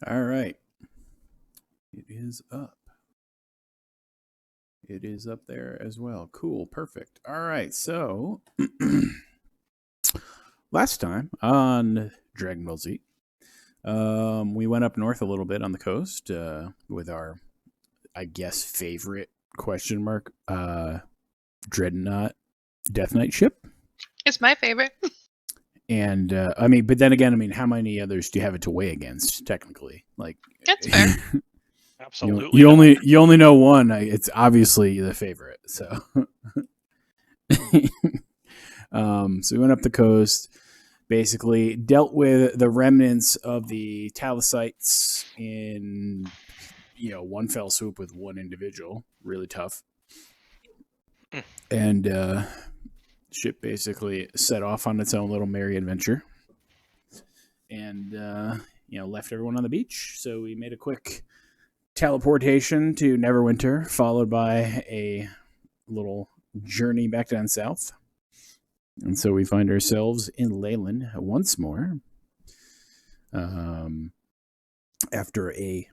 All right. It is up. It is up there as well. Cool. Perfect. All right. So, last time on Dragon Ball Z, we went up north a little bit on the coast with our, I guess, favorite question mark Dreadnought Death Knight ship. It's my favorite. And I mean, but then again, I mean, how many others do you have it to weigh against? Technically, like That's fair. Absolutely. you only know one. It's obviously the favorite. So, so we went up the coast, basically dealt with the remnants of the Talisites in one fell swoop with one individual. Really tough. And ship basically set off on its own little merry adventure, and left everyone on the beach. So we made a quick teleportation to Neverwinter, followed by a little journey back down south. And so we find ourselves in Leyland once more. After a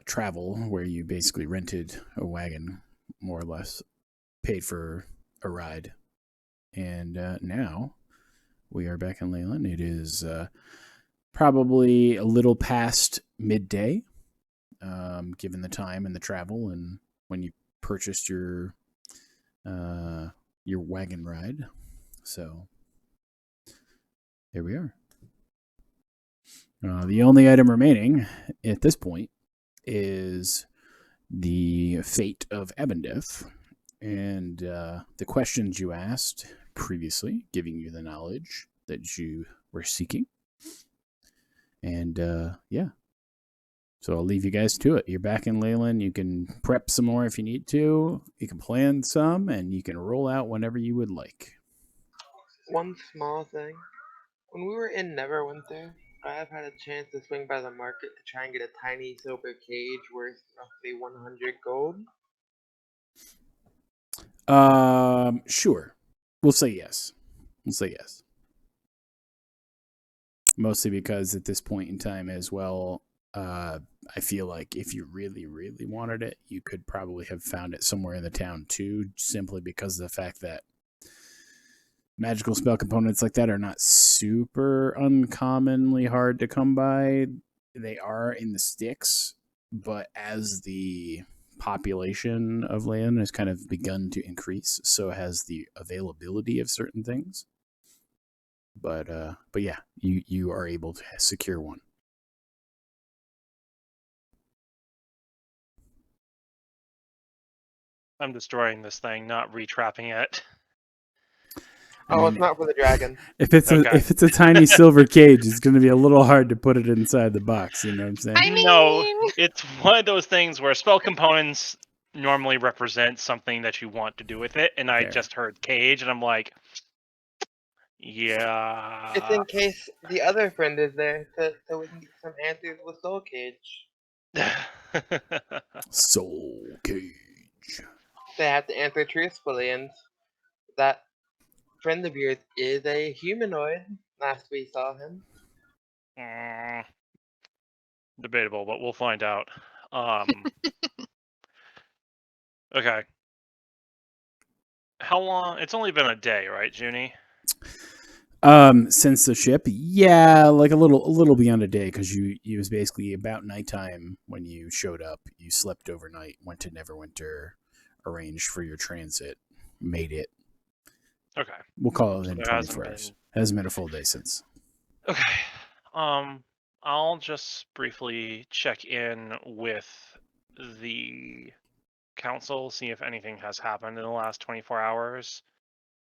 travel where you basically rented a wagon, more or less, paid for a ride. And now we are back in Leyland. It is probably a little past midday, given the time and the travel and when you purchased your wagon ride. So here we are. The only item remaining at this point is the fate of Ebondeth, and the questions you asked previously, giving you the knowledge that you were seeking. And yeah, so I'll leave you guys to it. You're back in Leyland. You can prep some more if you need to. You can plan some, and you can roll out whenever you would like. One small thing. When we were in Neverwinter, I have had a chance to swing by the market to try and get a tiny silver cage worth roughly 100 gold. Sure. We'll say yes. Mostly because at this point in time as well, I feel like if you really, really wanted it, you could probably have found it somewhere in the town too, simply because of the fact that magical spell components like that are not super uncommonly hard to come by. They are in the sticks, but as the population of land has kind of begun to increase, so has the availability of certain things. But yeah, you are able to secure one. I'm destroying this thing, not retrapping it. It's not for the dragon. If it's a tiny silver cage, it's going to be a little hard to put it inside the box. You know what I'm saying? I mean, no, it's one of those things where spell components normally represent something that you want to do with it, and I just heard cage, and I'm like, yeah. It's in case the other friend is there, so we can get some answers with Soul Cage. Soul Cage. They have to answer truthfully, and that friend of yours is a humanoid. Last we saw him. Debatable, but we'll find out. Okay. How long? It's only been a day, right, Junie? Since the ship, yeah, like a little beyond a day, because it was basically about nighttime when you showed up. You slept overnight, went to Neverwinter, arranged for your transit, made it. Okay. We'll call it in 24 hours. Hasn't been a full day since. Okay. I'll just briefly check in with the council, see if anything has happened in the last 24 hours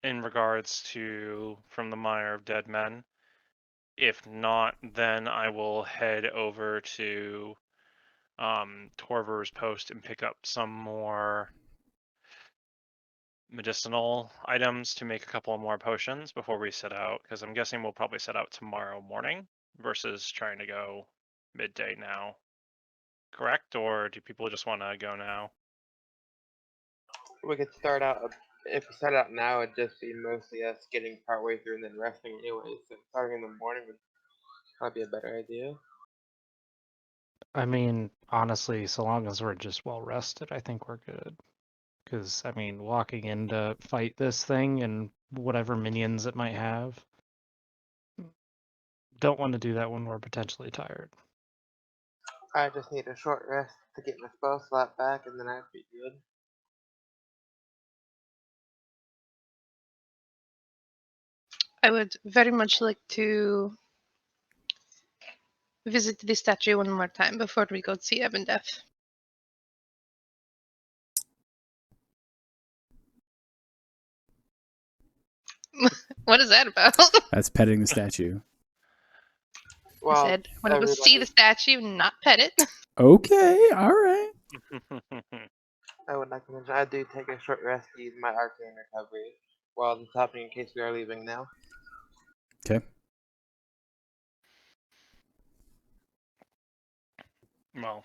in regards to From the Mire of Dead Men. If not, then I will head over to Torver's post and pick up some more medicinal items to make a couple more potions before we set out, because I'm guessing we'll probably set out tomorrow morning versus trying to go midday now. Correct? Or do people just want to go now? We could start out. If we start out now, it'd just be mostly us getting partway through and then resting anyway. So starting in the morning would probably be a better idea. I mean, honestly, so long as we're just well rested, I think we're good. Because, I mean, walking in to fight this thing and whatever minions it might have, don't want to do that when we're potentially tired. I just need a short rest to get my spell slot back, and then I'd be good. I would very much like to visit the statue one more time before we go see Evan Death. What is that about? That's petting the statue. I Well, said when I go see the statue, not pet it. Okay, all right. I would like to mention I do take a short rest to use my arcane recovery while this happening in case we are leaving now. Okay. Well,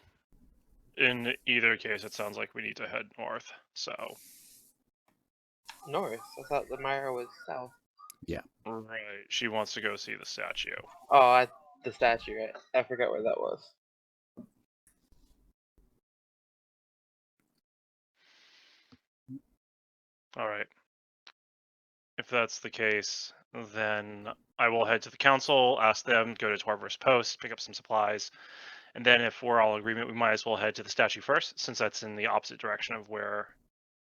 in either case, it sounds like we need to head north. So, North. I thought the Myra was south. right, she wants to go see the statue. Oh, the statue. Right? I forgot where that was. All right. If that's the case, then I will head to the council, ask them, go to Torver's Post, pick up some supplies, and then if we're all in agreement, we might as well head to the statue first, since that's in the opposite direction of where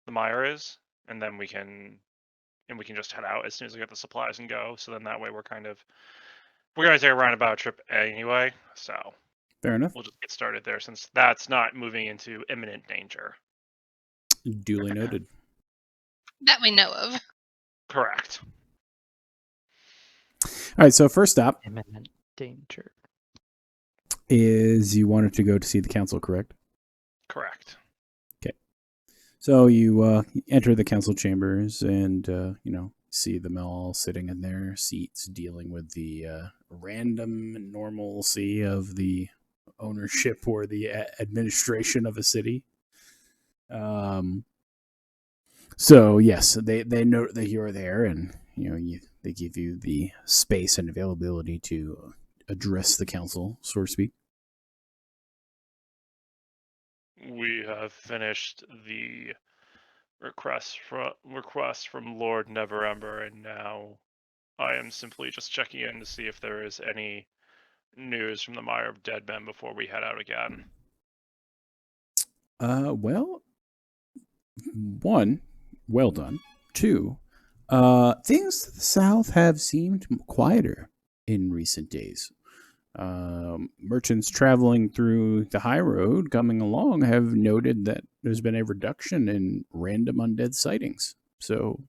the mire is, and then we can just head out as soon as we get the supplies and go. So then that way we're gonna take a roundabout trip anyway. So Fair enough. we'll just get started there since that's not moving into imminent danger. Duly noted. That we know of. Correct. All right, so first stop Imminent danger. is you wanted to go to see the council, correct? Correct. So you enter the council chambers and, see them all sitting in their seats dealing with the random normalcy of the ownership or the administration of a city. So, yes, they note that you're there and, they give you the space and availability to address the council, so to speak. We have finished the request from Lord Neverember, and now I am simply just checking in to see if there is any news from the Mire of Dead Men before we head out again. Well, one, well done. Two, things to the south have seemed quieter in recent days. Merchants traveling through the high road coming along have noted that there's been a reduction in random undead sightings. So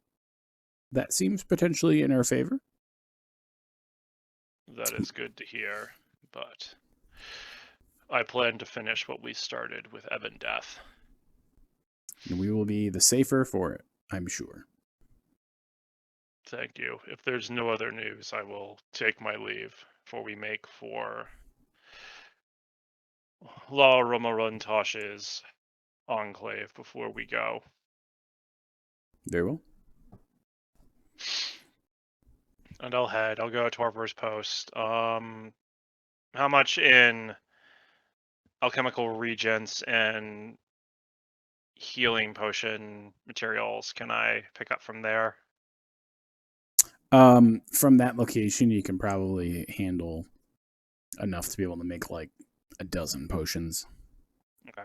that seems potentially in our favor. That is good to hear, but I plan to finish what we started with Evan Death. And we will be the safer for it, I'm sure. Thank you. If there's no other news, I will take my leave before we make for La Romarontosh's enclave before we go. Very well. And I'll go to Torver's Post. How much in alchemical regents and healing potion materials can I pick up from there? From that location, you can probably handle enough to be able to make like a dozen potions. Okay.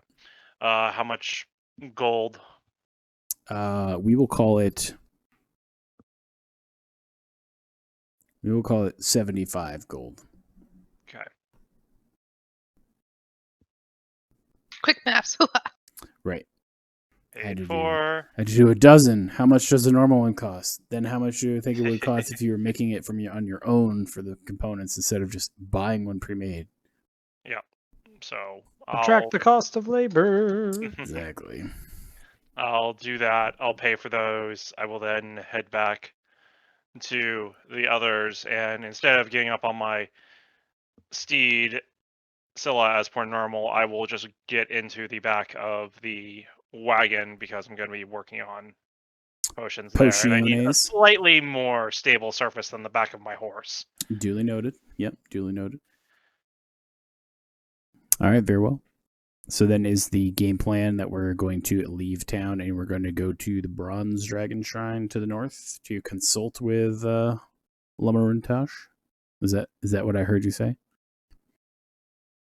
How much gold? We will call it 75 gold. Okay. Quick maths. Right. I had Paid to for. I had to do a dozen. How much does a normal one cost? Then how much do you think it would cost if you were making it on your own for the components instead of just buying one pre-made? Yeah. So Subtract the cost of labor. Exactly. I'll do that. I'll pay for those. I will then head back to the others, and instead of getting up on my steed Scylla as per normal, I will just get into the back of the wagon because I'm going to be working on potions there, and I need a Potiones. slightly more stable surface than the back of my horse. Duly noted. Yep, duly noted. All right, very well. So then is the game plan that we're going to leave town and we're going to go to the Bronze Dragon Shrine to the north to consult with Lamaruntash? Is that what I heard you say?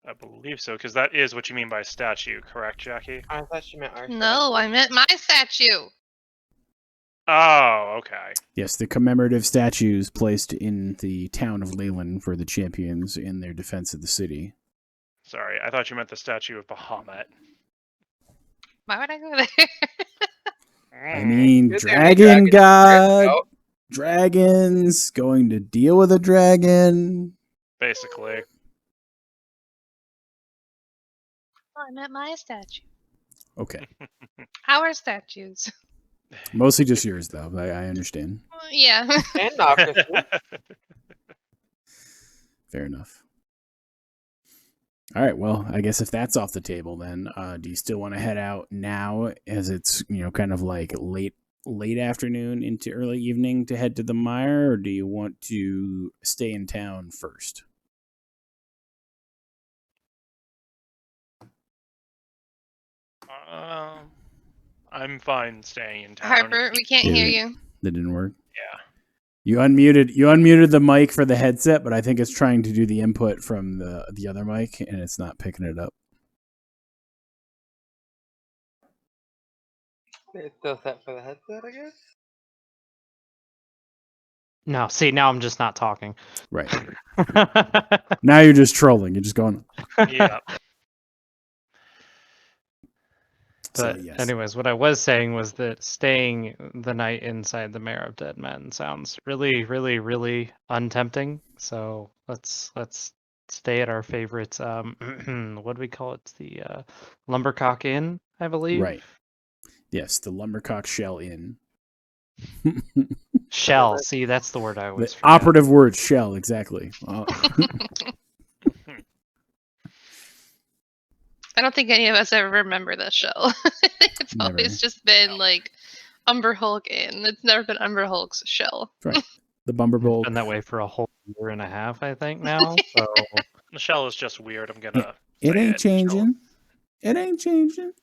I believe so, because that is what you mean by statue, correct, Jackie? I thought you meant our No, I meant my statue. Oh, okay. Yes, the commemorative statues placed in the town of Leyland for the champions in their defense of the city. Sorry, I thought you meant the statue of Bahamut. Why would I go there? I mean, You're the dragon dragon god, Oh, dragons, going to deal with a dragon. Basically. I meant my statue. Okay. Our statues. Mostly just yours, though. I understand. Yeah. and Noctis. Fair enough. All right. Well, I guess if that's off the table, then do you still want to head out now, as it's kind of like late afternoon into early evening to head to the mire, or do you want to stay in town first? I'm fine staying in town. Harper, we can't hear Yeah. you. That didn't work. Yeah. You unmuted the mic for the headset, but I think it's trying to do the input from the other mic, and it's not picking it up. It's still set for the headset, I guess. No, see, now I'm just not talking. Right. Now you're just trolling. You're just going. Yeah. But So, yes. anyways, what I was saying was that staying the night inside the Mare of Dead Men sounds really, really, really untempting. So let's stay at our favorite what do we call it? The Lumbercock Inn, I believe. Right. Yes, the Lumbercock Shell Inn. Shell. See, that's the word I The always forget. operative word, shell, exactly. I don't think any of us ever remember the show. It's Never. always just been like Umber Hulk in. It's never been Umber Hulk's show. The Bumberbolt. Been that way for a whole year and a half, I think now. So Michelle is just weird. I'm gonna. It say ain't changing. It ain't changing.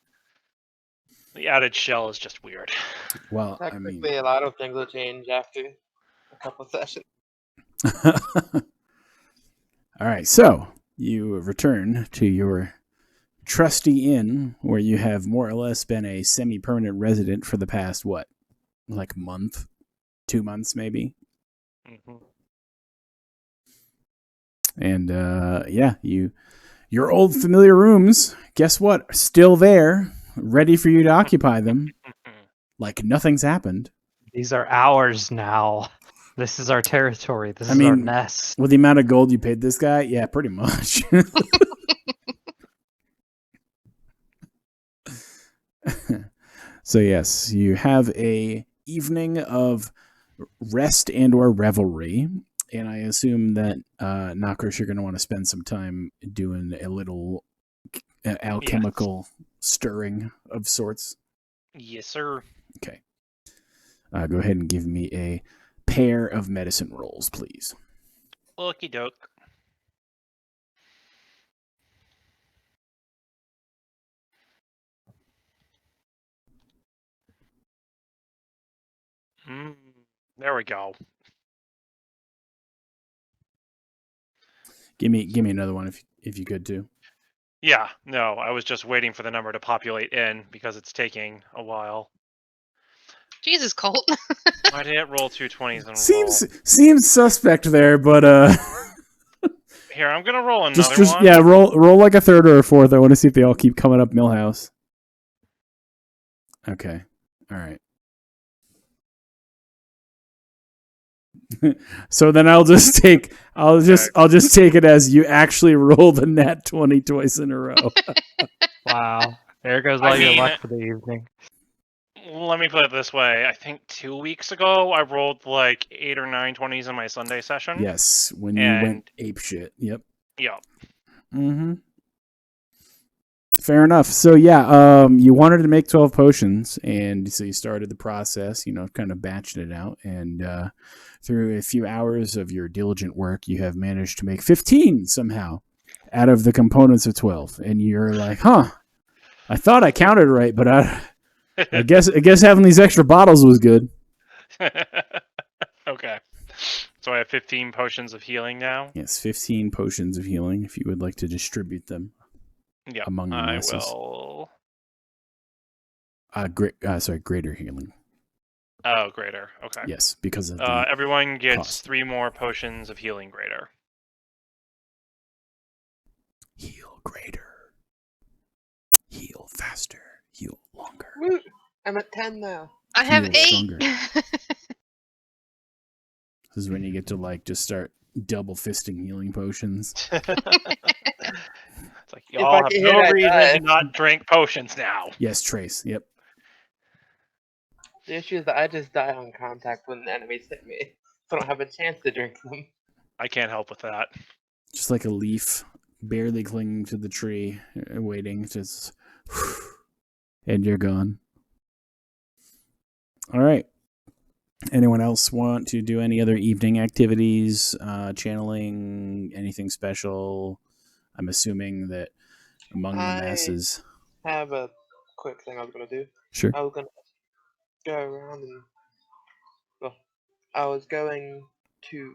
The added shell is just weird. Well, I Technically, mean, a lot of things will change after a couple sessions. all right. So you return to your trusty inn, where you have more or less been a semi-permanent resident for the past month, 2 months maybe. Mhm. And your old familiar rooms, guess what? Are still there, ready for you to occupy them, like nothing's happened. these are ours now. This is our territory. This I is our mean, nest. With the amount of gold you paid this guy, yeah, pretty much. So yes, you have a evening of rest and or revelry, and I assume that Knockers, you're going to want to spend some time doing a little alchemical stirring of sorts. Yes, sir. Okay. Go ahead and give me a pair of medicine rolls, please. Okie doke. There we go. Give me another one if you could too. Yeah, no, I was just waiting for the number to populate in because it's taking a while. Jesus, Colt. Why did it roll 2 20s in a roll? Seems suspect there, but Here, I'm gonna roll another just one. yeah, roll like a third or a fourth. I want to see if they all keep coming up Millhouse. Okay. All right. So then I'll just take it as you actually roll the nat 20 twice in a row. Wow. There goes I all your mean- luck for the evening. Let me put it this way. I think 2 weeks ago I rolled like 8 or 9 20s in my Sunday session. Yes, when you And- went ape shit. Yep. Yeah. Mm-hmm. Fair enough. So yeah, you wanted to make 12 potions, and so you started the process, kind of batching it out, and through a few hours of your diligent work, you have managed to make 15 somehow. out of the components of 12, and you're like, huh, I thought I counted right, but I guess having these extra bottles was good. Okay. So I have 15 potions of healing now. Yes, 15 potions of healing if you would like to distribute them Yep. among the I masses. will. Greater healing. Oh, greater. Okay. Yes, because of the Everyone gets cost. 3 more potions of healing greater. Heal greater. Heal faster. Heal longer. Woo! I'm at 10 now. I have Feel 8. stronger. This is when you get to like just start double fisting healing potions. It's like If y'all I have get no hit, I reason die. to not drink potions now. Yes, Trace. Yep. The issue is that I just die on contact when the enemies hit me, so I don't have a chance to drink them. I can't help with that. Just like a leaf barely clinging to the tree, waiting. Just and you're gone. All right. Anyone else want to do any other evening activities? Channeling, anything special? I'm assuming that among the masses. I have a quick thing I was gonna do. Sure. I was gonna go around and I was going to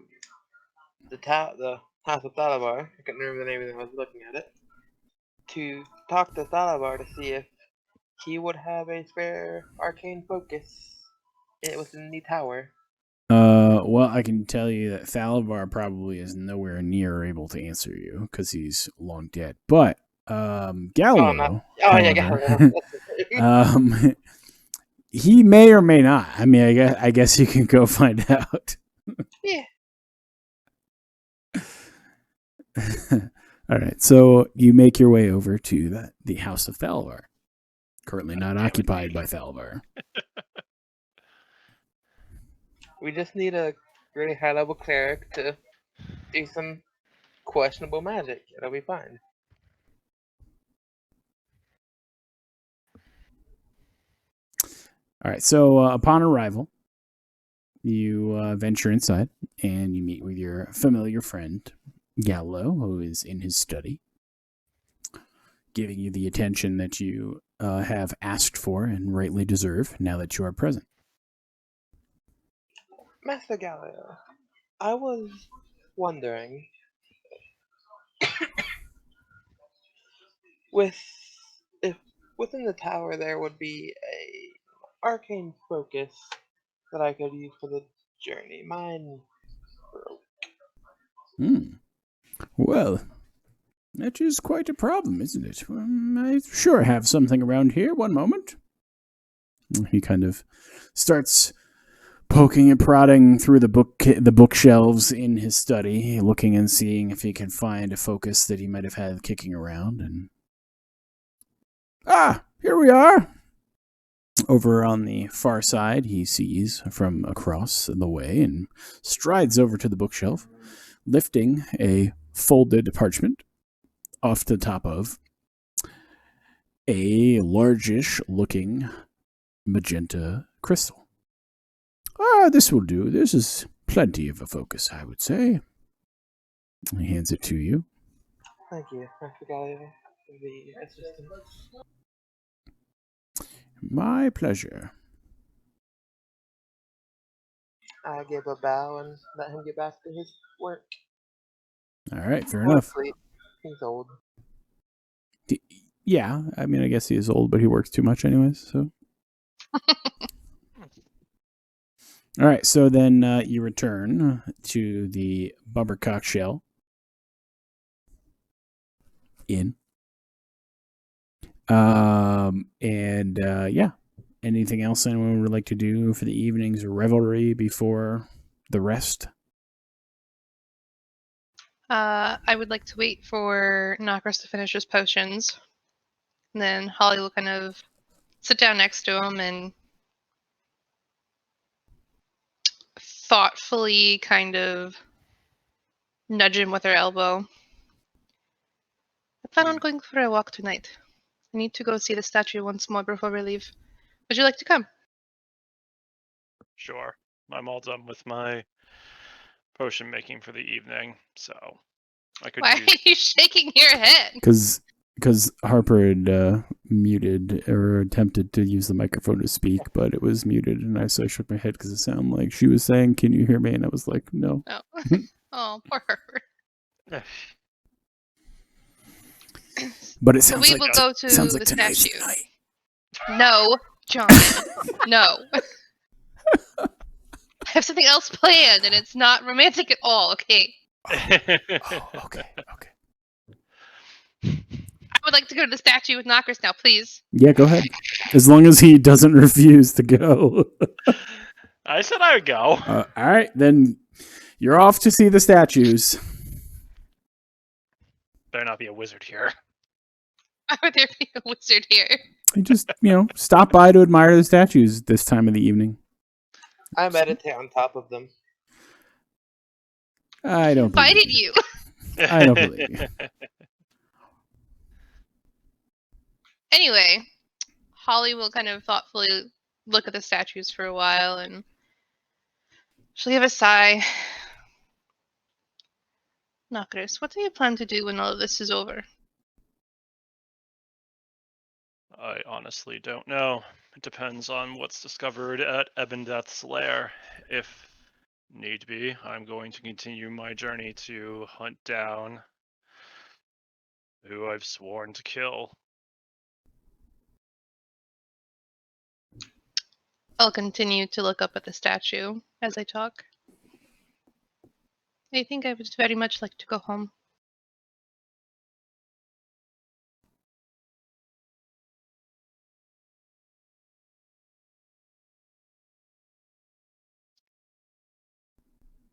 the House of Thalabar. I can't remember the name of it. I was looking at it to talk to Thalabar to see if he would have a spare arcane focus within the tower. Well, I can tell you that Thalabar probably is nowhere near able to answer you because he's long dead. But Gallo, however, Gallo. he may or may not. I mean, I guess you can go find out. Yeah. All right, so you make your way over to the House of Thalabar, currently not occupied by Thalabar. We just need a really high level cleric to do some questionable magic. It'll be fine. All right, so upon arrival, you venture inside and you meet with your familiar friend, Gallo, who is in his study, giving you the attention that you have asked for and rightly deserve now that you are present. Master Gallo, I was wondering, if within the tower there would be a arcane focus that I could use for the journey. Mine broke. Well, that is quite a problem, isn't it? I sure have something around here. One moment. He kind of starts poking and prodding through the bookshelves in his study, looking and seeing if he can find a focus that he might have had kicking around. And here we are. Over on the far side, he sees from across the way and strides over to the bookshelf, lifting a folded parchment off the top of a largish looking magenta crystal. This will do. This is plenty of a focus, I would say. He hands it to you. Thank you, Master Gallo, for the assistance. My pleasure. I give a bow and let him get back to his work. All right, fair enough. Sleep. He's old. Yeah, I mean, I guess he is old, but he works too much anyways, so. All right, so then you return to the Bumpercock Shell Inn. Yeah, anything else anyone would like to do for the evening's revelry before the rest? I would like to wait for Nokris to finish his potions. And then Holly will kind of sit down next to him and thoughtfully kind of nudge him with her elbow. I plan on going for a walk tonight. I need to go see the statue once more before we leave. Would you like to come? Sure. I'm all done with my potion making for the evening, so I could Why are use. you shaking your head? Because Harper had muted or attempted to use the microphone to speak, but it was muted, and I shook my head because it sounded like she was saying, "Can you hear me?" And I was like, "No." Oh, oh, poor Herbert. But it So sounds we like will go to sounds like the tonight's statue. the night. No, John. No. I have something else planned, and it's not romantic at all. Okay. Oh, okay. I would like to go to the statue with Knockers now, please. Yeah, go ahead. As long as he doesn't refuse to go. I said I would go. All right, then you're off to see the statues. Better not be a wizard here. Why would there be a wizard here? And just, stop by to admire the statues this time of the evening. I meditate on top of them. I don't believe Invited you. you. I don't believe you. Anyway, Holly will kind of thoughtfully look at the statues for a while, and she'll give a sigh. Knockers, what do you plan to do when all of this is over? I honestly don't know. It depends on what's discovered at Ebondeath's lair. If need be, I'm going to continue my journey to hunt down who I've sworn to kill. I'll continue to look up at the statue as I talk. I think I would very much like to go home.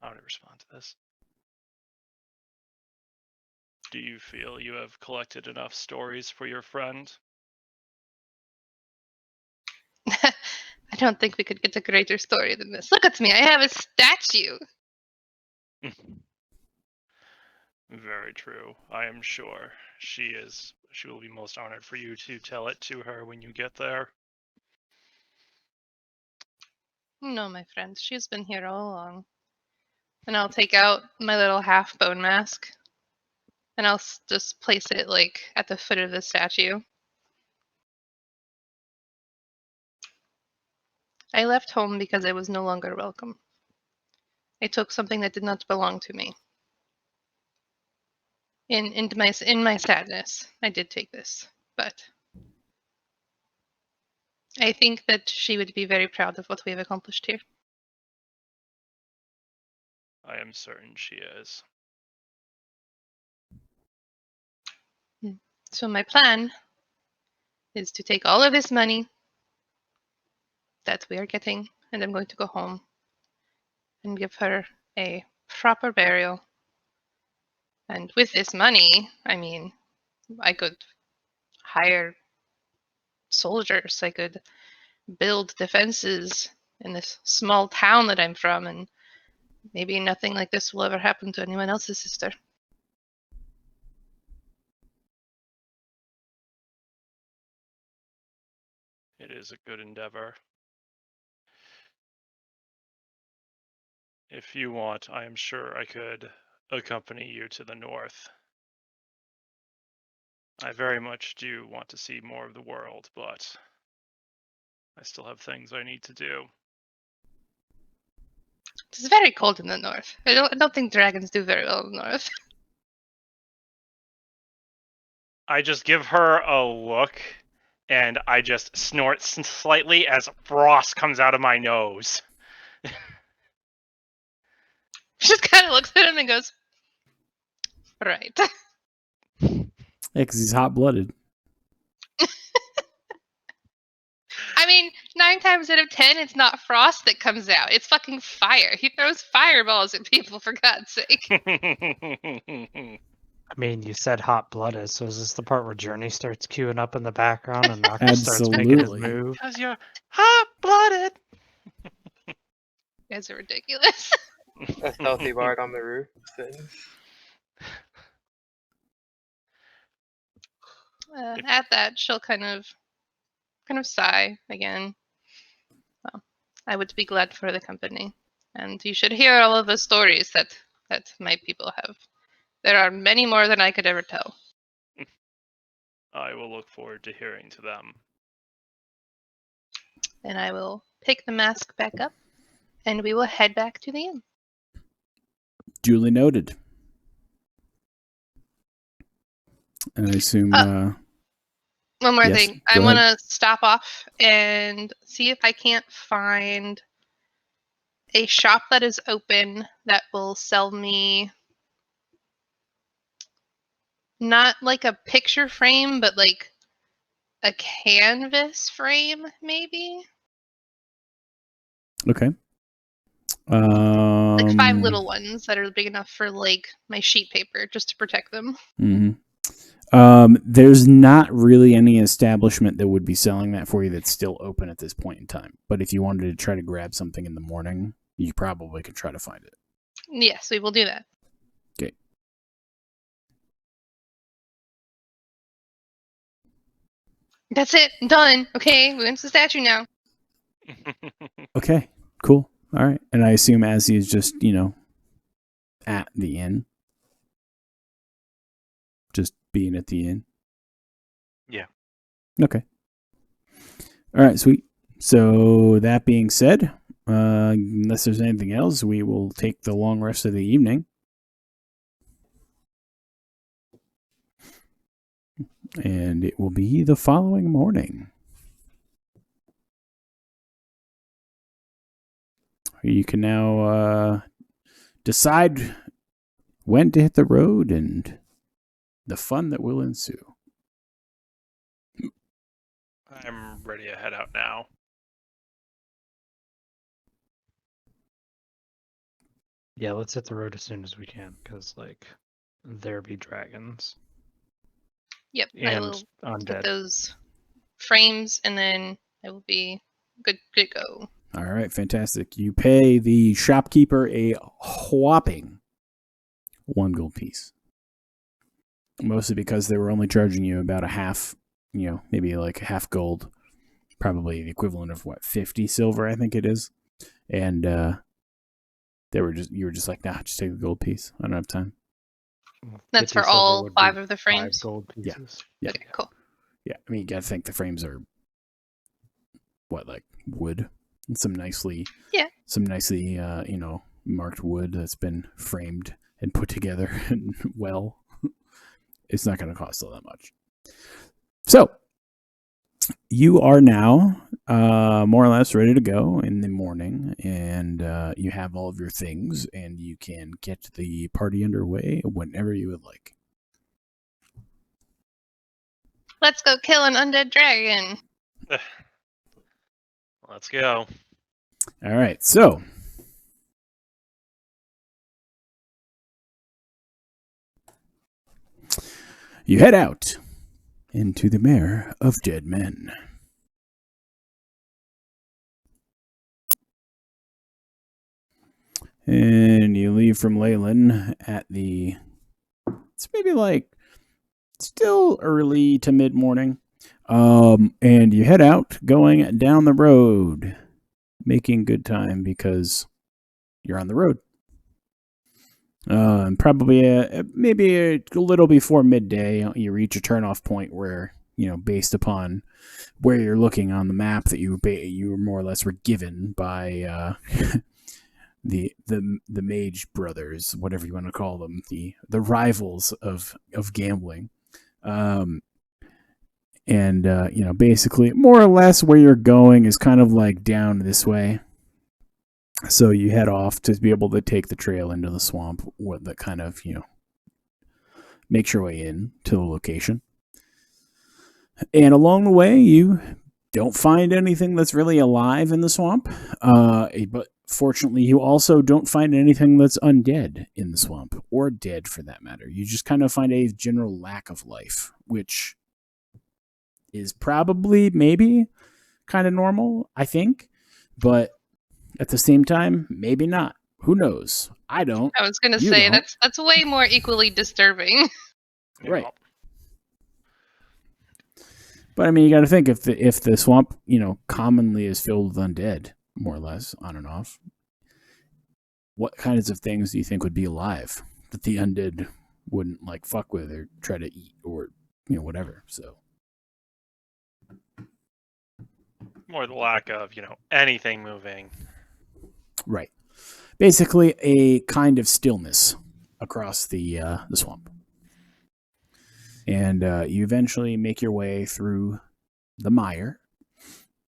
How to respond to this? Do you feel you have collected enough stories for your friend? I don't think we could get a greater story than this. Look at me, I have a statue. Very true. I am sure she will be most honored for you to tell it to her when you get there. No, my friend, she's been here all along. And I'll take out my little half bone mask. And I'll just place it, at the foot of the statue. I left home because I was no longer welcome. I took something that did not belong to me. In my sadness, I did take this, but I think that she would be very proud of what we have accomplished here. I am certain she is. So my plan is to take all of this money that we are getting, and I'm going to go home and give her a proper burial. And with this money, I could hire soldiers. I could build defenses in this small town that I'm from, and maybe nothing like this will ever happen to anyone else's sister. It is a good endeavor. If you want, I am sure I could accompany you to the north. I very much do want to see more of the world, but I still have things I need to do. It's very cold in the north. I don't think dragons do very well in the north. I just give her a look, and I just snort slightly as frost comes out of my nose. She just kind of looks at him and goes, right. Yeah, because he's hot-blooded. 9 times out of 10, it's not frost that comes out. It's fucking fire. He throws fireballs at people, for God's sake. You said hot-blooded, so is this the part where Journey starts queuing up in the background and Knocker starts making his Absolutely. move? Because you're hot-blooded. You guys are ridiculous. A stealthy bard on the roof sings. At that, she'll kind of sigh again. Well, I would be glad for the company, and you should hear all of the stories that my people have There are many more than I could ever tell. I will look forward to hearing to them. And I will pick the mask back up, and we will head back to the inn. Duly noted. And I assume. One more Yes, thing. I go want ahead. to stop off and see if I can't find a shop that is open that will sell me not like a picture frame, but like a canvas frame, maybe? Okay. Like 5 little ones that are big enough for like my sheet paper just to protect them. There's not really any establishment that would be selling that for you that's still open at this point in time. But if you wanted to try to grab something in the morning, you probably could try to find it. Yes, we will do that. Okay. That's it. Done. Okay, we went to the statue now. Okay, cool. All right. And I assume Azzy is just, at the inn. Just being at the inn. Yeah. Okay. All right, sweet. So that being said, unless there's anything else, we will take the long rest of the evening. And it will be the following morning. You can now decide when to hit the road and the fun that will ensue. I'm ready to head out now. Yeah, let's hit the road as soon as we can, because like there be dragons Yep, I and will undead. get those frames, and then I will be good to go. All right, fantastic. You pay the shopkeeper a whopping 1 gold piece. Mostly because they were only charging you about a half, maybe like a half gold. Probably the equivalent of 50 silver, I think it is. And you were just like, nah, just take the gold piece. I don't have time. That's 50 for silver all would 5 be of the 5 frames? gold Yeah. pieces. Yeah. Okay, cool. Yeah, I mean, you gotta think the frames are like wood, and some nicely marked wood that's been framed and put together and well. It's not gonna cost all that much. So you are now more or less ready to go in the morning, and you have all of your things, and you can get the party underway whenever you would like. Let's go kill an undead dragon. Let's go. All right, so you head out into the Mare of Dead Men. And you leave from Leyland at it's maybe like still early to mid-morning. And you head out going down the road, making good time because you're on the road. And probably maybe a little before midday, you reach a turnoff point where, based upon where you're looking on the map that you more or less were given by the Mage brothers, whatever you want to call them, the rivals of gambling. Basically more or less where you're going is kind of like down this way. So you head off to be able to take the trail into the swamp, that kind of, makes your way in to the location. And along the way, you don't find anything that's really alive in the swamp. But fortunately, you also don't find anything that's undead in the swamp, or dead for that matter. You just kind of find a general lack of life, which is probably maybe kind of normal, I think. But at the same time, maybe not. Who knows? I don't. I was gonna You say don't. that's way more equally disturbing. Right. But I mean, you got to think if the swamp, commonly is filled with undead, more or less, on and off. What kinds of things do you think would be alive that the undead wouldn't like fuck with or try to eat or whatever. So More the lack of, anything moving. right, basically a kind of stillness across the swamp, and you eventually make your way through the mire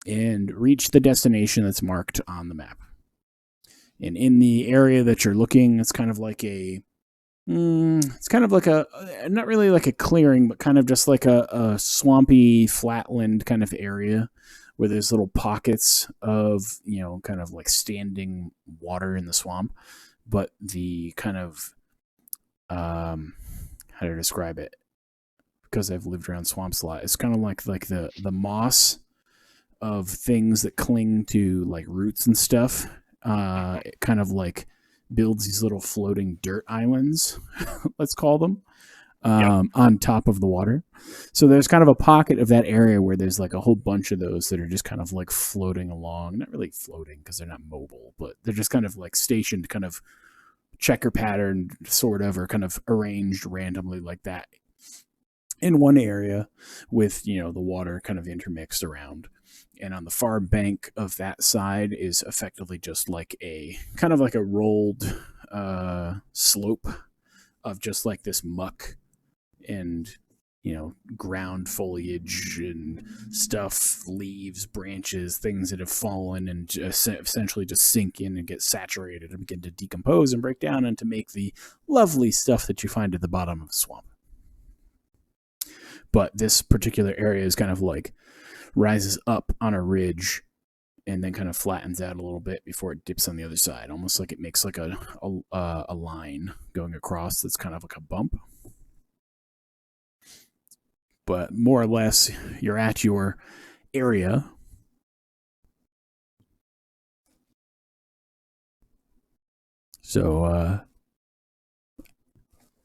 and reach the destination that's marked on the map. And in the area that you're looking, it's kind of like it's kind of like not really like a clearing, but kind of just like a swampy flatland kind of area where there's little pockets of, kind of like standing water in the swamp. But the kind of, how to describe it, because I've lived around swamps a lot, it's kind of like the moss of things that cling to like roots and stuff. It kind of like builds these little floating dirt islands, let's call them, on top of the water. So there's kind of a pocket of that area where there's like a whole bunch of those that are just kind of like floating along. Not really floating because they're not mobile, but they're just kind of like stationed, kind of checker pattern, sort of, or kind of arranged randomly like that in one area with, the water kind of intermixed around. And on the far bank of that side is effectively just like a kind of like a rolled slope of just like this muck and, ground foliage and stuff, leaves, branches, things that have fallen and just essentially just sink in and get saturated and begin to decompose and break down and to make the lovely stuff that you find at the bottom of the swamp. But this particular area is kind of like rises up on a ridge and then kind of flattens out a little bit before it dips on the other side, almost like it makes like a line going across that's kind of like a bump. But more or less, you're at your area. So,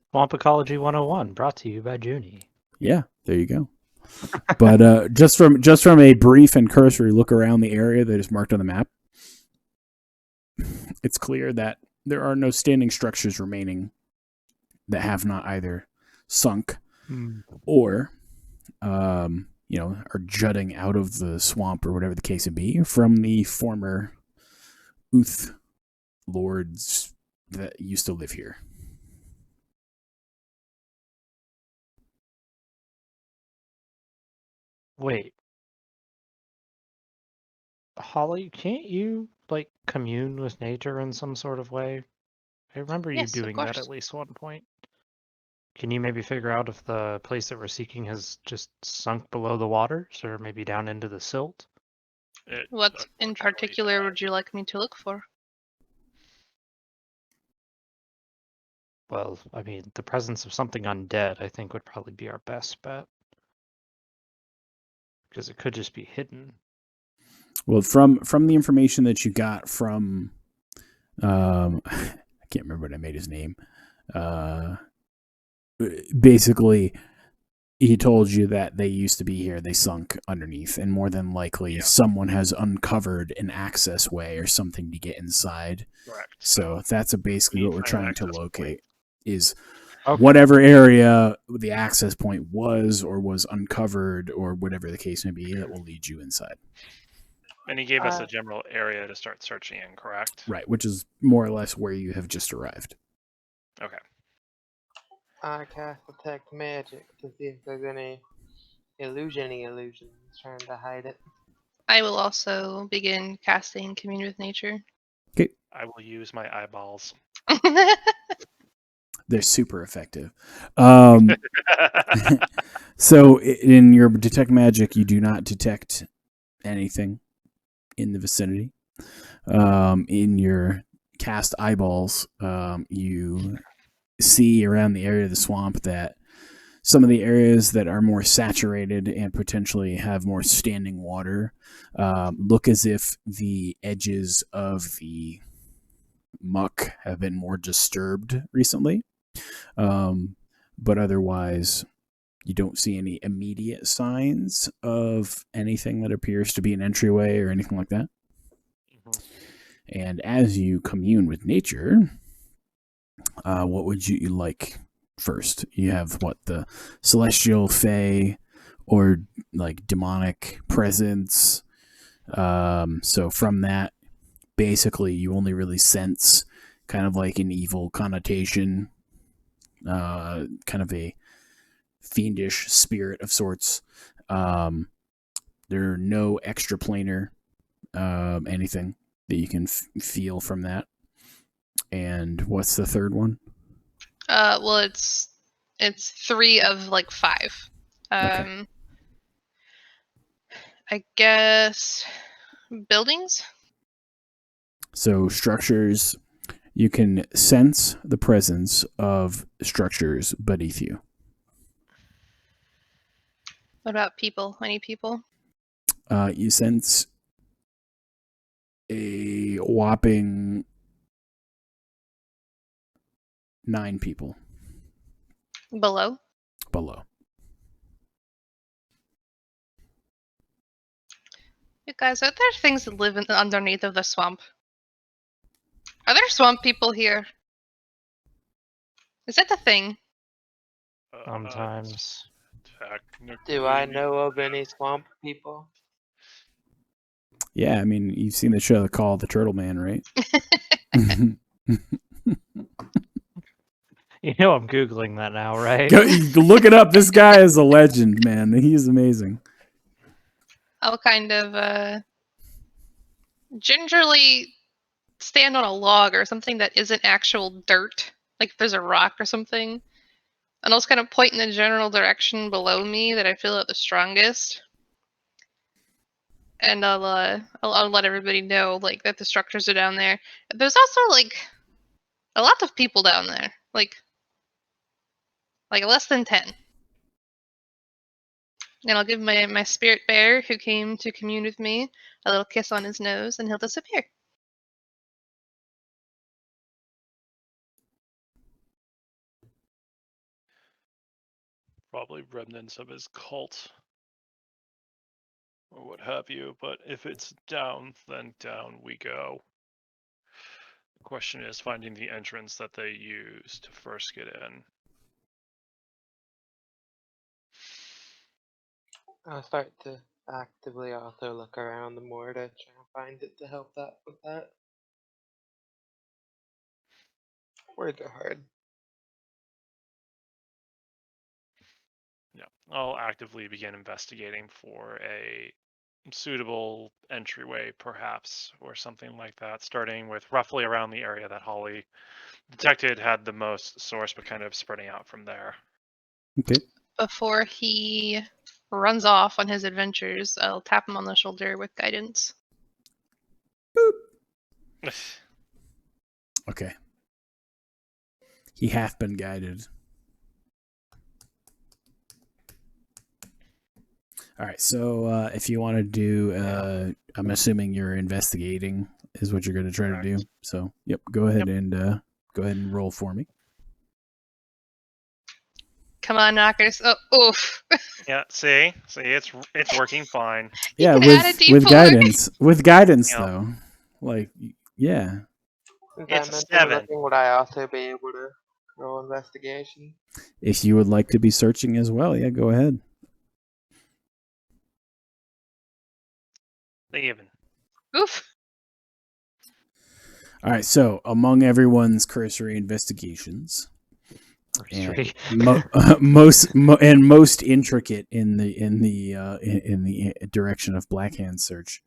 Swamp Ecology 101, brought to you by Junie. Yeah, there you go. But just from a brief and cursory look around the area that is marked on the map, it's clear that there are no standing structures remaining that have not either sunk or, are jutting out of the swamp or whatever the case would be from the former Uth lords that used to live here. Wait. Holly, can't you, like, commune with nature in some sort of way? I remember you Yes, of doing that course. at least one point. Can you maybe figure out if the place that we're seeking has just sunk below the waters or maybe down into the silt? What in Unfortunately, particular would you like me to look for? Well, I mean, the presence of something undead, I think, would probably be our best bet. Because it could just be hidden. Well, from the information that you got from, I can't remember what I made his name. Basically, he told you that they used to be here. They sunk underneath, and more than likely, someone has uncovered an access way or something to get inside. Correct. So that's basically what we're trying to locate. Is Okay. whatever area the access point was or was uncovered or whatever the case may be, that will lead you inside. And he gave us a general area to start searching in, correct? Right, which is more or less where you have just arrived. Okay. I cast Detect Magic to see if there's any illusions trying to hide it. I will also begin casting Commune with Nature. I will use my eyeballs. They're super effective. So in your Detect Magic, you do not detect anything in the vicinity. In your cast eyeballs, you see around the area of the swamp that some of the areas that are more saturated and potentially have more standing water look as if the edges of the muck have been more disturbed recently. But otherwise, you don't see any immediate signs of anything that appears to be an entryway or anything like that. And as you commune with nature, what would you like first. You have the celestial fae or like demonic presence. So from that, basically, you only really sense kind of like an evil connotation, kind of a fiendish spirit of sorts. There are no extraplanar anything that you can feel from that. And what's the third one? Well, it's 3 of like 5. Okay. I guess buildings. So structures, you can sense the presence of structures beneath you. What about people? Any people? You sense a whopping 9 people Below? below. You guys, are there things that live underneath of the swamp? Are there swamp people here? Is that the thing? Sometimes. Do I Technically, know of any swamp people? Yeah, I mean, you've seen the show called The Turtle Man, right? You know I'm Googling that now, right? Go, look it up. This guy is a legend, man. He's amazing. I'll kind of gingerly stand on a log or something that isn't actual dirt, like if there's a rock or something, and I'll just kind of point in the general direction below me that I feel at the strongest, and I'll let everybody know like that the structures are down there. There's also like a lot of people down there, like less than 10. And I'll give my spirit bear who came to commune with me a little kiss on his nose, and he'll disappear. probably remnants of his cult or what have you. But if it's down, then down we go. The question is finding the entrance that they use to first get in. I'll start to actively also look around the more to try and find it to help that with that. Words are hard. Yeah, I'll actively begin investigating for a suitable entryway, perhaps, or something like that, starting with roughly around the area that Holly detected had the most source, but kind of spreading out from there. Okay. Before he runs off on his adventures, I'll tap him on the shoulder with guidance. Okay. He hath been guided. All right. So if you want to do, I'm assuming you're investigating is what you're going to try to do. So yep. Go ahead and roll for me. Come on, knockers. Oh, oof. Yeah, see, it's working fine. Yeah, can add a with D4. guidance. With guidance, Yeah. though, like yeah. Since It's I a mentioned 7. looking, would I also be able to roll investigation? If you would like to be searching as well, yeah, go ahead. Even. Oof. All right. So among everyone's cursory investigations, and most intricate in the direction of Blackhand search,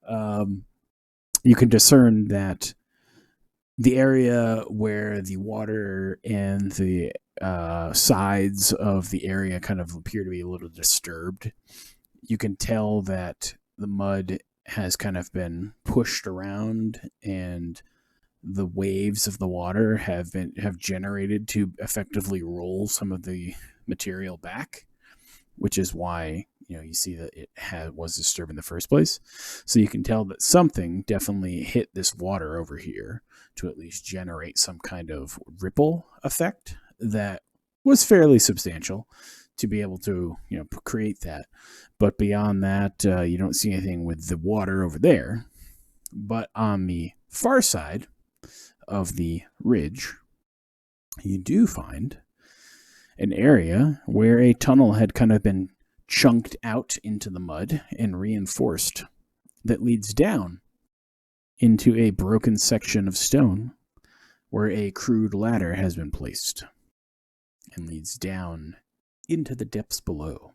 you can discern that the area where the water and the sides of the area kind of appear to be a little disturbed, you can tell that the mud has kind of been pushed around and the waves of the water have generated to effectively roll some of the material back, which is why you see that it was disturbed in the first place. So you can tell that something definitely hit this water over here to at least generate some kind of ripple effect that was fairly substantial to be able to create that. But beyond that, you don't see anything with the water over there. But on the far side of the ridge, you do find an area where a tunnel had kind of been chunked out into the mud and reinforced that leads down into a broken section of stone where a crude ladder has been placed and leads down into the depths below.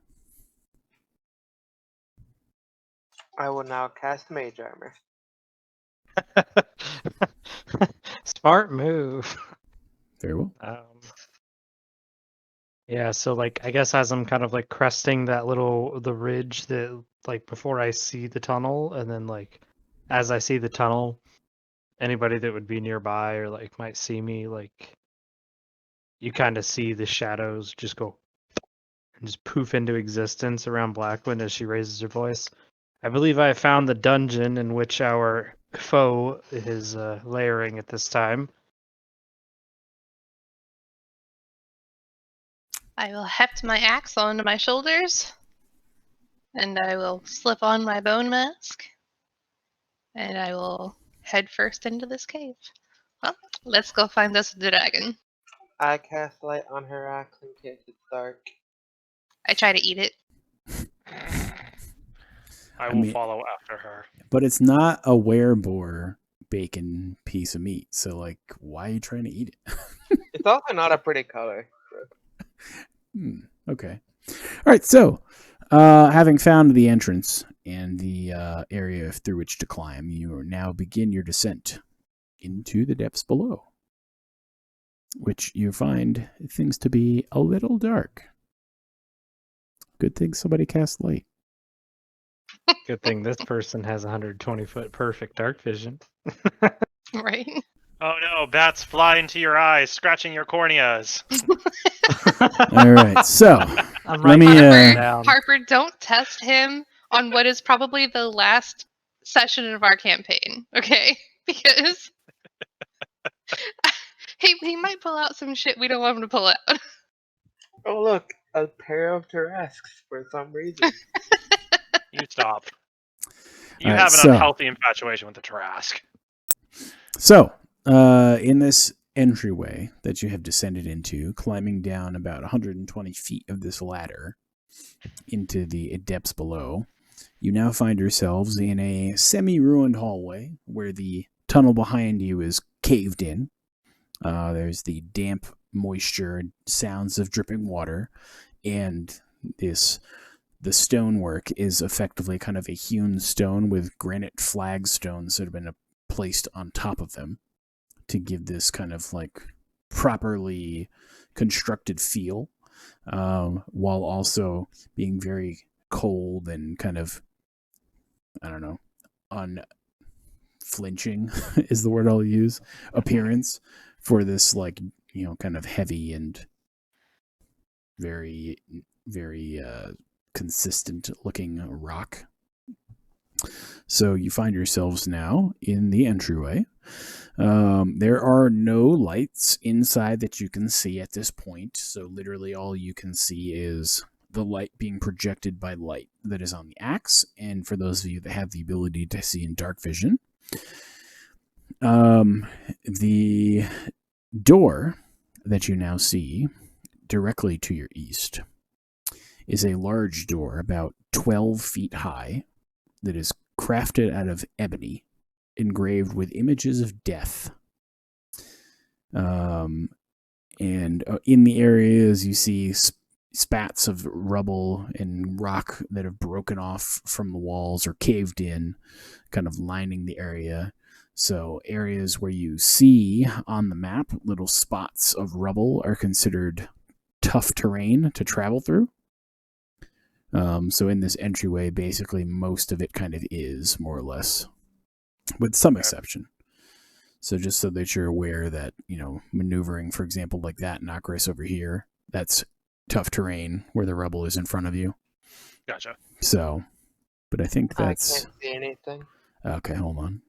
I will now cast Mage Armor. Smart move. Very well. Yeah, so like I guess as I'm kind of like cresting the ridge that like before I see the tunnel, and then like as I see the tunnel, anybody that would be nearby or like might see me, like you kind of see the shadows just go and just poof into existence around Blackwind as she raises her voice. I believe I have found the dungeon in which our foe is layering at this time. I will heft my axe onto my shoulders, and I will slip on my bone mask, and I will head first into this cave. Well, let's go find this dragon. I cast light on her axe in case it's dark. I try to eat it. I will mean- follow after her. But it's not a werebore bacon piece of meat, so like, why are you trying to eat it? It's also not a pretty color. Okay. All right. So, having found the entrance and the area through which to climb, you now begin your descent into the depths below, which you find things to be a little dark. Good thing somebody cast light. Good thing this person has 120-foot perfect dark vision. Right? Oh no, bats fly into your eyes, scratching your corneas. All right. So, I'm Let me, writing Harper, that down. Harper, don't test him on what is probably the last session of our campaign, okay? Because he might pull out some shit we don't want him to pull out. Oh look, a pair of Tarasques for some reason. You stop. You Alright, have an so- unhealthy infatuation with the Tarrasque. in this entryway that you have descended into, climbing down about 120 feet of this ladder into the depths below, you now find yourselves in a semi-ruined hallway where the tunnel behind you is caved in. There's the damp moisture, sounds of dripping water, and the stonework is effectively kind of a hewn stone with granite flagstones that have been placed on top of them to give this kind of like properly constructed feel, while also being very cold and kind of, I don't know, unflinching is the word I'll use, appearance for this, like, you know, kind of heavy and very, very consistent looking rock. So you find yourselves now in the entryway. There are no lights inside that you can see at this point. So literally all you can see is the light being projected by light that is on the axe. And for those of you that have the ability to see in dark vision, the door that you now see directly to your east is a large door about 12 feet high that is crafted out of ebony, engraved with images of death. And in the areas you see spats of rubble and rock that have broken off from the walls or caved in, kind of lining the area. So areas where you see on the map little spots of rubble are considered tough terrain to travel through. So in this entryway, basically most of it kind of is, more or less, with some exception. So just so that you're aware that, you know, maneuvering, for example, like that Nokris over here, that's tough terrain where the rubble is in front of you. Gotcha. So, but I think that's... I can't see anything. Okay, hold on.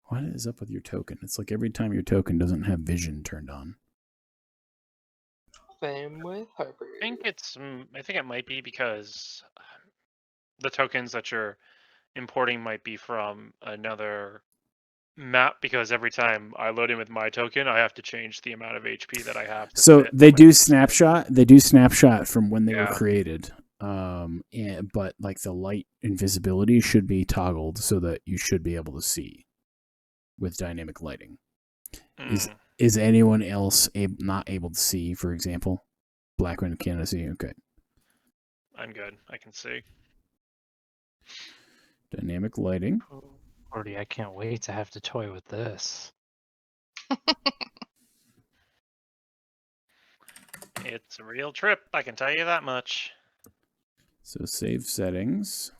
What is up with your token? It's like every time your token doesn't have vision turned on. Same with Harper. I think it might be because the tokens that you're importing might be from another map because every time I load in with my token, I have to change the amount of HP that I have. To So fit they my do token's head. snapshot. They do snapshot from when they were Yeah. created. But like the light invisibility should be toggled so that you should be able to see with dynamic lighting. Mm, Is anyone else not able to see? For example, Blackwind can't see. Okay, I'm good. I can see. dynamic lighting. Lordy, I can't wait to have to toy with this. It's a real trip. I can tell you that much. So save settings.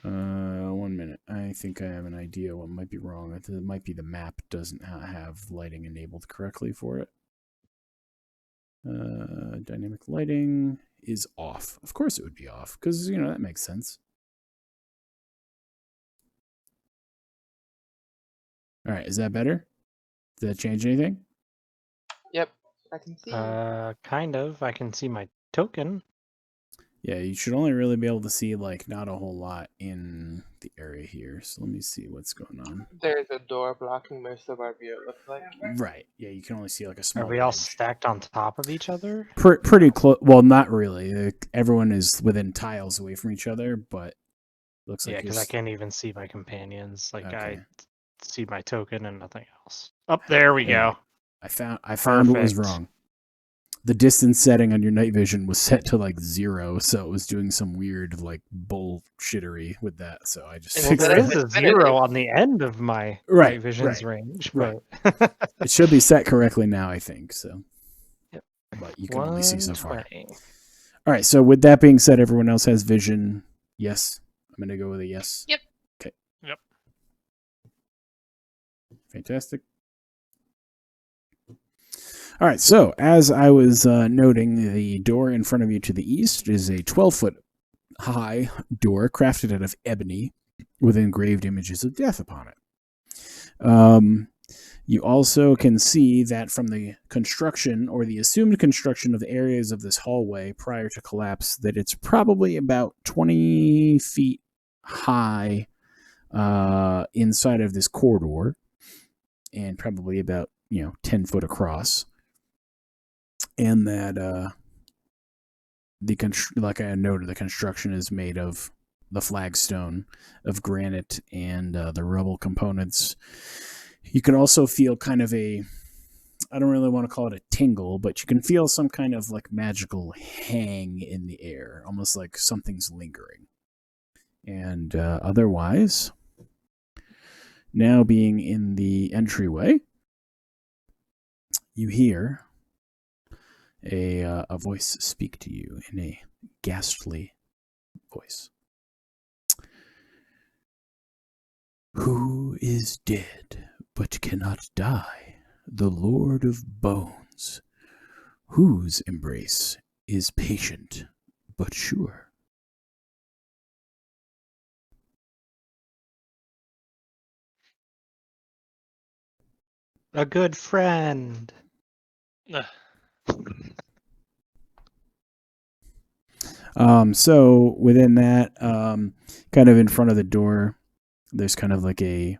1 minute. I think I have an idea what might be wrong. It might be the map doesn't have lighting enabled correctly for it. Dynamic lighting is off. Of course it would be off, because, that makes sense. All right, is that better? Did that change anything? Yep, I can see. Kind of. I can see my token. Yeah, you should only really be able to see, like, not a whole lot in the area here. So let me see what's going on. There's a door blocking most of our view, it looks like. Right. Yeah, you can only see, like, a small Are we all bridge. stacked on top of each other? Pretty close. Well, not really. Everyone is within tiles away from each other, but looks like Yeah, you're because I can't even see my companions. Like Okay. I see my token and nothing else. Up there we Yeah. go. I found what was Perfect. wrong. The distance setting on your night vision was set to like 0, so it was doing some weird like bullshittery with that. So I just Well, Well, fixed there it. is a 0 on the end of my Right, night vision's right, range, right. but It should be set correctly now, I think. So, Yep. but you can only see so far. 120. All right. So with that being said, everyone else has vision. Yes, I'm gonna go with a yes. Yep. Okay. Yep. Fantastic. All right, so as I was noting, the door in front of you to the east is a 12-foot high door crafted out of ebony with engraved images of death upon it. You also can see that from the construction or the assumed construction of the areas of this hallway prior to collapse, that it's probably about 20 feet high inside of this corridor and probably about 10 foot across. And that like I noted, the construction is made of the flagstone of granite and the rubble components. You can also feel kind of I don't really want to call it a tingle, but you can feel some kind of like magical hang in the air, almost like something's lingering. And otherwise, now being in the entryway, you hear a voice speak to you in a ghastly voice. Who is dead but cannot die? The Lord of Bones, whose embrace is patient but sure. A good friend. Ugh. So within that, kind of in front of the door, there's kind of like a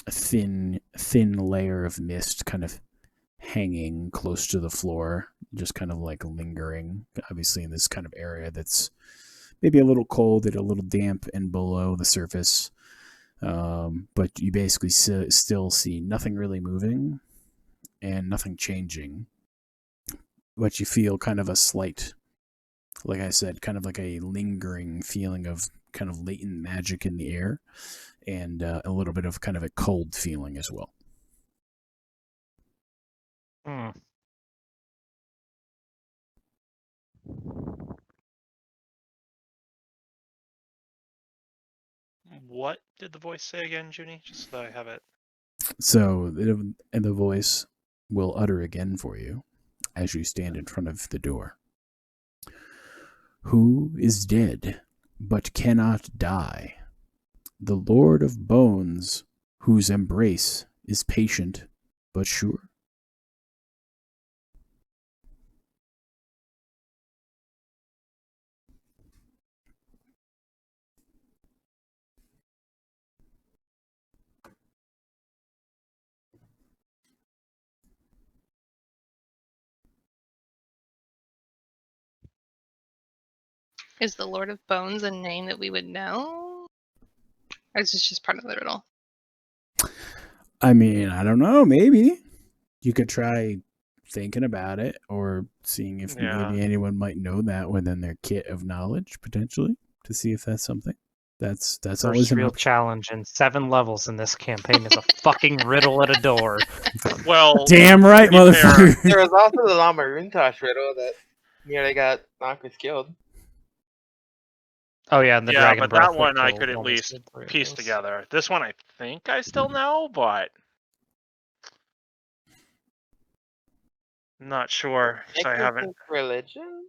thin layer of mist kind of hanging close to the floor, just kind of like lingering, obviously in this kind of area that's maybe a little cold and a little damp and below the surface. But you basically still see nothing really moving and nothing changing. But you feel kind of a slight, like I said, kind of like a lingering feeling of kind of latent magic in the air, and a little bit of kind of a cold feeling as well. Hmm. What did the voice say again, Junie? Just so that I have it. So the voice will utter again for you as you stand in front of the door. Who is dead but cannot die? The Lord of Bones, whose embrace is patient but sure. Is the Lord of Bones a name that we would know? Or is this just part of the riddle? I mean, I don't know. Maybe you could try thinking about it or seeing if Yeah. maybe anyone might know that within their kit of knowledge, potentially, to see if that's something. That's always First an real option. challenge in 7 levels in this campaign is a fucking riddle at a door. Well, Damn right, to be fair, motherfucker. There was also the Lama Runtosh riddle that nearly got Marcus killed. Oh yeah, and the yeah, dragon but breath that one I killed could at almost least did 3 of piece those. together. This one I think I still know, but I'm not sure. So I haven't Necrotic religion?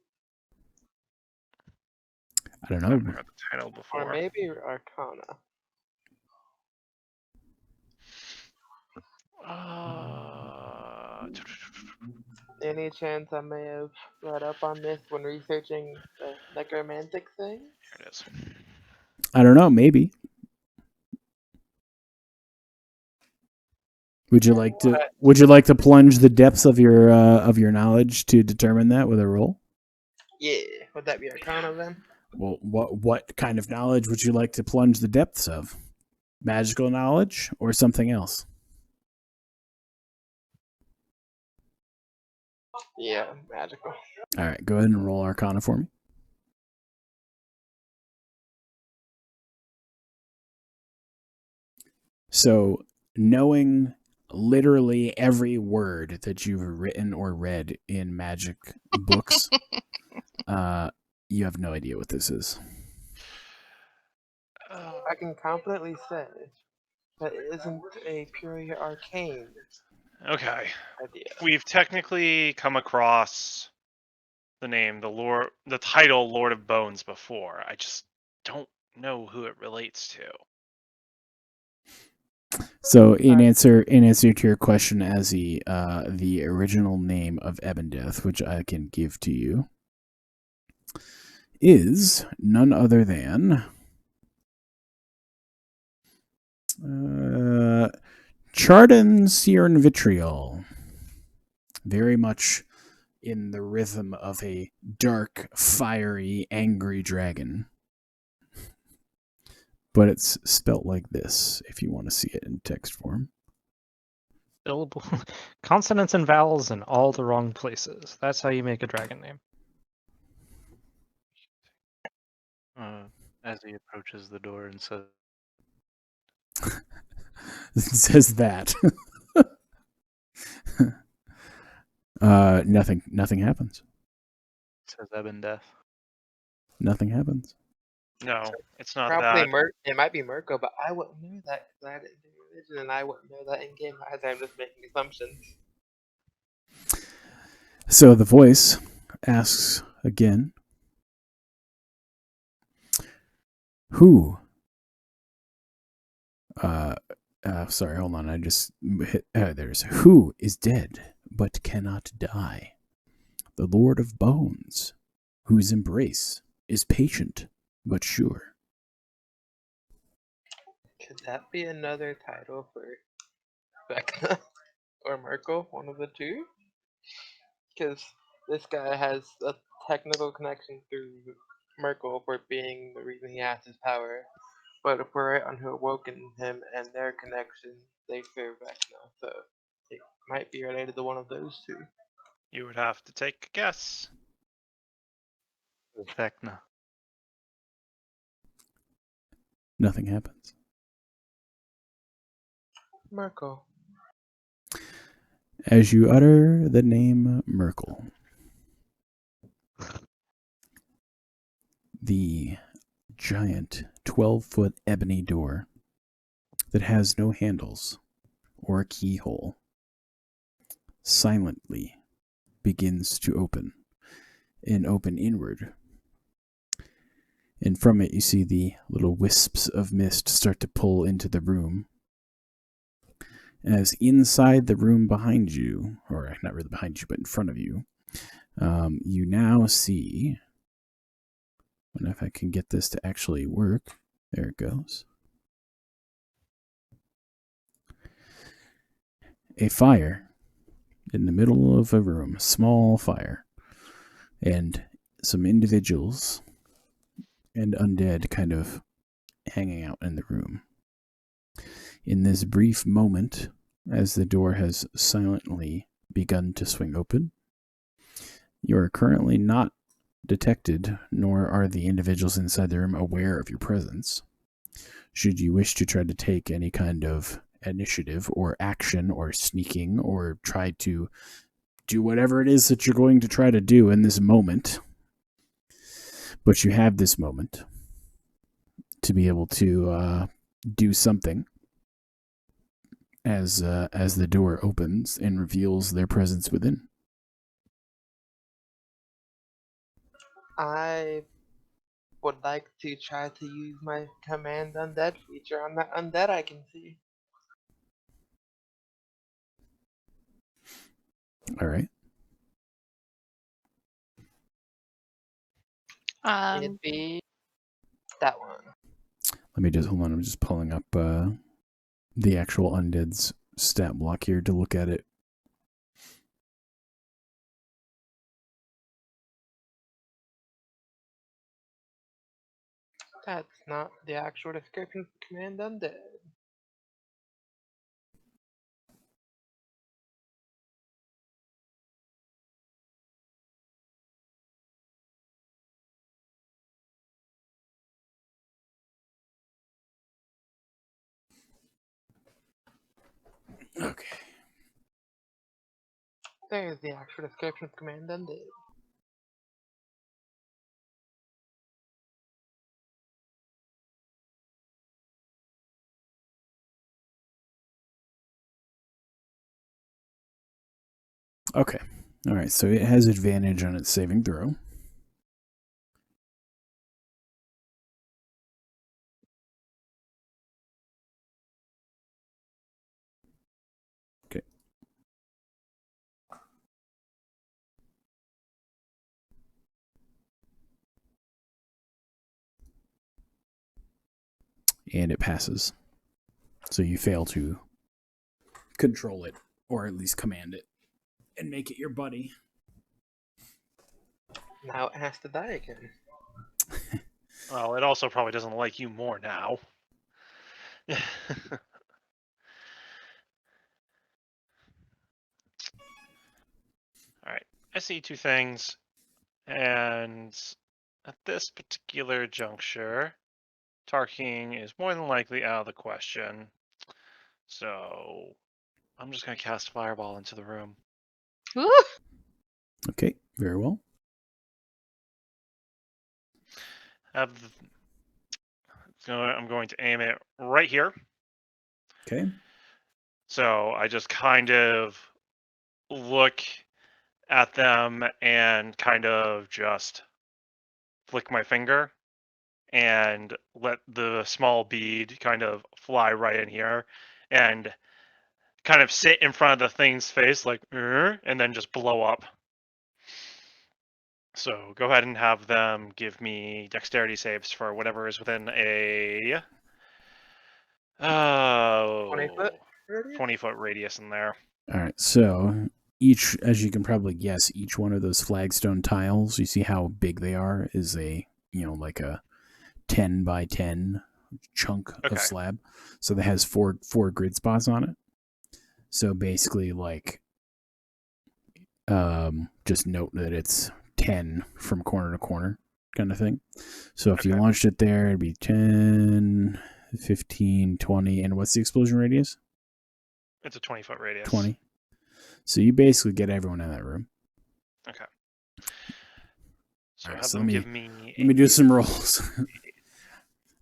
I don't I haven't know. heard the title Or before. maybe Arcana. Any chance I may have read up on this when researching the necromantic thing? Here it is. I don't know. Maybe. Would you like to? Would you like to plunge the depths of your knowledge to determine that with a roll? Yeah, would that be Arcana then? Well, what kind of knowledge would you like to plunge the depths of? Magical knowledge or something else? Yeah, magical. All right, go ahead and roll Arcana for me. So, knowing literally every word that you've written or read in magic books, you have no idea what this is. I can confidently say that it isn't a purely arcane Okay. idea. We've technically come across the title Lord of Bones before. I just don't know who it relates to. So, in answer to your question, as the original name of Ebondeath, which I can give to you, is none other than Chardon Seern Vitriol. Very much in the rhythm of a dark, fiery, angry dragon. But it's spelt like this, if you want to see it in text form. Consonants and vowels in all the wrong places. That's how you make a dragon name. As he approaches the door and says, It says that. Nothing happens. says Ebondeath. Nothing happens. No, it's not Probably that. it might be Mirko, but I wouldn't know that because I didn't do religion, and I wouldn't know that in game either. I'm just making assumptions. So the voice asks again, who? Sorry, hold on. I just hit. There's who is dead but cannot die. The Lord of Bones, whose embrace is patient but sure. Could that be another title for Vecna or Mirko, one of the two? Because this guy has a technical connection through Mirko for being the reason he has his power. But if we're right on who awoken him and their connection, they fear Vecna. So it might be related to one of those two. You would have to take a guess. Vecna. Nothing happens. Mirko. As you utter the name Merkel, the giant 12-foot ebony door that has no handles or a keyhole silently begins to open and open inward. And from it, you see the little wisps of mist start to pull into the room. As inside the room behind you, or not really behind you, but in front of you, you now see, I don't know if I can get this to actually work. There it goes. A fire in the middle of a room, small fire, and some individuals and undead kind of hanging out in the room. In this brief moment, as the door has silently begun to swing open, you are currently not detected, nor are the individuals inside the room aware of your presence. Should you wish to try to take any kind of initiative or action or sneaking or try to do whatever it is that you're going to try to do in this moment, but you have this moment to be able to do something as the door opens and reveals their presence within. I would like to try to use my command undead feature on that undead I can see. All right. It'd be that one. Let me just hold on. I'm just pulling up the actual undead's stat block here to look at it. That's not the actual description of command undead. Okay. There's the actual description of command undead. Okay. All right. So it has advantage on its saving throw. Okay. And it passes. So you fail to control it, or at least command it, and make it your buddy. Now it has to die again. Well, it also probably doesn't like you more now. Alright, I see two things, and at this particular juncture, Tarking is more than likely out of the question. So I'm just going to cast Fireball into the room. Woo! Okay. Very well. I'm going to aim it right here. Okay. So I just kind of look at them and kind of just flick my finger and let the small bead kind of fly right in here and kind of sit in front of the thing's face like, and then just blow up. So go ahead and have them give me dexterity saves for whatever is within a 20 foot radius? 20-foot radius in there. All right. So each, as you can probably guess, each one of those flagstone tiles, you see how big they are, is a, like a 10 by 10 chunk Okay. of slab. So that has four grid spots on it. So basically, like, just note that it's 10 from corner to corner kind of thing. So if you Okay. launched it there, it'd be 10, 15, 20. And what's the explosion radius? It's a 20-foot radius. 20. So you basically get everyone in that room. Okay. So Alright, have so them let give me me do some rolls.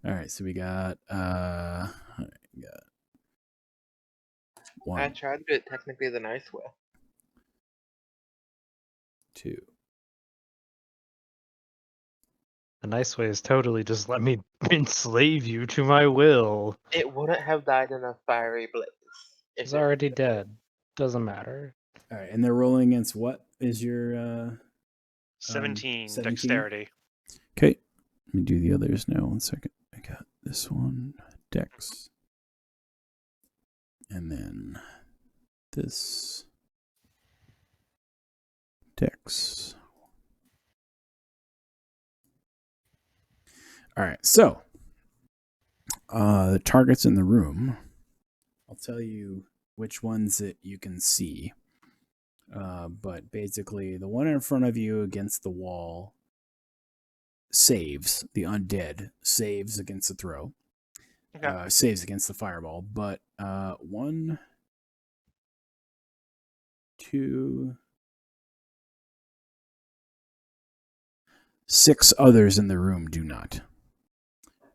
All right, so we got we got I 1, tried to do it technically the nice way. 2. The nice way is totally just let me enslave you to my will. It wouldn't have died in a fiery blaze. if He's it- already dead. Doesn't matter. All right, and they're rolling against what is your 17 17? dexterity. Okay, let me do the others now. 1 second. I got this one, Dex. And then this, Dex. All right, so the targets in the room, I'll tell you which ones that you can see. But basically, the one in front of you against the wall saves. The undead saves against the throw. Okay. Saves against the fireball. But 1, 2, 6 others in the room do not.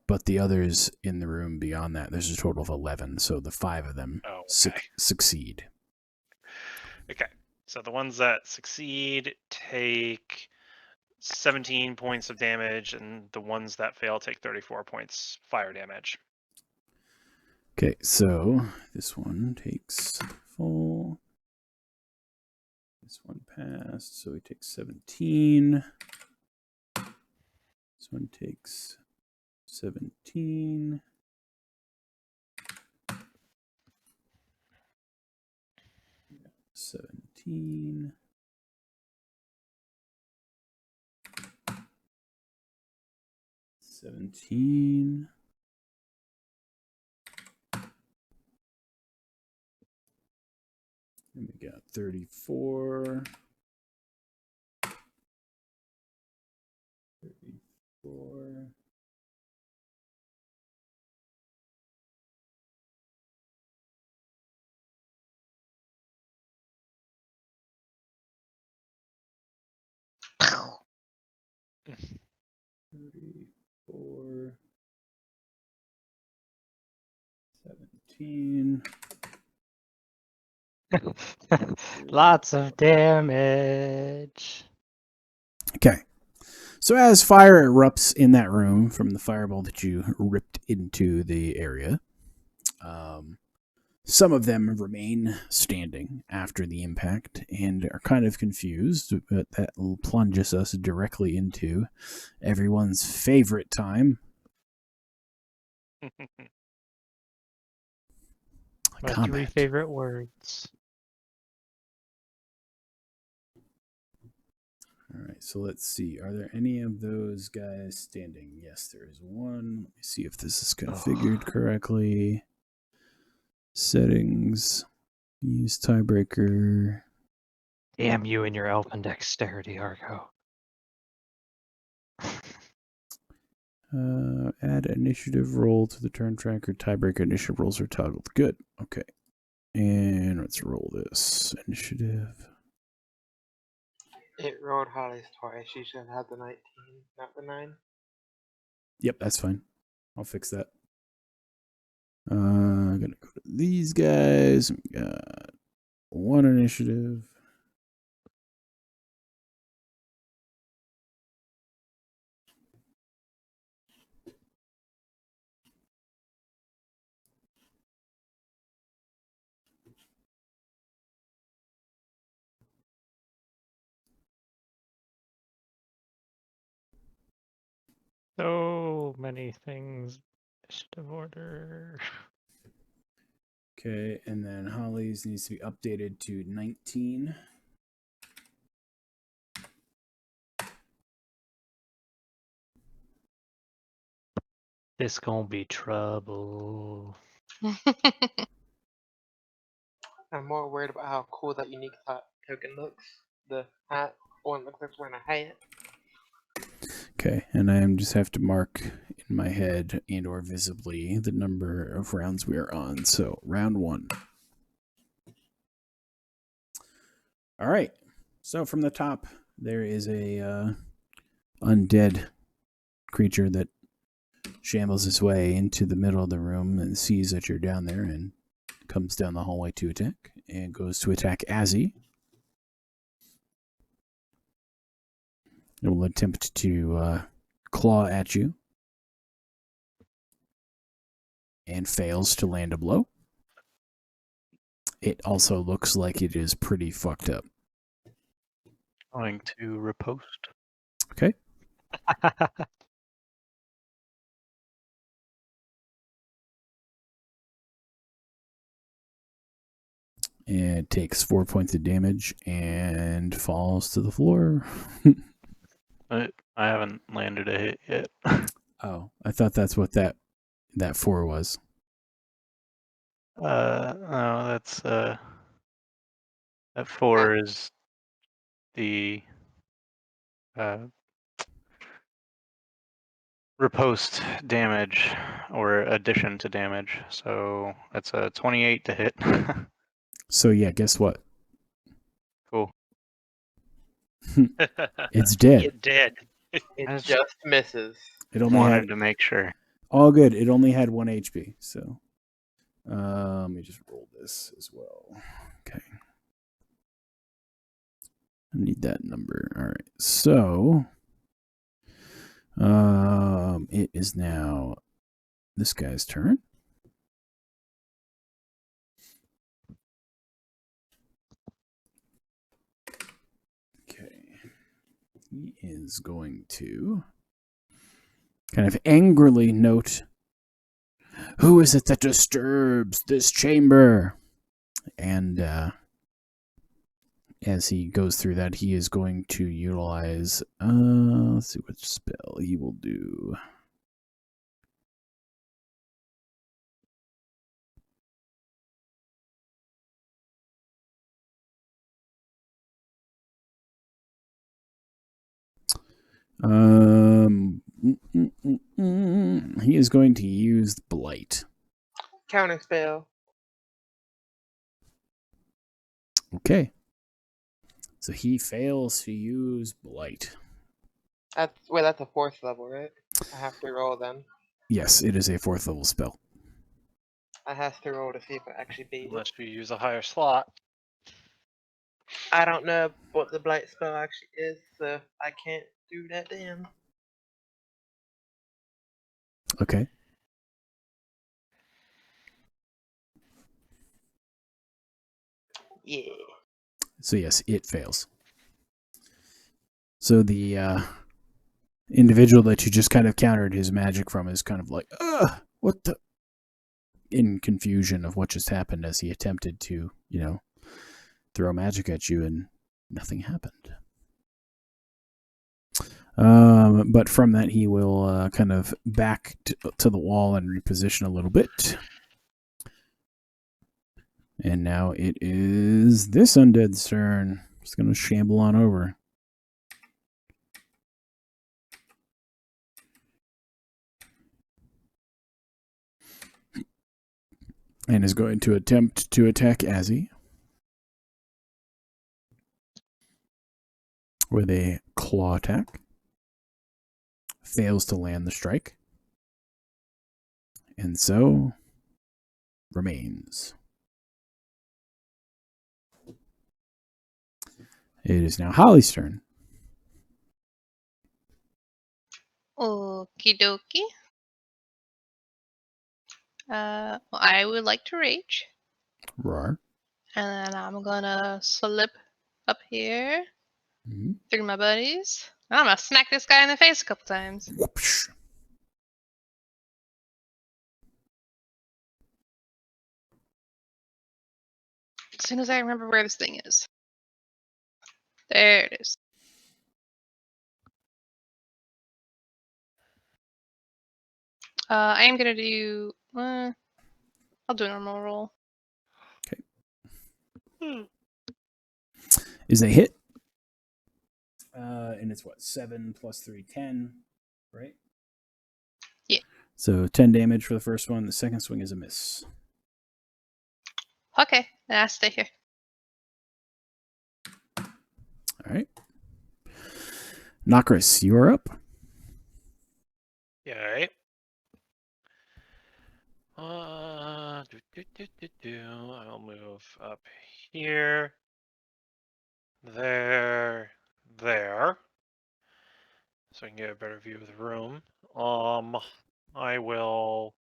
But the others in the room beyond that, there's a total of 11. So the 5 of them Oh, okay. succeed. Okay. So the ones that succeed take 17 points of damage, and the ones that fail take 34 points fire damage. Okay, so this one takes full. This one passed, so he takes 17. This one takes 17. Yeah, 17. And we got 34. 34. Pow. 34. 17. Lots of damage. Okay. So as fire erupts in that room from the fireball that you ripped into the area, some of them remain standing after the impact and are kind of confused, but that plunges us directly into everyone's favorite time. My 3 Combat. favorite words. All right, so let's see. Are there any of those guys standing? Yes, there is one. Let me see if this is configured correctly. Settings. Use tiebreaker. Damn you and your elfin dexterity, Argo. Add initiative roll to the turn tracker. Tiebreaker initiative rolls are toggled. Good. Okay. And let's roll this. Initiative. It rolled Holly's twice. She should have the 19, not the 9. Yep, that's fine. I'll fix that. I'm gonna go to these guys. We got 1 initiative. So many things. Initiative order. Okay, and then Holly's needs to be updated to 19. This gonna be trouble. I'm more worried about how cool that unique token looks. The hat, one looks like it's wearing a hat. Okay, and I just have to mark in my head and or visibly the number of rounds we are on. So round 1. All right. So from the top, there is a undead creature that shambles his way into the middle of the room and sees that you're down there and comes down the hallway to attack and goes to attack Azzy. It will attempt to claw at you and fails to land a blow. It also looks like it is pretty fucked up. Going to riposte. Okay. And it takes 4 points of damage and falls to the floor. I haven't landed a hit yet. Oh, I thought that's what that 4 was. No, that's that 4 is the riposte damage or addition to damage. So that's a 28 to hit. So yeah, guess what? Cool. It's dead. It did. It That's- just misses. It only Wanted had to make sure. all good. It only had 1 HP. So let me just roll this as well. Okay. I need that number. All right. So it is now this guy's turn. Okay. He is going to kind of angrily note, who is it that disturbs this chamber? And as he goes through that, he is going to utilize, let's see what spell he will do. He is going to use Blight. Counter spell. Okay. So he fails to use Blight. That's a 4th level, right? I have to roll then. Yes, it is a 4th level spell. I have to roll to see if I actually beat it. Unless you use a higher slot. I don't know what the blight spell actually is, so I can't do that then. Okay. Yeah. So yes, it fails. So the individual that you just kind of countered his magic from is kind of like, what the? In confusion of what just happened as he attempted to, throw magic at you and nothing happened. But from that, he will kind of back to the wall and reposition a little bit. And now it is this undead's turn. It's going to shamble on over. And is going to attempt to attack Azzy with a claw attack. Fails to land the strike. And so remains. It is now Holly's turn. Okie dokie. I would like to rage. Roar. And then I'm gonna slip up here Mm-hmm. through my buddies. I'm gonna smack this guy in the face a couple times. Whoopsh. As soon as I remember where this thing is. There it is. I am gonna do. I'll do a normal roll. Is a hit. And it's what? 7 plus 3, 10, right? Yeah. So 10 damage for the first one. The second swing is a miss. Okay, then I stay here. All right. Nokris, you are up. Yeah, right. I'll move up here. There. So I can get a better view of the room. I will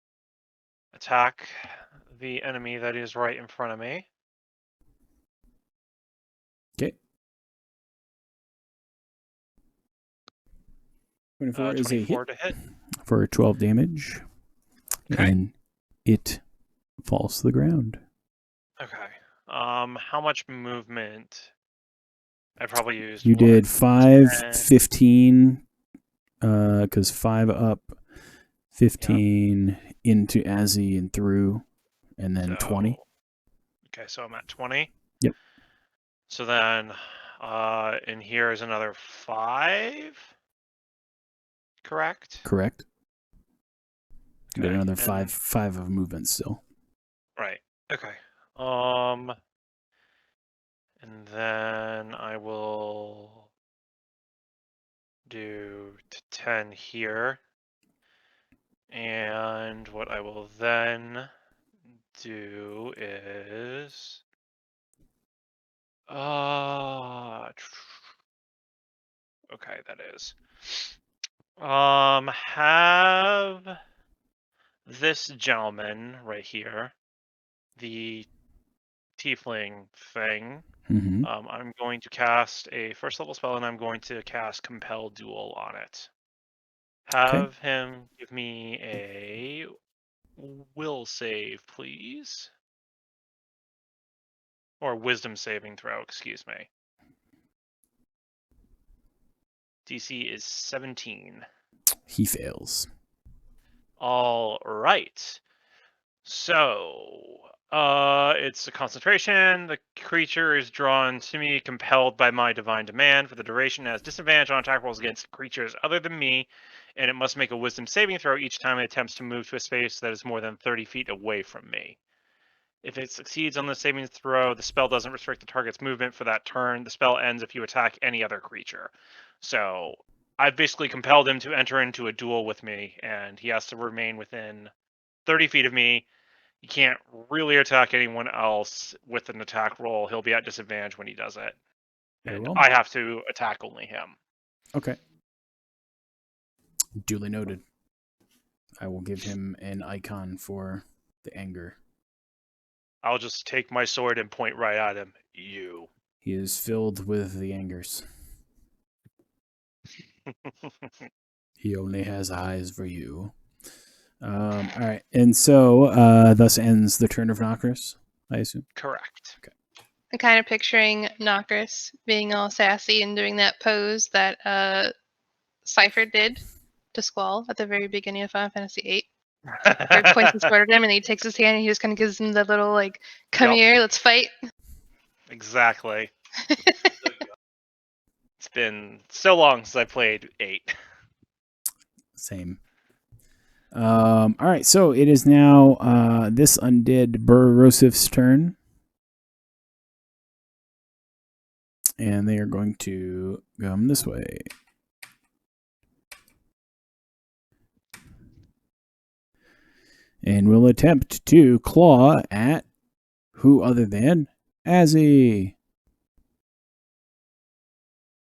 attack the enemy that is right in front of me. Okay. 24 is a hit 24 to hit. for 12 damage. Okay. And it falls to the ground. Okay. How much movement? I probably used. You what, did 5, 10? 15, because 5 up 15 into Azzy and through, and then 20. So- Okay, so I'm at 20. Yep. So then, in here is another 5. Correct. Correct. You got Okay, another and- five of movement still. Right. Okay. And then I will do 10 here. And what I will then do is okay, that is have this gentleman right here, the tiefling thing. Mm-hmm. I'm going to cast a first level spell, and I'm going to cast Compel Duel on it. Have him give me a will save, please. Or wisdom saving throw, excuse me. DC is 17. He fails. All right. So, it's a concentration. The creature is drawn to me, compelled by my divine demand. For the duration, it has disadvantage on attack rolls against creatures other than me, and it must make a wisdom saving throw each time it attempts to move to a space that is more than 30 feet away from me. If it succeeds on the saving throw, the spell doesn't restrict the target's movement for that turn. The spell ends if you attack any other creature. So, I've basically compelled him to enter into a duel with me, and he has to remain within 30 feet of me. He can't really attack anyone else with an attack roll. He'll be at disadvantage when he does it. Very And well. I have to attack only him. Okay. Duly noted. I will give him an icon for the anger. I'll just take my sword and point right at him. You. He is filled with the angers. He only has eyes for you. All right. And so, thus ends the turn of Nokris, I assume. Correct. I'm kind of picturing Nokris being all sassy and doing that pose that Cypher did to Squall at the very beginning of Final Fantasy VIII. Where he points his sword at him and he takes his hand and he just kind of gives him the little, like, come Yup. here, let's fight. Exactly. It's been so long since I played 8. Same. All right. So it is now this undead Burrosif's turn. And they are going to come this way. And will attempt to claw at who other than Azzy.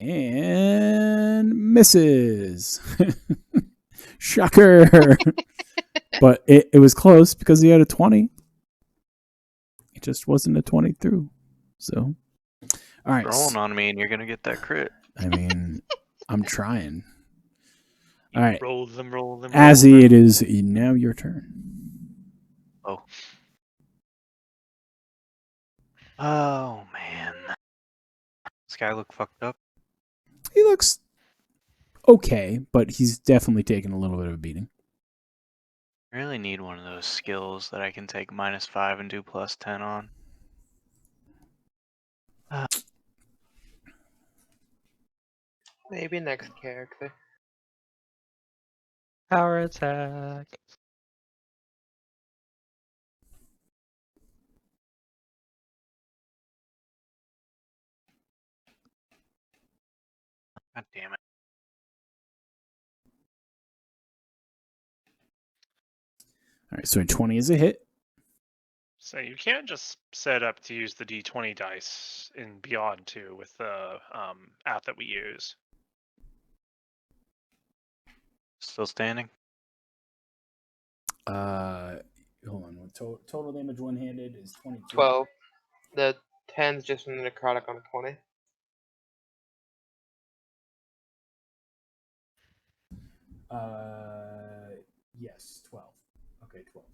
And misses. Shocker. But it was close because he had a 20. It just wasn't a 20 through. So, all right. Rolling on me and you're gonna get that crit. I mean, I'm trying. All right. Roll them. Azzy, it is now your turn. Oh man. This guy look fucked up. He looks okay, but he's definitely taken a little bit of a beating. I really need one of those skills that I can take -5 and do +10 on. Maybe next character. Power attack. God damn it. All right, so a 20 is a hit. So you can't just set up to use the D20 dice in Beyond 2 with the app that we use. Still standing? Hold on. Total damage one-handed is 22. 12. The 10's just from the necrotic on 20. Yes, 12. Okay, 12.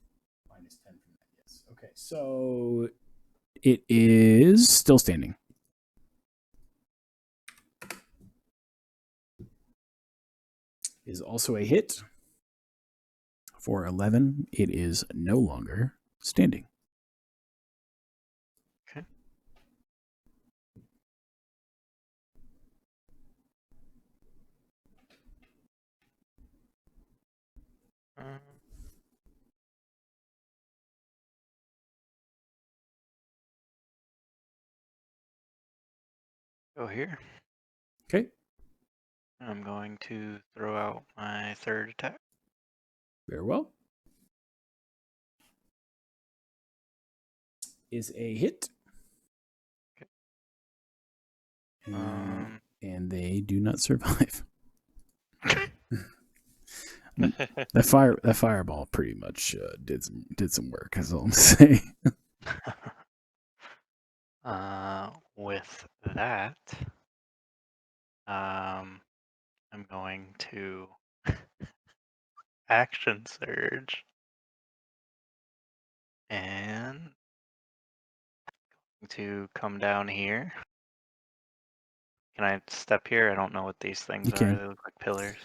Minus 10 from that, yes. Okay, so it is still standing. Is also a hit. For 11, it is no longer standing. Okay. Go here. Okay. I'm going to throw out my third attack. Very well. Is a hit. Okay. And they do not survive. That fireball pretty much did some work. That's all I'm saying. With that, I'm going to action surge and to come down here. Can I step here? I don't know what these things You are. can. They look like pillars.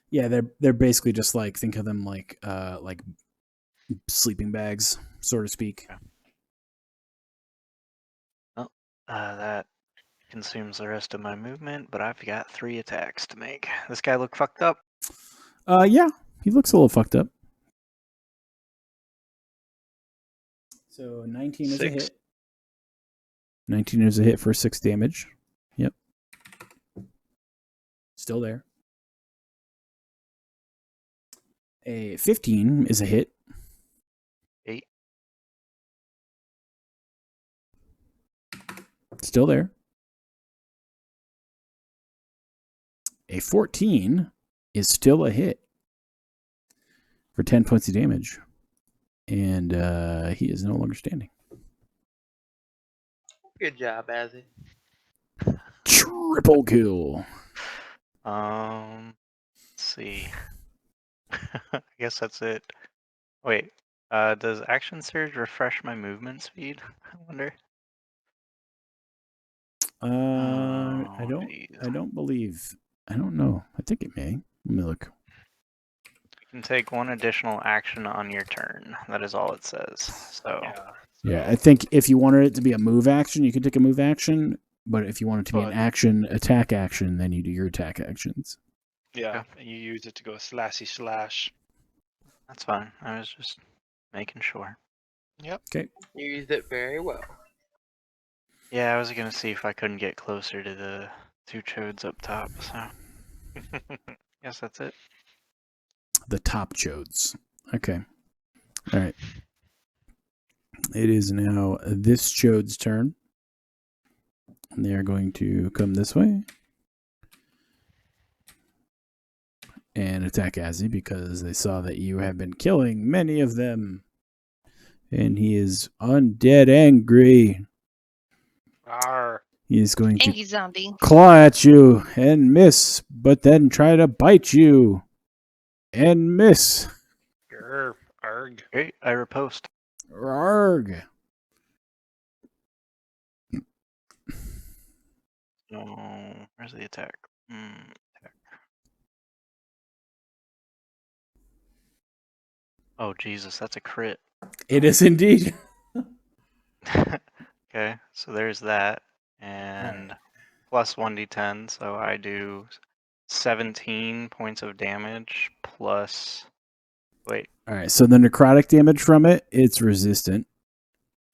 Yeah, they're basically just like, think of them like sleeping bags, so to speak. Okay. Well, that consumes the rest of my movement, but I've got 3 attacks to make. This guy look fucked up. Yeah, he looks a little fucked up. So 19 is a 6. hit. 19 is a hit for 6 damage. Yep. Still there. A 15 is a hit. 8. Still there. A 14 is still a hit for 10 points of damage. And he is no longer standing. Good job, Azzy. Triple kill. Let's see. I guess that's it. Wait, does action surge refresh my movement speed? I wonder. I don't. Geez. I don't believe. I don't know. I think it may. Let me look. You can take 1 additional action on your turn. That is all it says. So Yeah, I think if you wanted it to be a move action, you could take a move action. But if you want it to be an But- action, attack action, then you do your attack actions. Yeah, and you use it to go slashy slash. that's fine. I was just making sure. You used it very well. Yeah, I was gonna see if I couldn't get closer to the 2 chodes up top. So guess that's it. The top chodes. Okay. All right. It is now this chode's turn. And they are going to come this way and attack Azzy because they saw that you have been killing many of them. And he is undead angry. Arr. He is going to Angry zombie. claw at you and miss, but then try to bite you and miss. Grr. Arg. Great, I riposte. Arg. So where's the attack? Attack. Oh Jesus, that's a crit. It is indeed. Okay, so there's that, and plus 1d10, so I do 17 points of damage plus. Wait, All right, so the necrotic damage from it, it's resistant.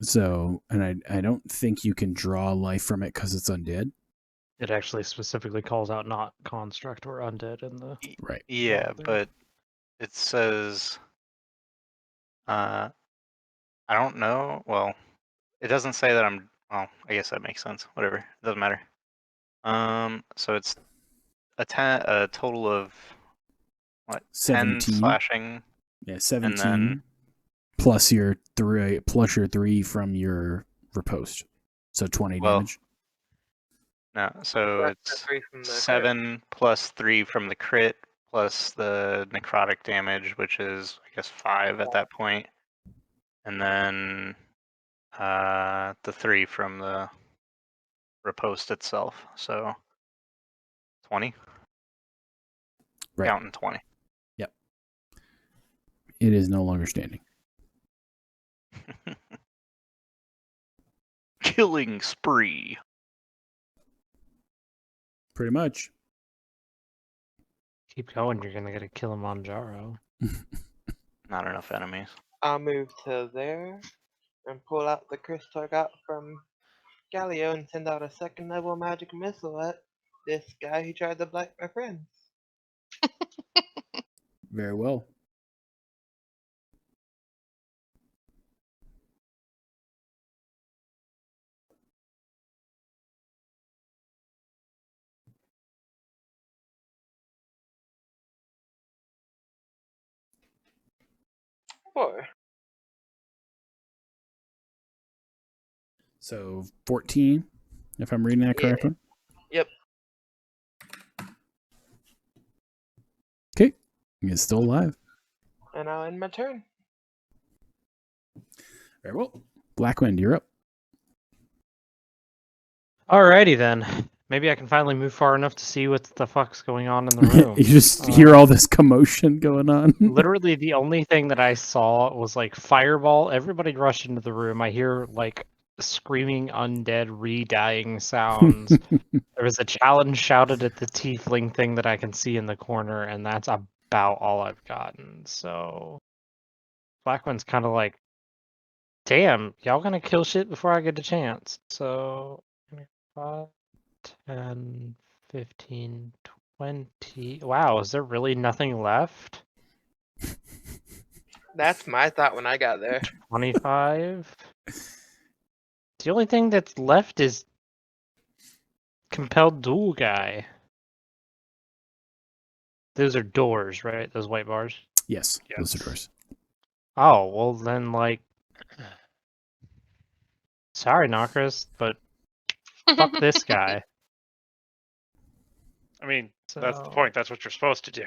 So, and I don't think you can draw life from it because it's undead. It actually specifically calls out not construct or undead in the. Right. yeah, there. but it says. I don't know. Well, it doesn't say that I'm. Well, I guess that makes sense. Whatever, it doesn't matter. So it's a total of what? 10 17. slashing. Yeah, 17 then- plus your 3 from your riposte. So 20 Well, damage. No, so Plus the it's 3 from the crit. 7 plus 3 from the crit plus the necrotic damage, which is I guess 5 at that point, and then the 3 from the riposte itself. So 20. Right. Counting 20. it is no longer standing. Killing spree. Pretty much. Keep going, you're gonna get a Kilimanjaro. Not enough enemies. I'll move to there and pull out the crystal I got from Galio and send out a second level magic missile at this guy who tried to blight my friends. Very well. Four. So 14, if I'm reading that Yeah. correctly. Yep. Okay. It's still alive. And I'll end my turn. Very well. Blackwind, you're up. Alrighty then. Maybe I can finally move far enough to see what the fuck's going on in the room. You just hear all this commotion going on. Literally, the only thing that I saw was like fireball. Everybody rushed into the room. I hear like screaming undead re-dying sounds. There was a challenge shouted at the tiefling thing that I can see in the corner, and that's about all I've gotten. So Blackwind's kind of like, damn, y'all gonna kill shit before I get a chance. So 5, 10, 15, 20. Wow, is there really nothing left? That's my thought when I got there. 25. The only thing that's left is compelled duel guy. Those are doors, right? Those white bars. Yes, those are Yes. doors. Oh, well then, like, sorry, Nokris, but fuck this guy. I mean, that's the So- point. That's what you're supposed to do.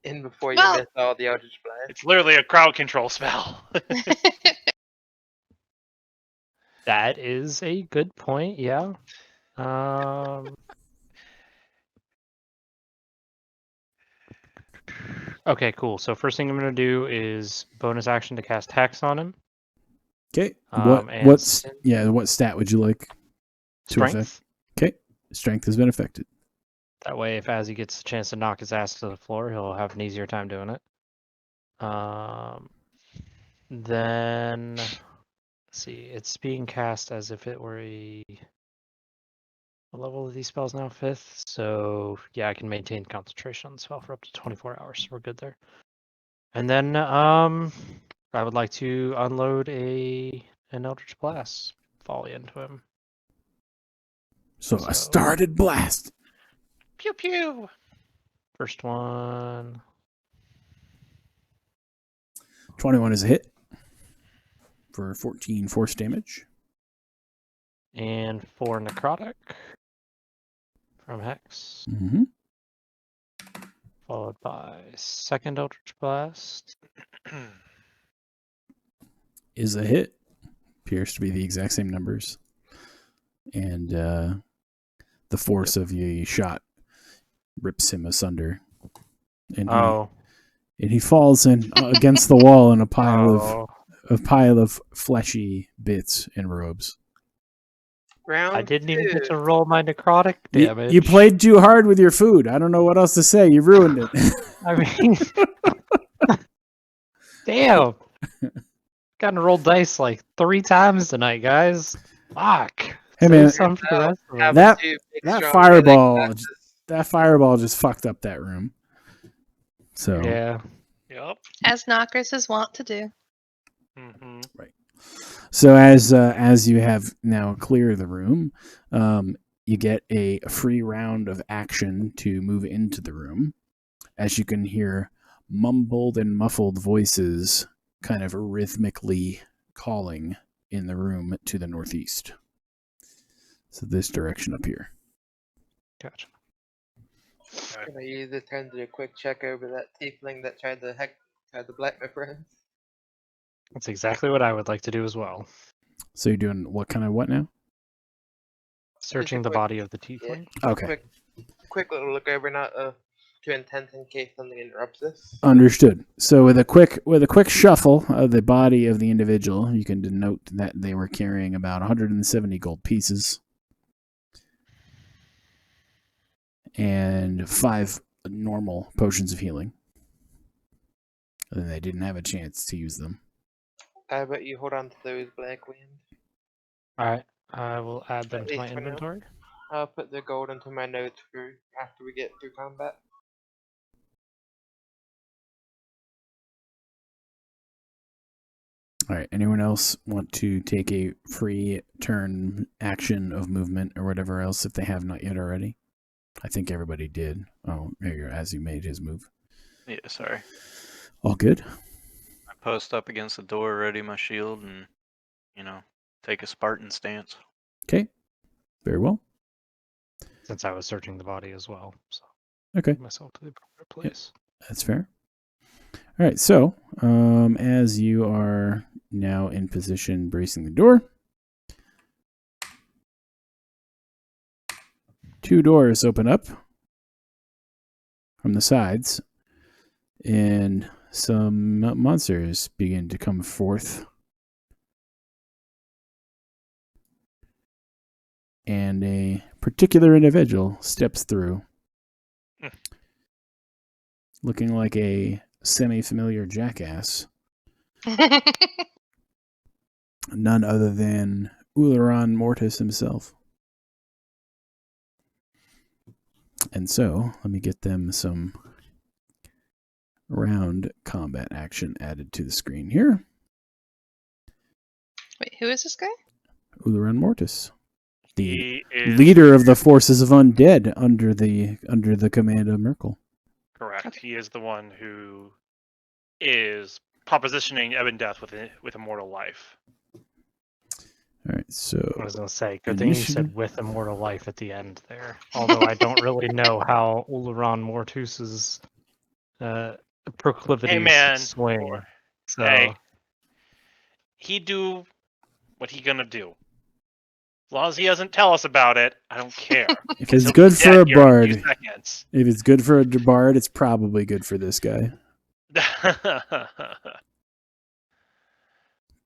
In before you Well- miss all the Eldritch Blast. It's literally a crowd control spell. That is a good point. Yeah. Okay, cool. So first thing I'm gonna do is bonus action to cast Hex on him. Okay. And What stat would you like to affect? Strength. Okay. Strength has been affected. That way, if Azzy gets a chance to knock his ass to the floor, he'll have an easier time doing it. Then, let's see, it's being cast as if it were what level of these spells now? 5th. So yeah, I can maintain concentration on the spell for up to 24 hours. So we're good there. And then, I would like to unload an Eldritch Blast volley into him. So So- a started blast. Pew pew. First one. 21 is a hit for 14 force damage. And 4 necrotic from Hex, Mm-hmm. followed by second Eldritch Blast. Is a hit. Appears to be the exact same numbers. And the force of the shot rips him asunder. And he falls in against the wall in a pile of fleshy bits and robes. Round I didn't even get two. to roll my necrotic You, damage. you played too hard with your food. I don't know what else to say. You ruined it. I mean, damn. Gotten to roll dice like 3 times tonight, guys. Fuck. Hey, Save man, some for the rest of Have us. two big, that strong fireball- melee classes. that fireball just fucked up that room. So Yeah. Yep. As Knockers is wont to do. Mm-hmm. So as you have now cleared the room, you get a free round of action to move into the room. As you can hear mumbled and muffled voices kind of rhythmically calling in the room to the northeast. So this direction up here. Gotcha. Can I use this turn to do a quick check over that tiefling that tried to blight my friends? That's exactly what I would like to do as well. So you're doing what kind of what now? Searching the quick- body of the tiefling. Okay. Quick little look over, not a to intent in case something interrupts this. Understood. So with a quick shuffle of the body of the individual, you can denote that they were carrying about 170 gold pieces and 5 normal potions of healing. And they didn't have a chance to use them. I bet you hold on to those, Blackwind. All right, I will add them At to my least for now. inventory. I'll put the gold into my notes for after we get through combat. All right. Anyone else want to take a free turn action of movement or whatever else if they have not yet already? I think everybody did. Oh, maybe as he made his move. Yeah, sorry. All good. I post up against the door, ready my shield, and take a Spartan stance. Okay. Very well. Since I was searching the body as well, so Okay. get myself to the appropriate place. That's fair. All right. So, as you are now in position bracing the door, 2 doors open up from the sides, and some monsters begin to come forth. And a particular individual steps through, looking like a semi-familiar jackass. None other than Uleron Mortis himself. And so, let me get them some round combat action added to the screen here. Wait, who is this guy? Uleron Mortis, the He is leader of the forces of undead under the command of Merkel. correct. Okay. He is the one who is propositioning Ebon Death with immortal life. All right, so I was gonna say, good thing you Initiative. said with immortal life at the end there. Although I don't really know how Uleron Mortus's proclivities man, swing. or- So Hey. He do what he gonna do. As long as he doesn't tell us about it, I don't care. if it's He'll good be for dead a here in bard, few seconds. if it's good for a bard, it's probably good for this guy.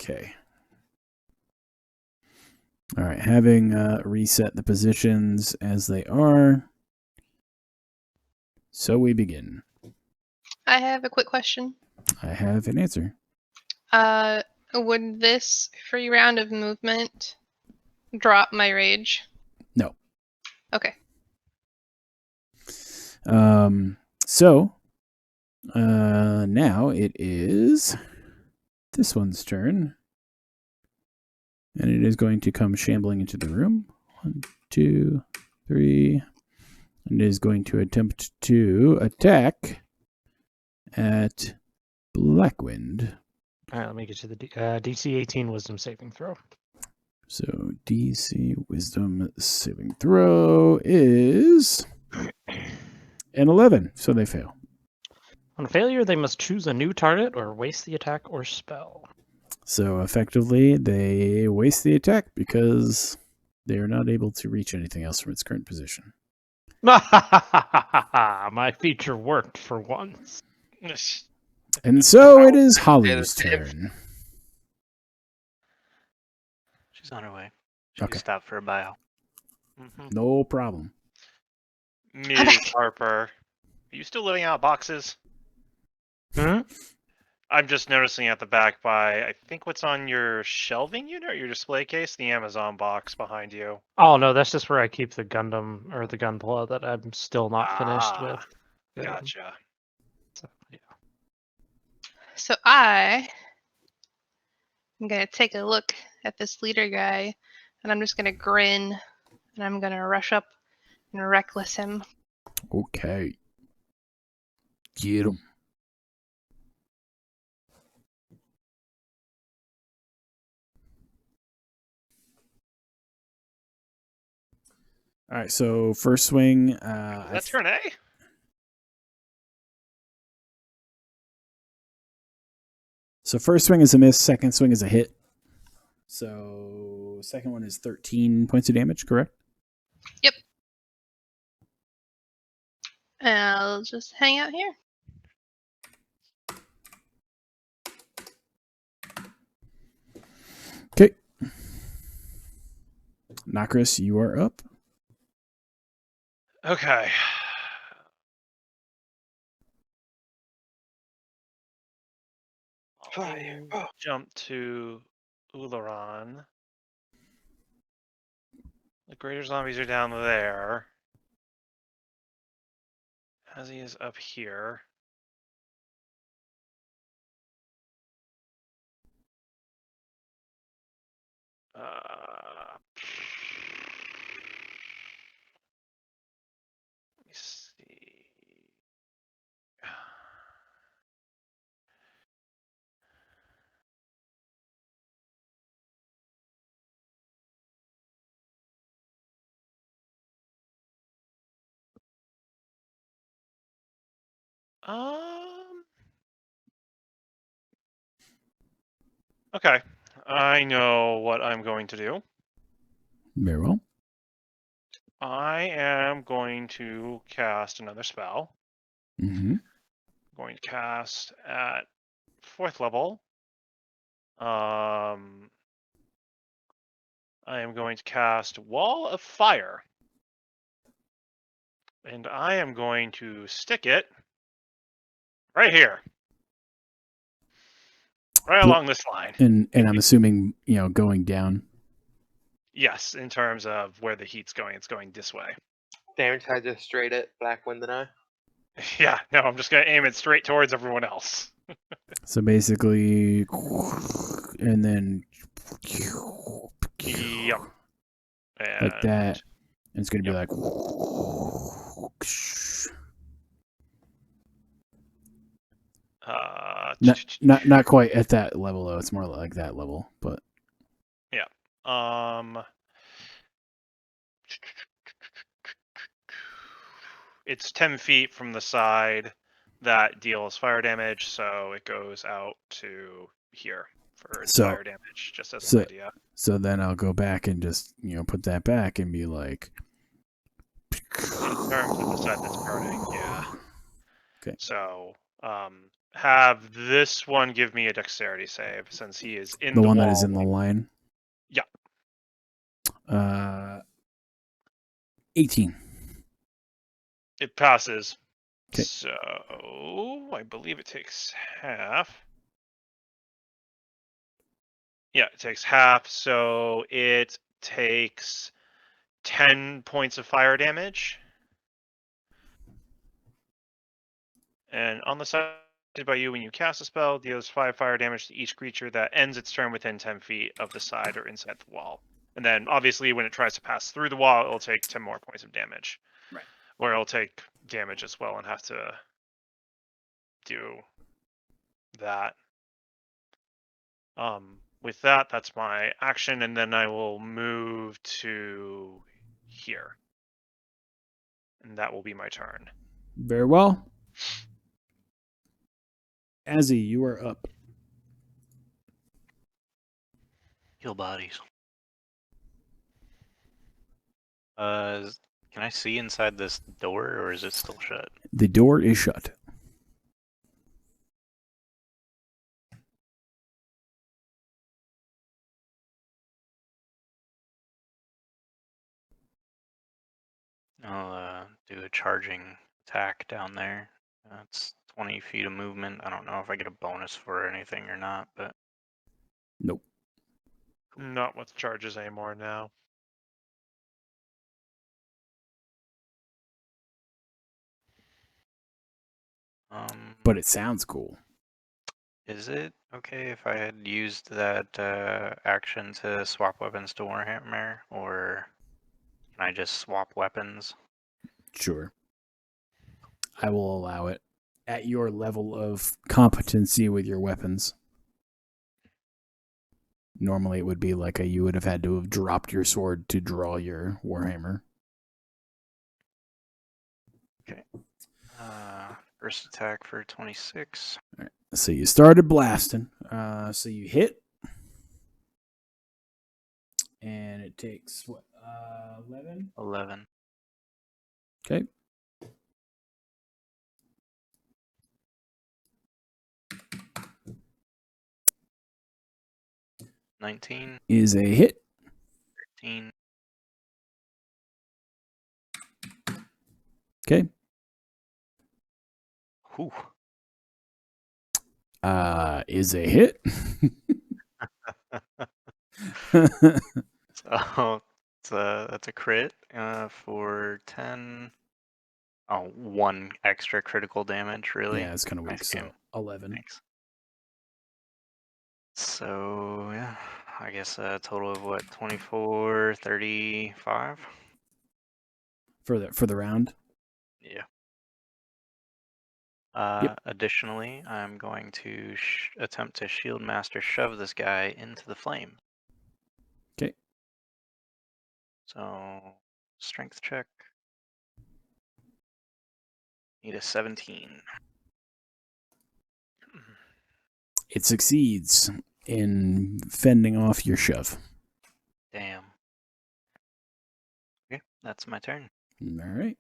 Okay. All right, having reset the positions as they are, so we begin. I have a quick question. I have an answer. Would this free round of movement drop my rage? No. Okay. So now it is this one's turn. And it is going to come shambling into the room. 1, 2, 3. And it is going to attempt to attack at Blackwind. all right, let me get you the DC 18 Wisdom saving throw. So DC Wisdom saving throw is an 11. So they fail. On failure, they must choose a new target or waste the attack or spell. So effectively, they waste the attack because they are not able to reach anything else from its current position. My feature worked for once. And so it is Holly's turn. She's on her way. She Okay. stopped for a bio. Mhm. No problem. Ms. Harper, are you still living out boxes? Hmm? I'm just noticing at the back by, I think what's on your shelving unit or your display case, the Amazon box behind you. Oh no, that's just where I keep the Gundam or the Gunpla that I'm still not finished with. Yeah, Gotcha. so, yeah. So I'm gonna take a look at this leader guy, and I'm just gonna grin, and I'm gonna rush up and reckless him. Okay. Get him. All right, so first swing. Is that turn A? So first swing is a miss. Second swing is a hit. So second one is 13 points of damage, correct? Yep. I'll just hang out here. Okay. Nokris, you are up. Okay. Fire. I'll Oh. jump to Ularan. The greater zombies are down there. Hazi is up here. Let me see. Okay. I know what I'm going to do. Very well. I am going to cast another spell. Mm-hmm. Going to cast at 4th level. I am going to cast Wall of Fire. And I am going to stick it right here. Right Bl- along this line. And I'm assuming, going down. Yes, in terms of where the heat's going, it's going this way. Damage I just straight at Black Wind and I. Yeah, no, I'm just going to aim it straight towards everyone else. So basically, and then Yep. like that. And it's going to be Yep. like. Not quite at that level though. It's more like that level, but it's 10 feet from the side that deals fire damage, so it goes out to here for its fire damage, just as an idea. So then I'll go back and just put that back and be like. In terms of the side that's burning, yeah. Okay. So have this one give me a dexterity save since he is in the the one wall. That is in the line. Yeah. 18. It passes. 'Kay. So I believe it takes half. Yeah, it takes half. So it takes 10 points of fire damage. And on the side by you, when you cast a spell, deals 5 fire damage to each creature that ends its turn within 10 feet of the side or inside the wall. And then obviously when it tries to pass through the wall, it'll take 10 more points of damage. Right. Or it'll take damage as well and have to do that. With that, that's my action, and then I will move to here. And that will be my turn. Very well. Azzy, you are up. Heal bodies. Can I see inside this door, or is it still shut? The door is shut. I'll do a charging attack down there. It's 20 feet of movement. I don't know if I get a bonus for anything or not, but Nope. Not with charges anymore now. But it sounds cool. Is it okay if I had used that action to swap weapons to Warhammer, or can I just swap weapons? Sure. I will allow it at your level of competency with your weapons. Normally it would be like you would have had to have dropped your sword to draw your Warhammer. Okay. First attack for 26. All right. So you started blasting. So you hit. And it takes, what, 11? 11. Okay. 19, is a hit. 13. Okay. Whew. Is a hit. So that's a crit for 10. Oh, 1 extra critical damage, really. Yeah, it's kind of weak. Nice So game. 11 Thanks. So, yeah, I guess a total of what, 24, 35? for the round. Yeah. Yep. Additionally, I'm going to attempt to Shield Master shove this guy into the flame. 'Kay. So, strength check. Need a 17. It succeeds in fending off your shove. Damn. Okay, that's my turn. All right.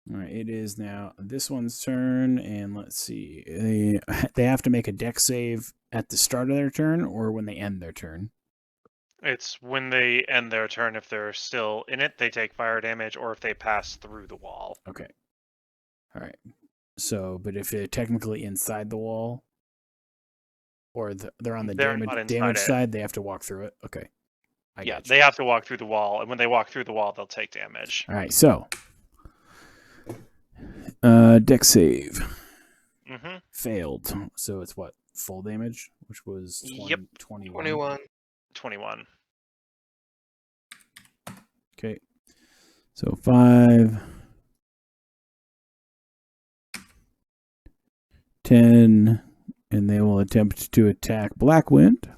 All right, it is now this one's turn, and let's see. They have to make a dex save at the start of their turn or when they end their turn. It's when they end their turn. If they're still in it, they take fire damage, or if they pass through the wall. Okay. All right. So, but if they're technically inside the wall, or they're on the They're not damage inside it. side, they have to walk through it. Okay. I Yeah, got you. they have to walk through the wall, and when they walk through the wall, they'll take damage. All right. So, dex save Mm-hmm. failed. So it's what, full damage, which was 20, Yep. 21. 21. 21. Okay. So 5, 10, and they will attempt to attack Blackwind.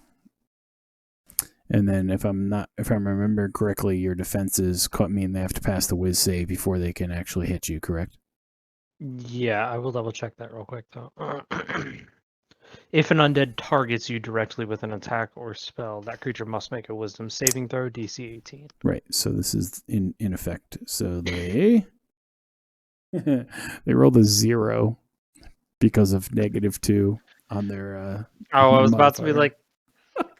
And then if I remember correctly, your defenses mean they have to pass the whiz save before they can actually hit you, correct? Yeah, I will double check that real quick though. If an undead targets you directly with an attack or spell, that creature must make a wisdom saving throw, DC 18. Right. So this is in effect. So they they rolled a 0 because of -2 on their Oh, I was about to be modifier. like,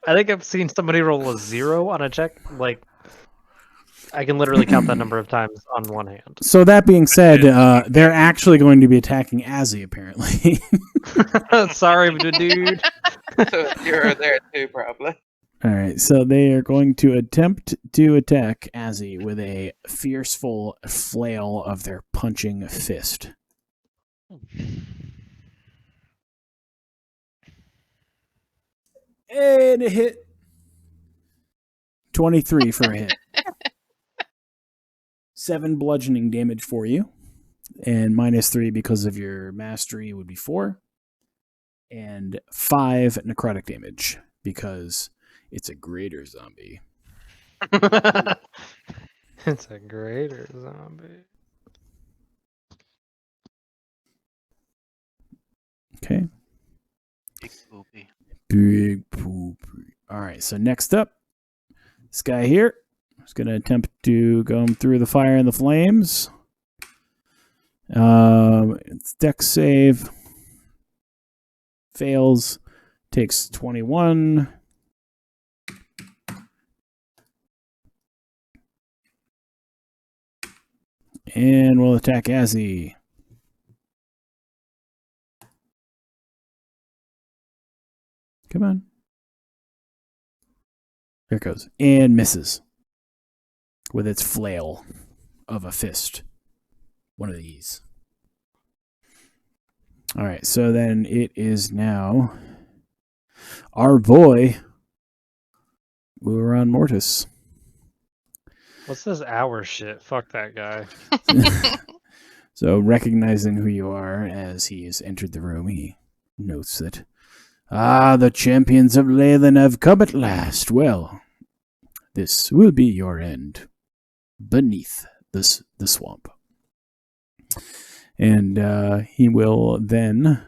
I think I've seen somebody roll a 0 on a check. Like, I can literally count that number of times on one hand. So that being said, they're actually going to be attacking Azzy, apparently. Sorry, dude. So you're there too, probably. All right, so they are going to attempt to attack Azzy with a fierceful flail of their punching fist. And a hit. 23 for a hit. 7 bludgeoning damage for you. And -3 because of your mastery would be 4. And 5 necrotic damage because it's a greater zombie. It's a greater zombie. Okay. Big poopy. Big poop. All right, so next up, this guy here is going to attempt to go through the fire and the flames. It's dex save. Fails. Takes 21. And we'll attack Azzy. Come on. There it goes. And misses. With its flail of a fist. One of these. All right, so then it is now our boy, Uran Mortis. What's this hour shit? Fuck that guy. So recognizing who you are as he has entered the room, he notes that, the champions of Leyland have come at last. Well, this will be your end beneath the swamp. And he will then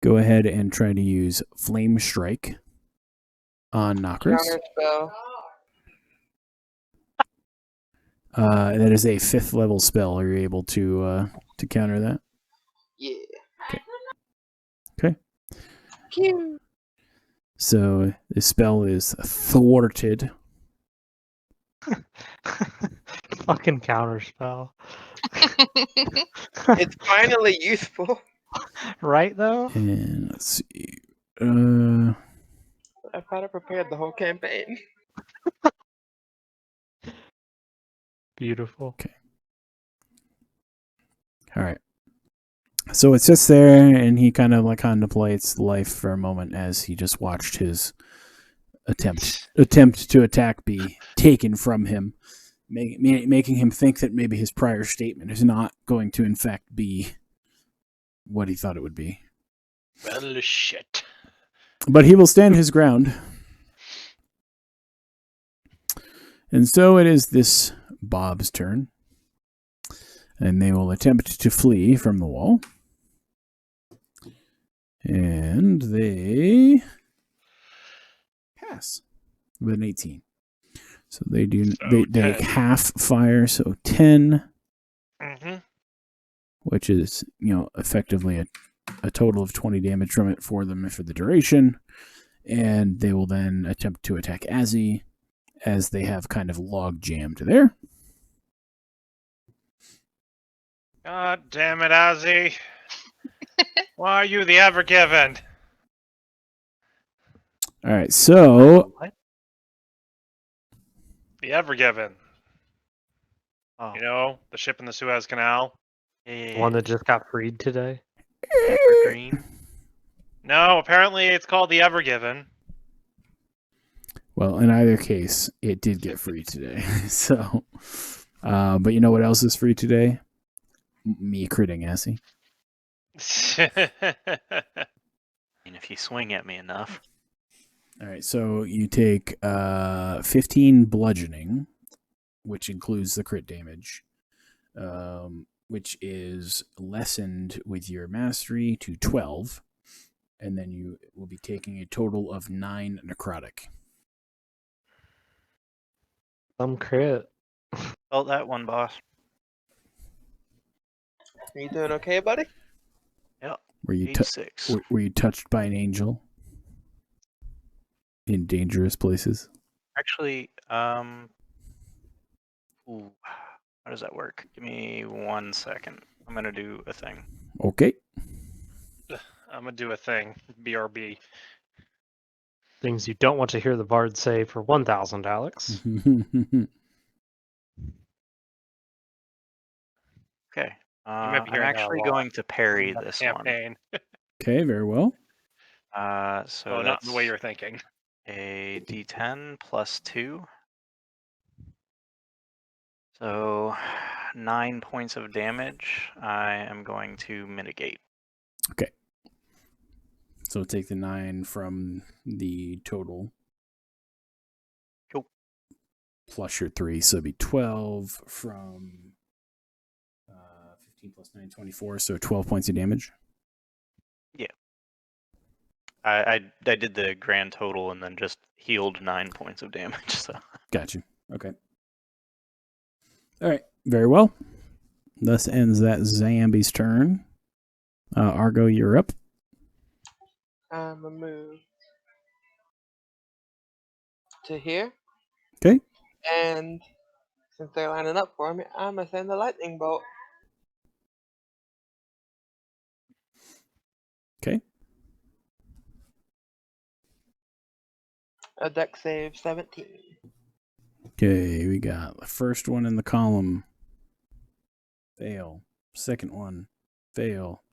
go ahead and try to use Flame Strike on Nokris. Counter spell. That is a 5th level spell. Are you able to counter that? Yeah. Okay. Cute. So the spell is thwarted. Fucking counterspell. It's finally useful. Right though? And let's see. I've had it prepared the whole campaign. Beautiful. All right. So it sits there, and he kind of like contemplates life for a moment as he just watched his attempt to attack be taken from him, making him think that maybe his prior statement is not going to in fact be what he thought it would be. Well, shit. But he will stand his ground. And so it is this Bob's turn. And they will attempt to flee from the wall. And they pass with an 18. So they do they 10. half fire, so 10, Mm-hmm. which is, effectively a total of 20 damage from it for them for the duration. And they will then attempt to attack Azzy as they have kind of log jammed there. God damn it, Ozzy. Why are you the Evergiven? All right, so What? The Evergiven. Oh, You know, the ship in the Suez Canal? yeah, The one that just got freed today? Evergreen. No, apparently it's called the Evergiven. well, in either case, it did get free today. So, but you know what else is free today? Me critting Azzy. And if you swing at me enough, All right, so you take 15 bludgeoning, which includes the crit damage, which is lessened with your mastery to 12, and then you will be taking a total of 9 necrotic. Some crit. felt that one, boss. Are you doing okay, buddy? Were you 86. were you touched by an angel in dangerous places? Actually, ooh, how does that work? Give me 1 second. I'm gonna do a thing. Okay. I'm gonna do a thing. BRB. Things you don't want to hear the bard say for 1,000, Alex. Okay. might be I'm hearing that a actually lot going to parry That this one. campaign. Okay, very well. So Well, not that's the way you're thinking. a D10 plus 2. So 9 points of damage. I am going to mitigate. So take the 9 from the total. Cool. Plus your 3, so it'd be 12 from 15 plus 9, 24, so 12 points of damage. I did the grand total and then just healed 9 points of damage. So Gotcha. Okay. All right. Very well. Thus ends that Zambi's turn. Argo, you're up. I'm gonna move to here. Okay. And since they're lining up for me, I'm gonna send the lightning bolt. Okay. A deck save 17. Okay, we got the first one in the column. Fail. Second one. Fail.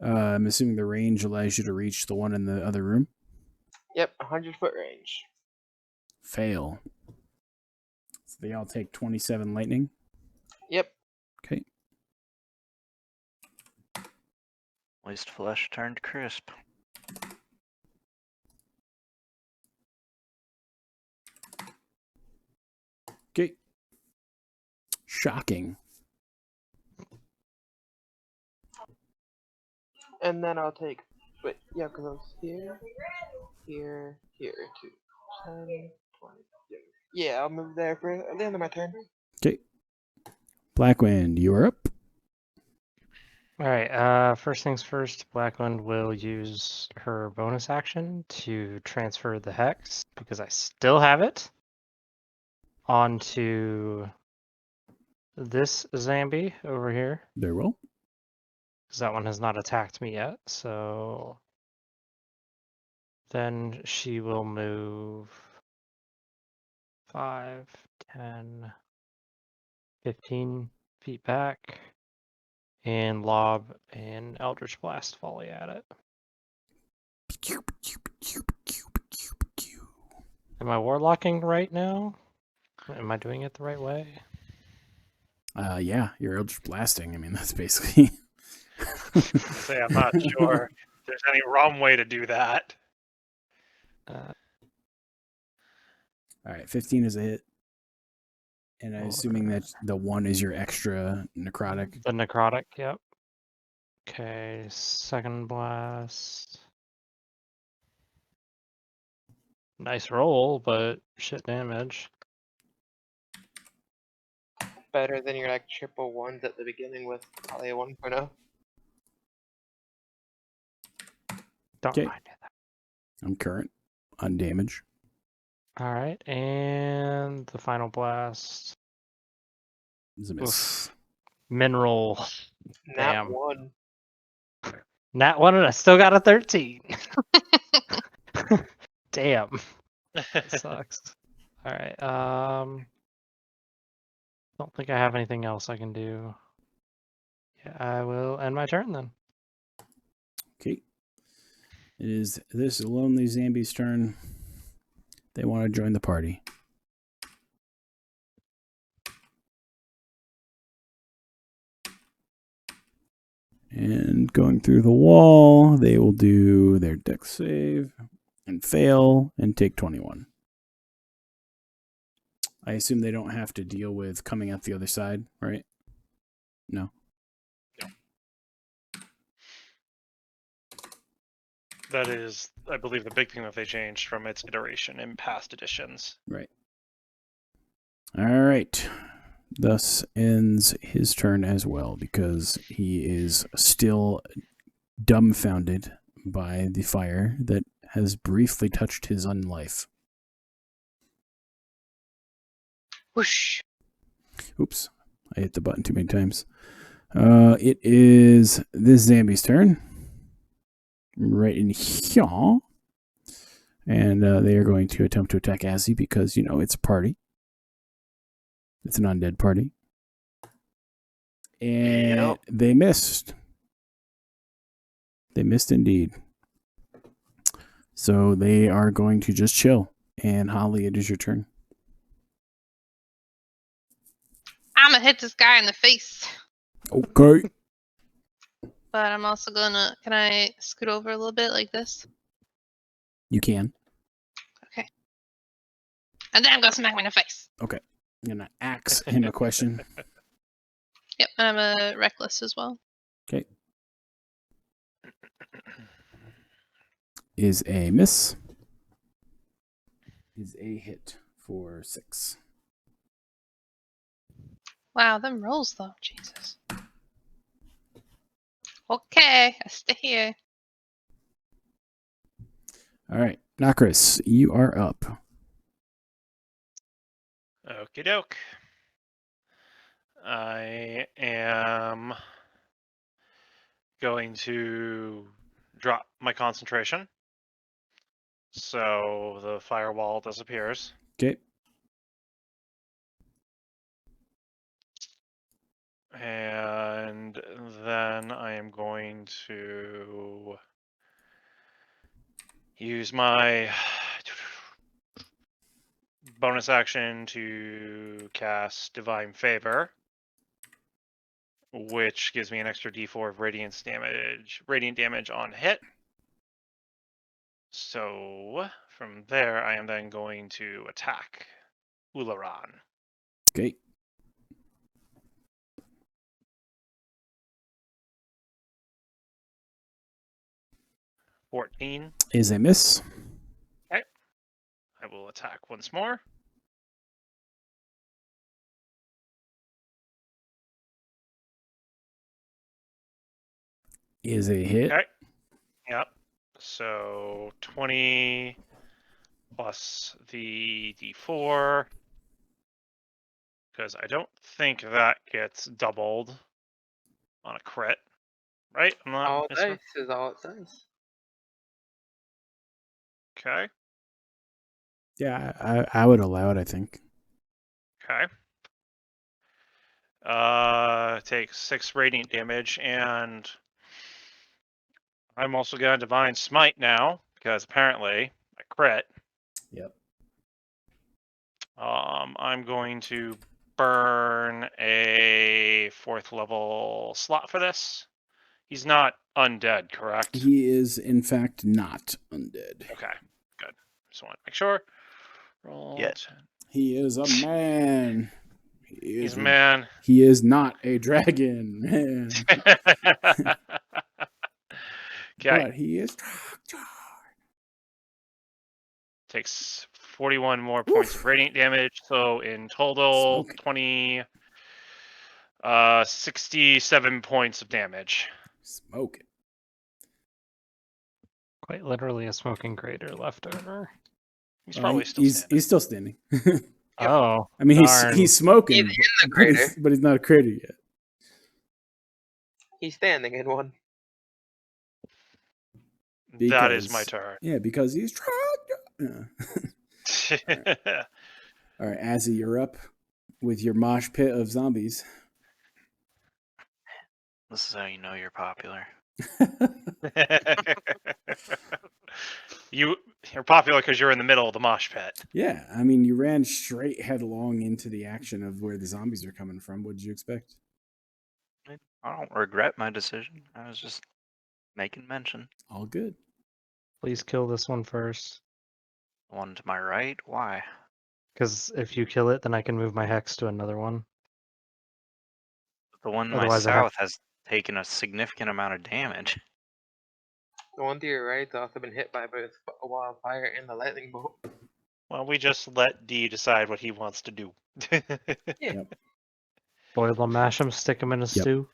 I'm assuming the range allows you to reach the one in the other room. Yep, 100-foot range. Fail. So they all take 27 lightning. Yep. Okay. moist flesh turned crisp. Okay. Shocking. And then I'll take. Wait, yeah, because I was here, here, here, too. 10, 20. Yeah, I'll move there for the end of my turn. Okay. Blackwind, you're up. All right. First things first. Blackwind will use her bonus action to transfer the hex because I still have it onto this Zambi over here Very well. because that one has not attacked me yet. So then she will move 5, 10, 15 feet back and lob an Eldritch Blast volley at it. Am I warlocking right now? Am I doing it the right way? Yeah, you're Eldritch Blasting. I mean, that's basically. Say I'm not sure if there's any wrong way to do that. Uh, All right, 15 is a hit. And I'm assuming that the 1 is your extra necrotic. The necrotic, yep. Okay, second blast. Nice roll, but shit damage. Better than your like triple ones at the beginning with Talia 1.0. Don't Okay. mind it. I'm current on damage. All right, and the final blast. It's a miss. Mineral. Nat Damn. 1. Nat 1 and I still got a 13. Damn. That sucks. All right. Don't think I have anything else I can do. Yeah, I will end my turn then. Okay. It is this lonely Zambi's turn. They want to join the party. And going through the wall, they will do their dex save and fail and take 21. I assume they don't have to deal with coming out the other side, right? No. That is, I believe, the big thing that they changed from its iteration in past editions. Right. All right. Thus ends his turn as well because he is still dumbfounded by the fire that has briefly touched his unlife. Whoosh. Oops. I hit the button too many times. It is this Zambi's turn. Right in here. And they are going to attempt to attack Azzy because, it's a party. It's an undead party. And Yep. they missed. They missed indeed. So they are going to just chill. And Holly, it is your turn. I'm gonna hit this guy in the face. Okay. But I'm also gonna. Can I scoot over a little bit like this? You can. Okay. And then I'm gonna smack him in the face. Okay. I'm going to axe him a question. Yep, and I'm a reckless as well. Okay. Is a miss. Is a hit for 6. Wow, them rolls though, Jesus. Okay, I stay here. All right. Nokris, you are up. Okie doke. I am going to drop my concentration. So the firewall disappears. Okay. And then I am going to use my bonus action to cast Divine Favor, which gives me an extra d4 of radiant damage on hit. So from there, I am then going to attack Ularan. Okay. $14. Is a miss. I will attack once more. Is a hit. Okay. Yep. So 20 plus the D4. Because I don't think that gets doubled on a crit. Right? I'm not All missing. dice is all it says. Okay. Yeah, I would allow it, I think. Okay. Takes 6 radiant damage, and I'm also gonna Divine Smite now, because apparently I crit. Yep. I'm going to burn a 4th level slot for this. He's not undead, correct? He is, in fact, not undead. Okay, good. Just want to make sure. Roll Yet. 10. He is a man. He's a man. He is not a dragon, man. Okay. But he is. Takes 41 more points of radiant damage. So in total, Smoke it. 67 points of damage. Smoke it. Quite literally a smoking crater left over. He's probably still he's standing. still standing. Oh, I mean, darn. he's smoking, He's in the but he's, crater. but he's not a crater yet. He's standing in one. That is my Because- turn. Yeah, because he's. Yeah. All right, Azzy, you're up with your mosh pit of zombies. This is how you know you're popular. You're popular because you're in the middle of the mosh pit. Yeah, I mean, you ran straight headlong into the action of where the zombies are coming from. What did you expect? I don't regret my decision. I was just making mention. All good. Please kill this one first. The one to my right? Why? Because if you kill it, then I can move my hex to another one. The one to my Otherwise I have- south has taken a significant amount of damage. The one to your right's also been hit by both a wildfire and the lightning bolt. Well, we just let D decide what he wants to do. Boil them, mash them, stick them in a stew.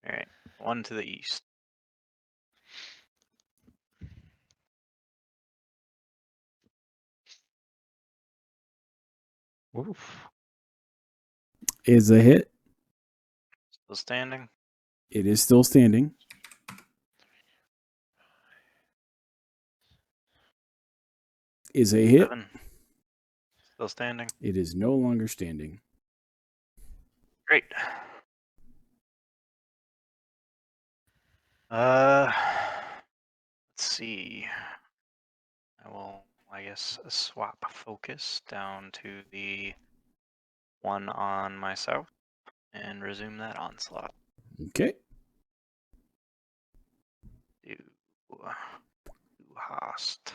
Alright, one to the east. Oof. Is a hit. Still standing. It is still standing. Is a hit. 7. Still standing. It is no longer standing. Great. Let's see. I will, I guess, swap focus down to the one on my south and resume that onslaught. Okay. Do Hast.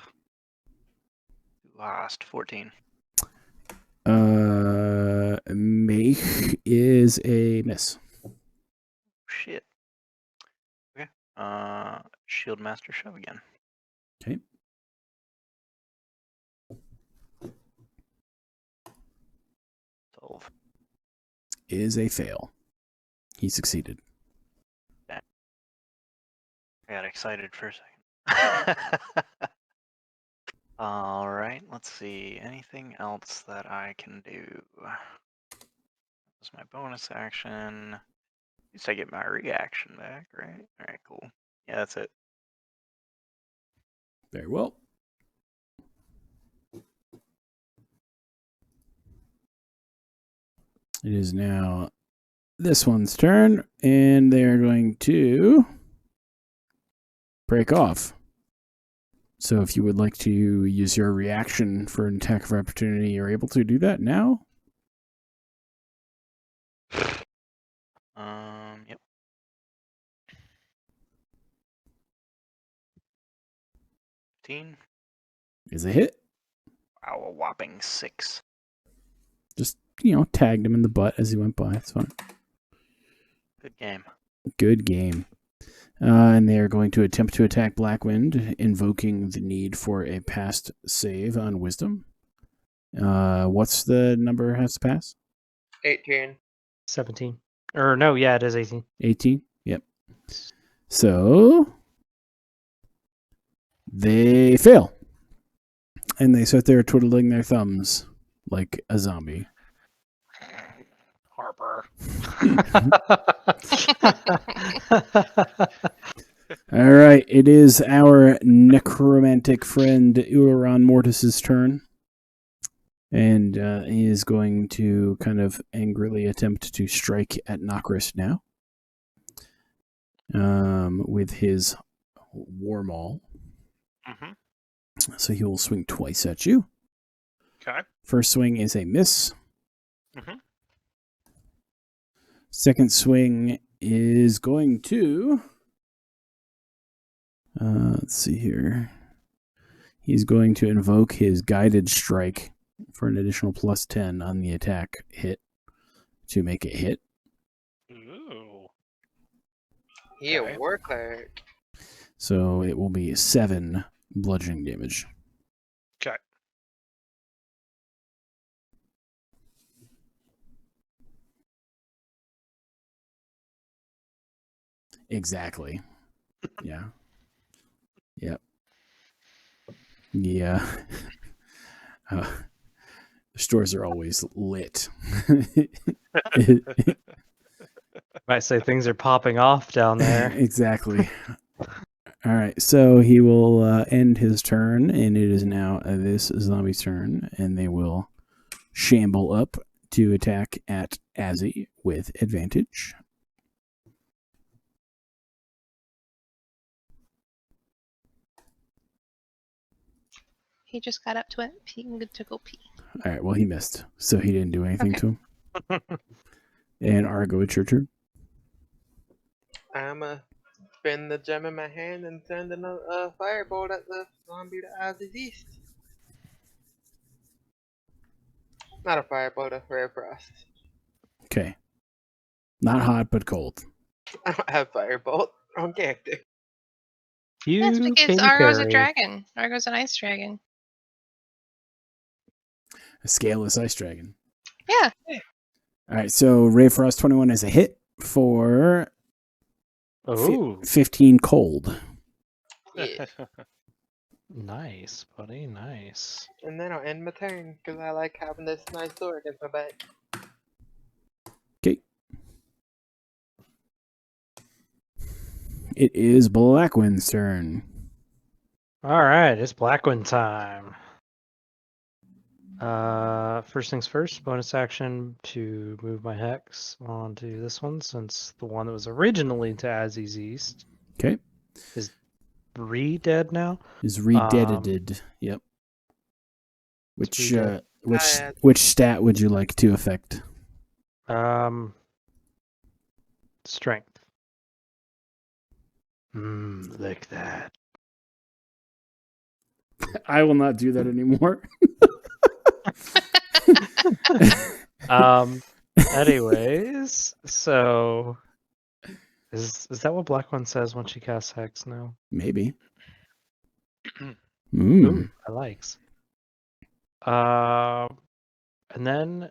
14. Make is a miss. Shit. Okay. Shield Master Shove again. Okay. Is a fail. He succeeded. I got excited for a second. All right, let's see. Anything else that I can do? That's my bonus action. At least I get my reaction back, right? All right, cool. Yeah, that's it. Very well. It is now this one's turn, and they are going to break off. So if you would like to use your reaction for an attack of opportunity, you're able to do that now. Yep. Teen. Is a hit. Wow, a whopping 6. Just, tagged him in the butt as he went by. It's fine. Good game. Good game. And they are going to attempt to attack Blackwind, invoking the need for a past save on Wisdom. What's the number it has to pass? 18. 17. Or no, yeah, it is 18. 18? Yep. So they fail. And they sit there twiddling their thumbs like a zombie. Harper. All right, it is our necromantic friend Uran Mortis's turn. And he is going to kind of angrily attempt to strike at Nokris now. With his War Maul. Mm-hmm. So he will swing twice at you. Okay. First swing is a miss. Mhm. Second swing is going to... let's see here. He's going to invoke his guided strike for an additional plus 10 on the attack hit to make it hit. Ooh. He Okay. a war cleric. So it will be 7 bludgeoning damage. Okay. Exactly. Yeah. Yep. Yeah. The stores are always lit. Might say things are popping off down there. Exactly. All right, so he will end his turn, and it is now this zombie's turn, and they will shamble up to attack at Azzy with advantage. He just got up to it. To go pee. All right, well, he missed, so he didn't do anything Okay. to him. And Argo, it's your turn. I'ma spin the gem in my hand and send a firebolt at the zombie to Ozzy's east. Not a firebolt, a rare frost. Okay. Not hot, but cold. I don't have firebolt. Wrong character. That's You because can Argo's a carry. dragon. Argo's an ice dragon. A scaleless ice dragon. Yeah. All right, so Ray Frost 21 is a hit for Oh, 15 cold. Yeah. nice, buddy. Nice. And then I'll end my turn, because I like having this nice sword against my back. Okay. It is Blackwind's turn. All right, it's Blackwind time. First things first, bonus action to move my hex onto this one, since the one that was originally to Azzy's East Okay. is dead now. Is redeaded. Yep. Which redead. which stat would you like to affect? Strength. Like that. I will not do that anymore. Anyways, so is that what Black One says when she casts Hex now? Maybe. Ooh, I likes. And then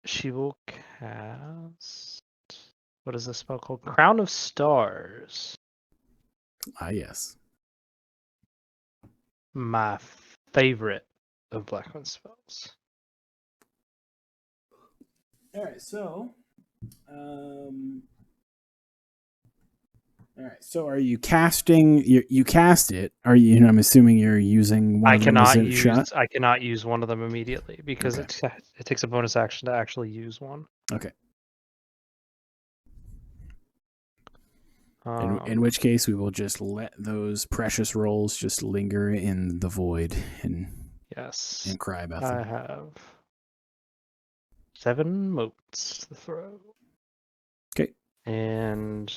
she will cast, what is this spell called? Crown of Stars. Ah, yes. My favorite of Black One spells. All right, so all right, so are you casting? You cast it? Are you? I'm assuming you're using one I of them as cannot a shot. I cannot use one of them immediately because Okay. it takes a bonus action to actually use one. Okay. Um, In which case, we will just let those precious rolls just linger in the void and yes, cry about I them. have 7 motes to throw. Okay. And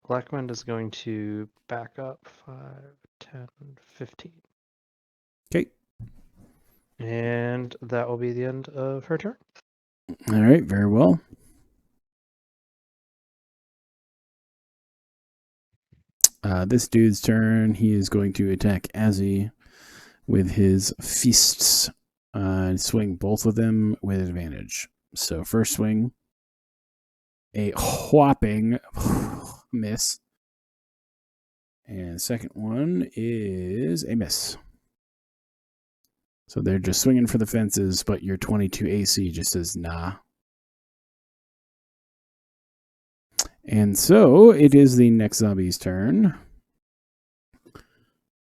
Blackwind is going to back up 5, 10, 15. Okay. And that will be the end of her turn. All right. Very well. This dude's turn. He is going to attack Azzy with his fists and swing both of them with advantage. So first swing a whopping miss. And the second one is a miss. So they're just swinging for the fences, but your 22 AC just says nah. And so it is the next zombie's turn.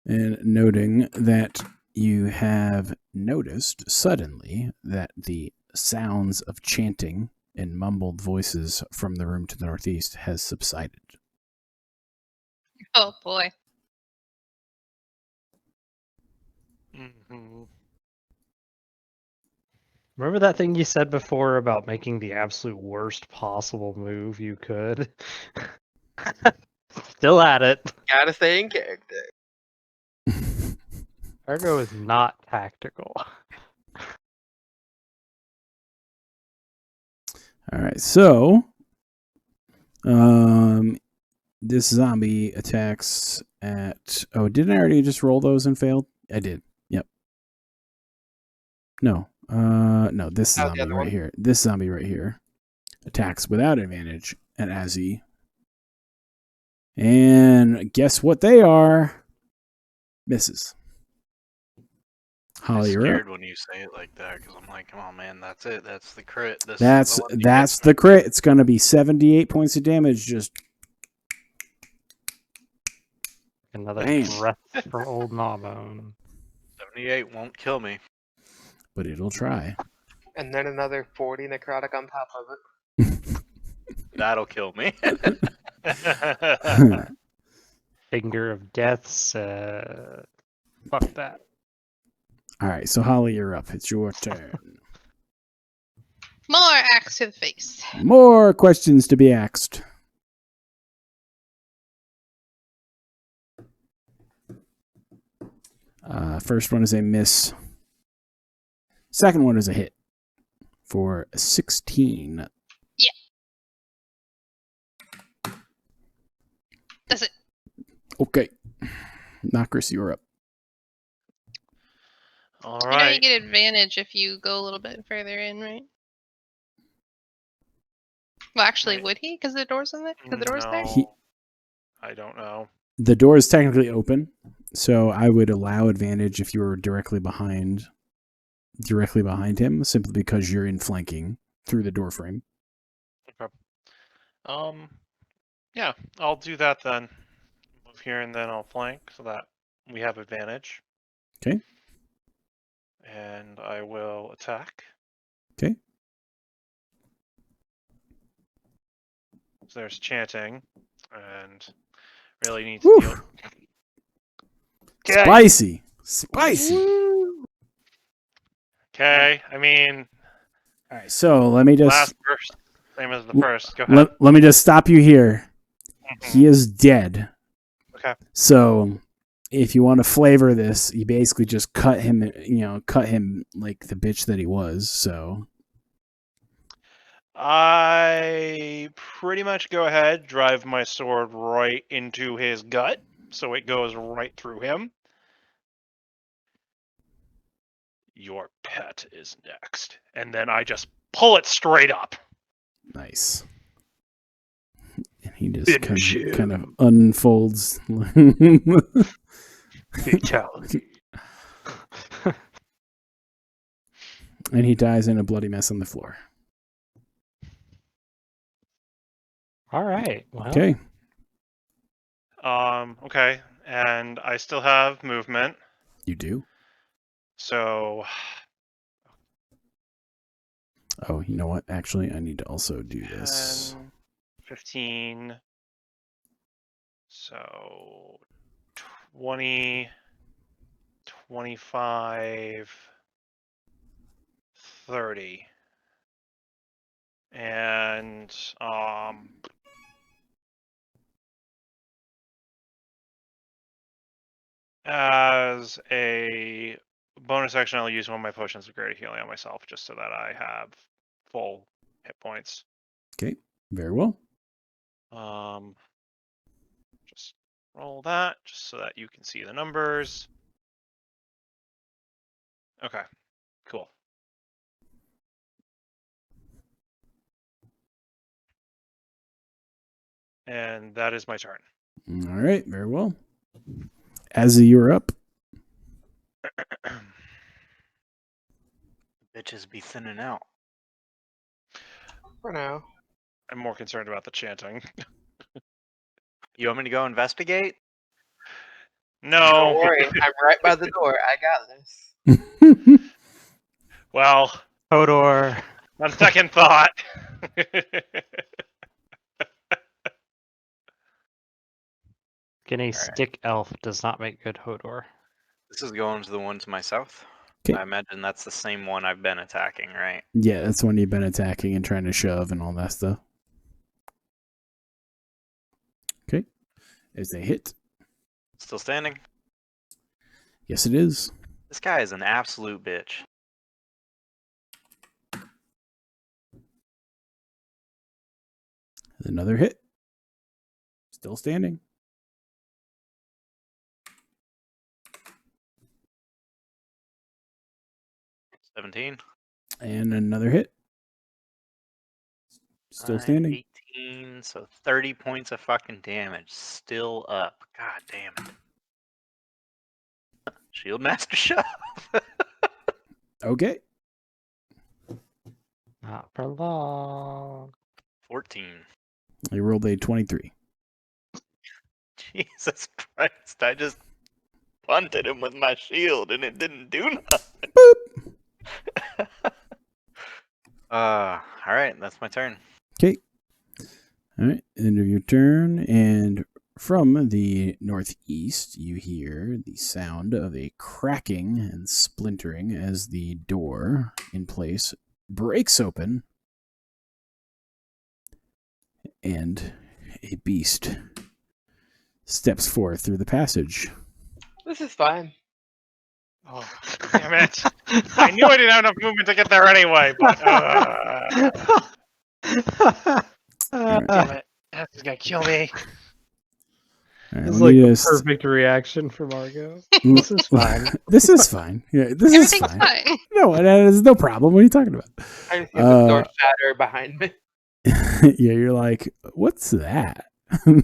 And noting that you have noticed suddenly that the sounds of chanting and mumbled voices from the room to the northeast has subsided. Oh boy. Mhm. Remember that thing you said before about making the absolute worst possible move you could? Still at it. Gotta stay in character. Argo is not tactical. All right, so this zombie attacks at. Oh, didn't I already just roll those and failed? I did. Yep. No. No. This Oh, the zombie other right one? here. This zombie right here attacks without advantage at Azzy. And guess what they are? Misses. I'm Holly, you're up. scared when you say it like that because I'm like, come on, man, that's it. That's the crit. This is That's the one he that's hits the me. crit. It's gonna be 78 points of damage. Just Another Bam. breath from old Gnawbone. 78 won't kill me. but it'll try. And then another 40 necrotic on top of it. That'll kill me. Finger of Death's. Fuck that. All right, so Holly, you're up. It's your turn. More axe to the face. More questions to be asked. First one is a miss. Second one is a hit for 16. Does it? Okay. Knockers, you're up. All I know you right. get advantage if you go a little bit further in, right? Well, actually, Right. would he? Because the door's in there. Because the door's there. He- No, I don't know. The door is technically open, so I would allow advantage if you were directly behind him, simply because you're in flanking through the door frame. Yeah, I'll do that then. Move here and then I'll flank so that we have advantage. Okay. And I will attack. Okay. So there's chanting, and really need Woo. to deal. Okay. Spicy. Okay, I mean, All right, so let me just last first, same as the first. Go ahead. let me just stop you here. Mhm. He is dead. Okay. So if you want to flavor this, you basically just cut him like the bitch that he was. So I pretty much go ahead, drive my sword right into his gut, so it goes right through him. Your pet is next. And then I just pull it straight up. nice. And he just Finish kind of him. unfolds. Fatality. And he dies in a bloody mess on the floor. All right. Well, Okay. Okay. And I still have movement. You do? So Oh, you know what? Actually, I need to also do this. 10, 15. So 20, 25, 30. And as a bonus action, I'll use one of my potions of greater healing on myself just so that I have full hit points. Okay. Very well. Just roll that just so that you can see the numbers. Okay, cool. And that is my turn. All right, very well. Azzy, you're up. Bitches be thinning out. For now. I'm more concerned about the chanting. You want me to go investigate? Don't No. worry, I'm right by the door. I got this. Well, Hodor. on second thought. Getting a stick elf does not make good Hodor. This is going to the one to my south. 'Kay. I imagine that's the same one I've been attacking, right? Yeah, that's when you've been attacking and trying to shove and all that stuff. Okay. As they hit. Still standing. Yes, it is. This guy is an absolute bitch. Another hit. Still standing. $17. And another hit. Still standing. 18, so 30 points of fucking damage. Still up. God damn it. Shield Master Shove. Okay. Not for long. 14. He rolled a 23. Jesus Christ. I just punted him with my shield and it didn't do nothing. Boop. Alright, that's my turn. Okay. All right. End of your turn. And from the northeast, you hear the sound of a cracking and splintering as the door in place breaks open. And a beast steps forth through the passage. This is fine. Oh, damn it. I knew I didn't have enough movement to get there anyway, but damn it. That's gonna kill me. All right, It's let like me the just- perfect reaction for Margot. This is fine. This is fine. Yeah, this is Everything's fine. fine. No, that is no problem. What are you talking about? I just hear the door Uh, shatter behind me. Yeah, you're like, what's that? All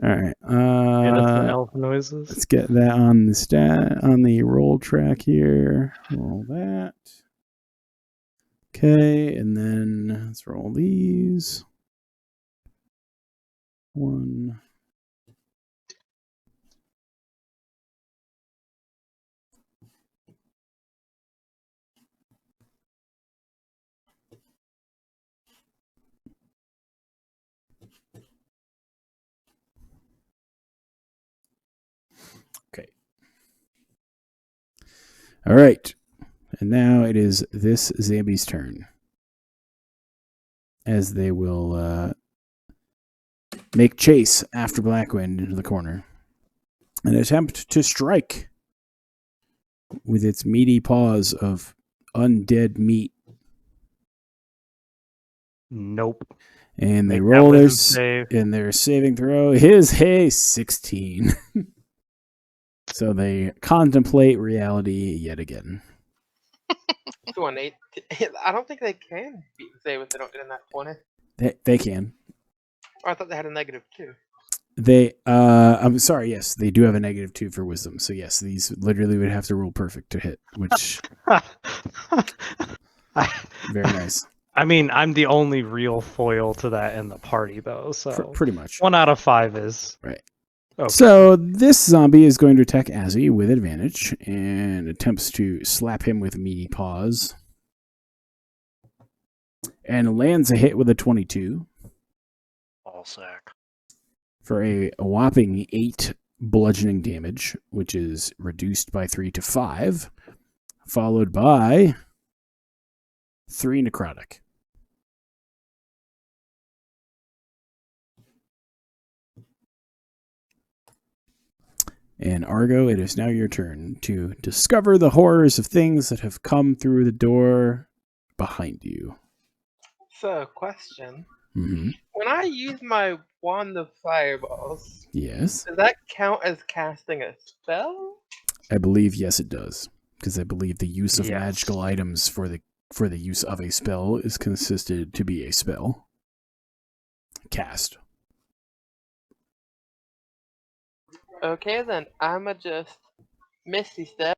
right. Yeah, that's the elf noises. Let's get that on the roll track here. Roll that. Okay, and then let's roll these. 1. Okay. All right. And now it is this Zambi's turn. As they will make chase after Blackwind into the corner and attempt to strike with its meaty paws of undead meat. Nope. And they Make that roll their wisdom save. and their saving throw is a 16. So they contemplate reality yet again. So an 8. I don't think they can save if they don't get in that 20. They can. Oh, I thought they had a -2. They I'm sorry, yes, they do have a -2 for wisdom. So yes, these literally would have to roll perfect to hit, which very nice. I mean, I'm the only real foil to that in the party, though. So Pretty much. 1 out of 5 is Right. Okay. So this zombie is going to attack Azzy with advantage and attempts to slap him with meaty paws. And lands a hit with a 22 Ball sack. for a whopping 8 bludgeoning damage, which is reduced by 3 to 5, followed by 3 necrotic. And Argo, it is now your turn to discover the horrors of things that have come through the door behind you. So, question. Mm-hmm. When I use my Wand of Fireballs, Yes, does that count as casting a spell? I believe yes it does, because I believe the use of Yes. magical items for the use of a spell is consisted to be a spell cast. Okay, then I'ma just Misty Step.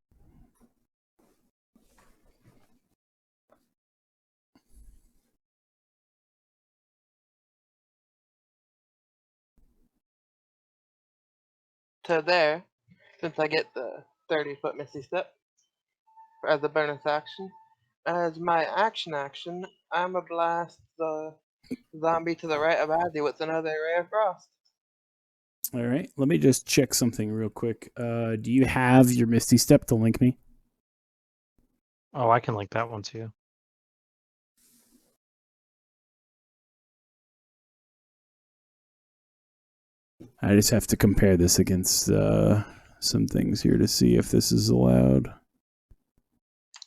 To there, since I get the 30-foot Misty Step as a bonus action. As my action, I'ma blast the zombie to the right of Azzy with another Ray of Frost. All right, let me just check something real quick. Do you have your Misty Step to link me? Oh, I can link that one to you. I just have to compare this against some things here to see if this is allowed.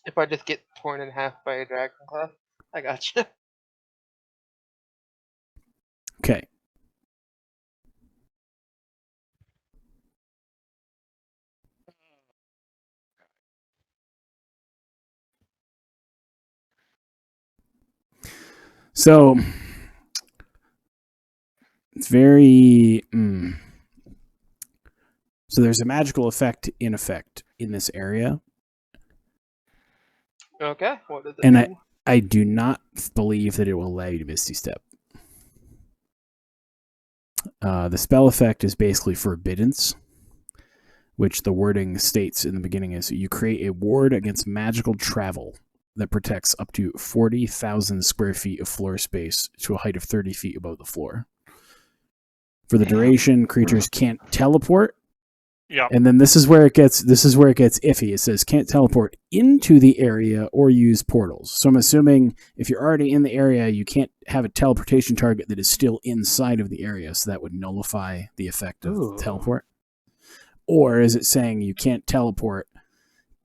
If I just get torn in half by a dragon claw, I gotcha. Okay. So it's very. So there's a magical effect in this area, Okay, what does it and do? I do not believe that it will allow you to Misty Step. The spell effect is basically forbiddance, which the wording states in the beginning is you create a ward against magical travel that protects up to 40,000 square feet of floor space to a height of 30 feet above the floor. For the duration, creatures can't teleport. Yeah. And then this is where it gets iffy. It says can't teleport into the area or use portals. So I'm assuming if you're already in the area, you can't have a teleportation target that is still inside of the area, so that would nullify the effect of Ooh. teleport. Or is it saying you can't teleport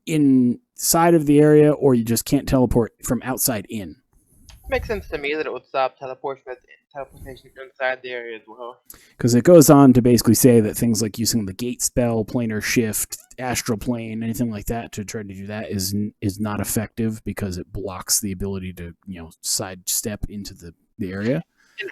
inside of the area, or you just can't teleport from outside in? Makes sense to me that it would stop teleportation inside the area as well. Because it goes on to basically say that things like using the gate spell, planar shift, astral plane, anything like that to try to do that is not effective because it blocks the ability to sidestep into the area.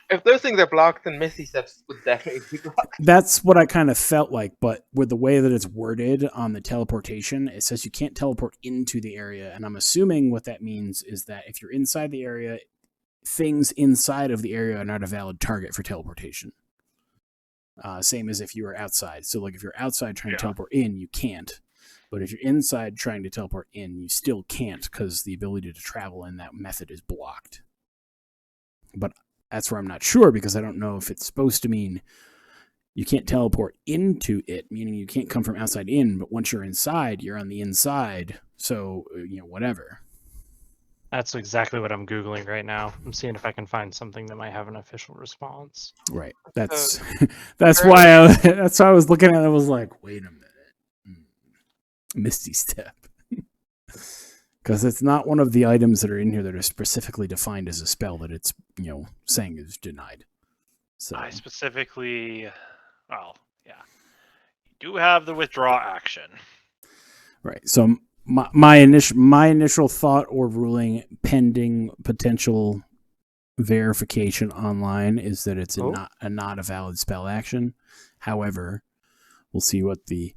If those things are blocked, then Misty Steps would definitely be blocked. That's what I kind of felt like, but with the way that it's worded on the teleportation, it says you can't teleport into the area, and I'm assuming what that means is that if you're inside the area, things inside of the area are not a valid target for teleportation. Same as if you were outside. So, like, if you're outside trying to teleport in, you can't. But if you're inside trying to teleport in, you still can't because the ability to travel in that method is blocked. But that's where I'm not sure because I don't know if it's supposed to mean you can't teleport into it, meaning you can't come from outside in, but once you're inside, you're on the inside. So, whatever. That's exactly what I'm Googling right now. I'm seeing if I can find something that might have an official response. Right. That's why I was looking at it. I was like, wait a minute. Misty Step. Because it's not one of the items that are in here that are specifically defined as a spell that it's, saying is denied. So I specifically, you do have the withdraw action. right. So my initial thought or ruling pending potential verification online is that it's not a valid spell action. However, we'll see what the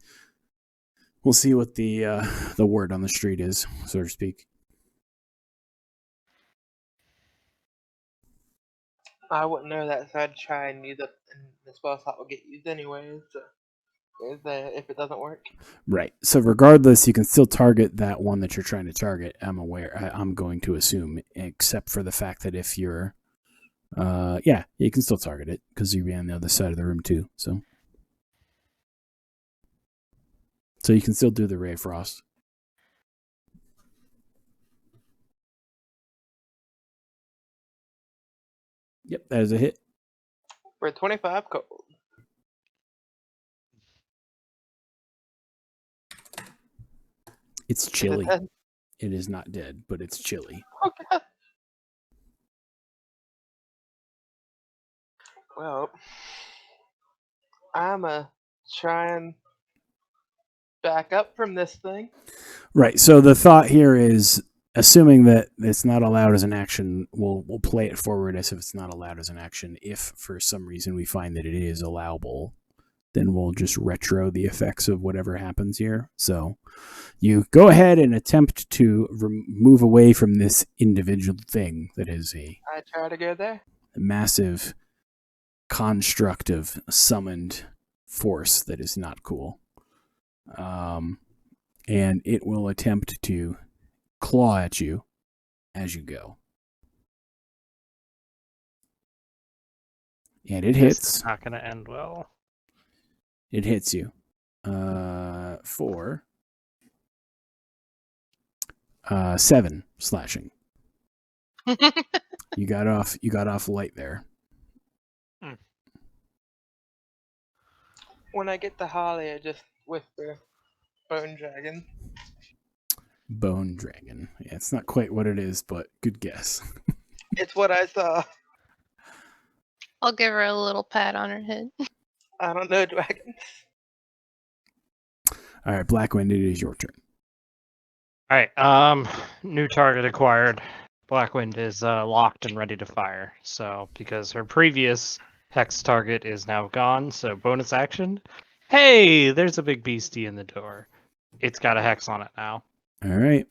word on the street is, so to speak. I wouldn't know that, so I'd try and use it, and the spell slot will get used anyways. So if it doesn't work. Right. So regardless, you can still target that one that you're trying to target. I'm going to assume, except for the fact that if you're, you can still target it because you'll be on the other side of the room too. So you can still do the Ray of Frost. Yep, that is a hit. For 25 gold. It's chilly. Is it dead? It is not dead, but it's chilly. Oh god. Well, I'ma try and back up from this thing. Right. So the thought here is, assuming that it's not allowed as an action, we'll play it forward as if it's not allowed as an action. If for some reason we find that it is allowable, then we'll just retro the effects of whatever happens here. So you go ahead and attempt to move away from this individual thing that is a I try to go there. massive construct of summoned force that is not cool. And it will attempt to claw at you as you go. And it This hits. is not going to end well. It hits you. For 7 slashing. You got off light there. When I get to Holly, I just whisper, "Bone dragon." Bone dragon. Yeah, it's not quite what it is, but good guess. It's what I saw. I'll give her a little pat on her head. I don't know dragons. All right, Blackwind, it is your turn. All right. New target acquired. Blackwind is locked and ready to fire. So because her previous hex target is now gone, so bonus action. Hey, there's a big beastie in the door. It's got a hex on it now. All right.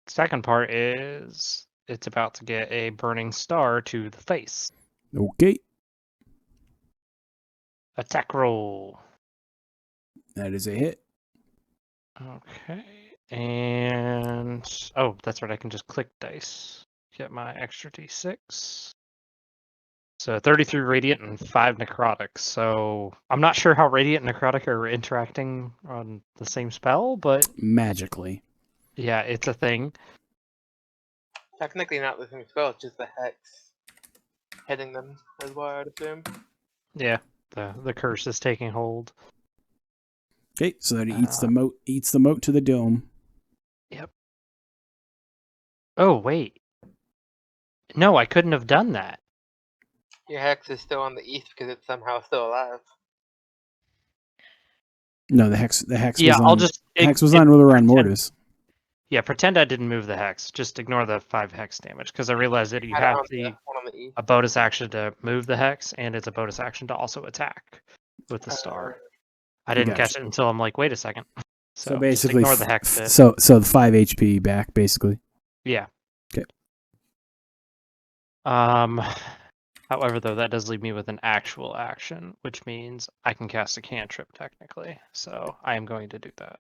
Second part is it's about to get a burning star to the face. Okay. Attack roll. That is a hit. Okay. And oh, that's right. I can just click dice. Get my extra d6. So 33 radiant and 5 necrotic. So I'm not sure how radiant and necrotic are interacting on the same spell, but Magically. yeah, it's a thing. Technically not the same spell, it's just the hex hitting them as well, I'd assume. Yeah, the curse is taking hold. Okay, so that it eats the moat to the dome. Yep. Oh wait. No, I couldn't have done that. Your hex is still on the east because it's somehow still alive. No, the hex Yeah, was on, I'll just hex was on Ruler on Mortis. Yeah, pretend I didn't move the hex. Just ignore the 5 hex damage because I realized that you Had it have on the one on the east. a bonus action to move the hex, and it's a bonus action to also attack with the star. I didn't catch it until I'm like, wait a second. So just basically, ignore the hex bit. so the 5 HP back, basically. Yeah. Okay. However, though, that does leave me with an actual action, which means I can cast a cantrip technically. So I am going to do that.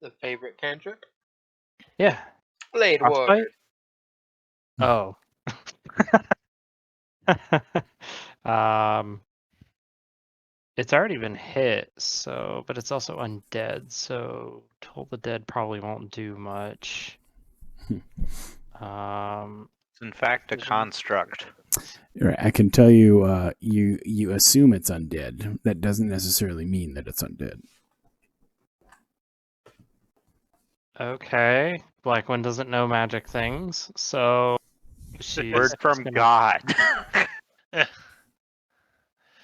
The favorite cantrip? Yeah. Blade Ward. Oh. It's already been hit, so but it's also undead, so Toll the Dead probably won't do much. It's in fact a construct. Right, I can tell you, you assume it's undead. That doesn't necessarily mean that it's undead. Okay, Blackwind doesn't know magic things, so she's Word from gonna- God.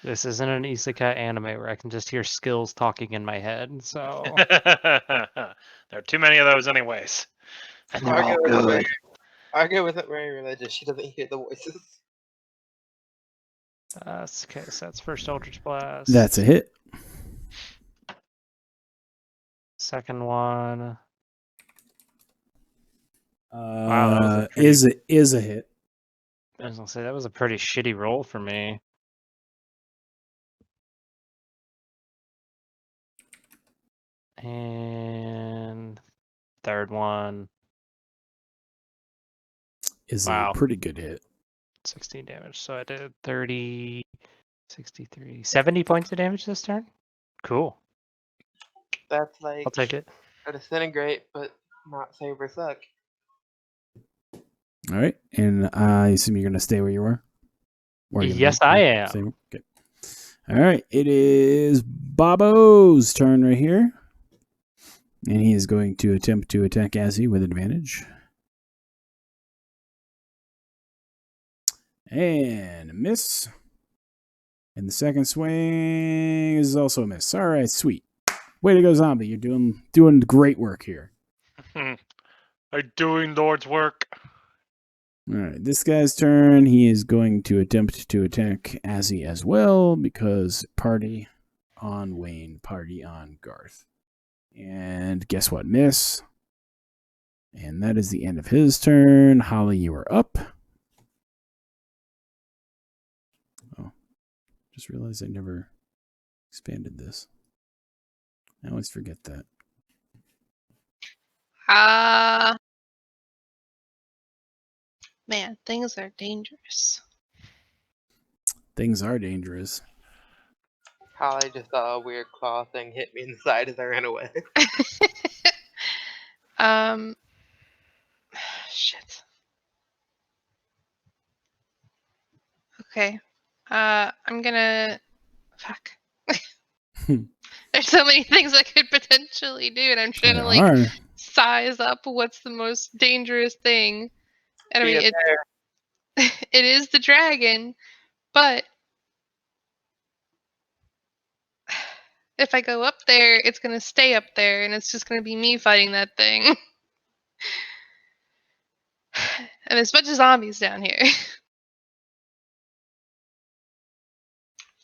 This isn't an isekai anime where I can just hear skills talking in my head, so There are too many of those, anyways. and they're all Argo good. Argo isn't very religious. She doesn't hear the voices. Okay, so that's first Eldritch Blast. That's a hit. Second one. Wow, that was a pretty- Is a hit. I was gonna say that was a pretty shitty roll for me. And third one, Is Wow. a pretty good hit. 16 damage. So I did 30, 63, 70 points of damage this turn. Cool. That's like I'll take it. a disintegrate, but not save or suck. All right, and I assume you're going to stay where you are. Or you're gonna Yes, move? I am. Stay- Okay. All right, it is Bobo's turn right here, and he is going to attempt to attack Azzy with advantage. And a miss. And the second swing is also a miss. All right, sweet. Way to go, Zombie. You're doing great work here. I'm doing Lord's work. All right, this guy's turn. He is going to attempt to attack Azzy as well because party on Wayne, party on Garth. And guess what? Miss. And that is the end of his turn. Holly, you are up. Oh, just realized I never expanded this. I always forget that. Man, things are dangerous. Things are dangerous. Holly just saw a weird claw thing hit me in the side as I ran away. Shit. Okay. I'm gonna. Fuck. There's so many things I could potentially do, and I'm trying to like Are. size up what's the most dangerous thing. And I Be mean, a bear. it is the dragon, but if I go up there, it's gonna stay up there, and it's just gonna be me fighting that thing. And there's a bunch of zombies down here.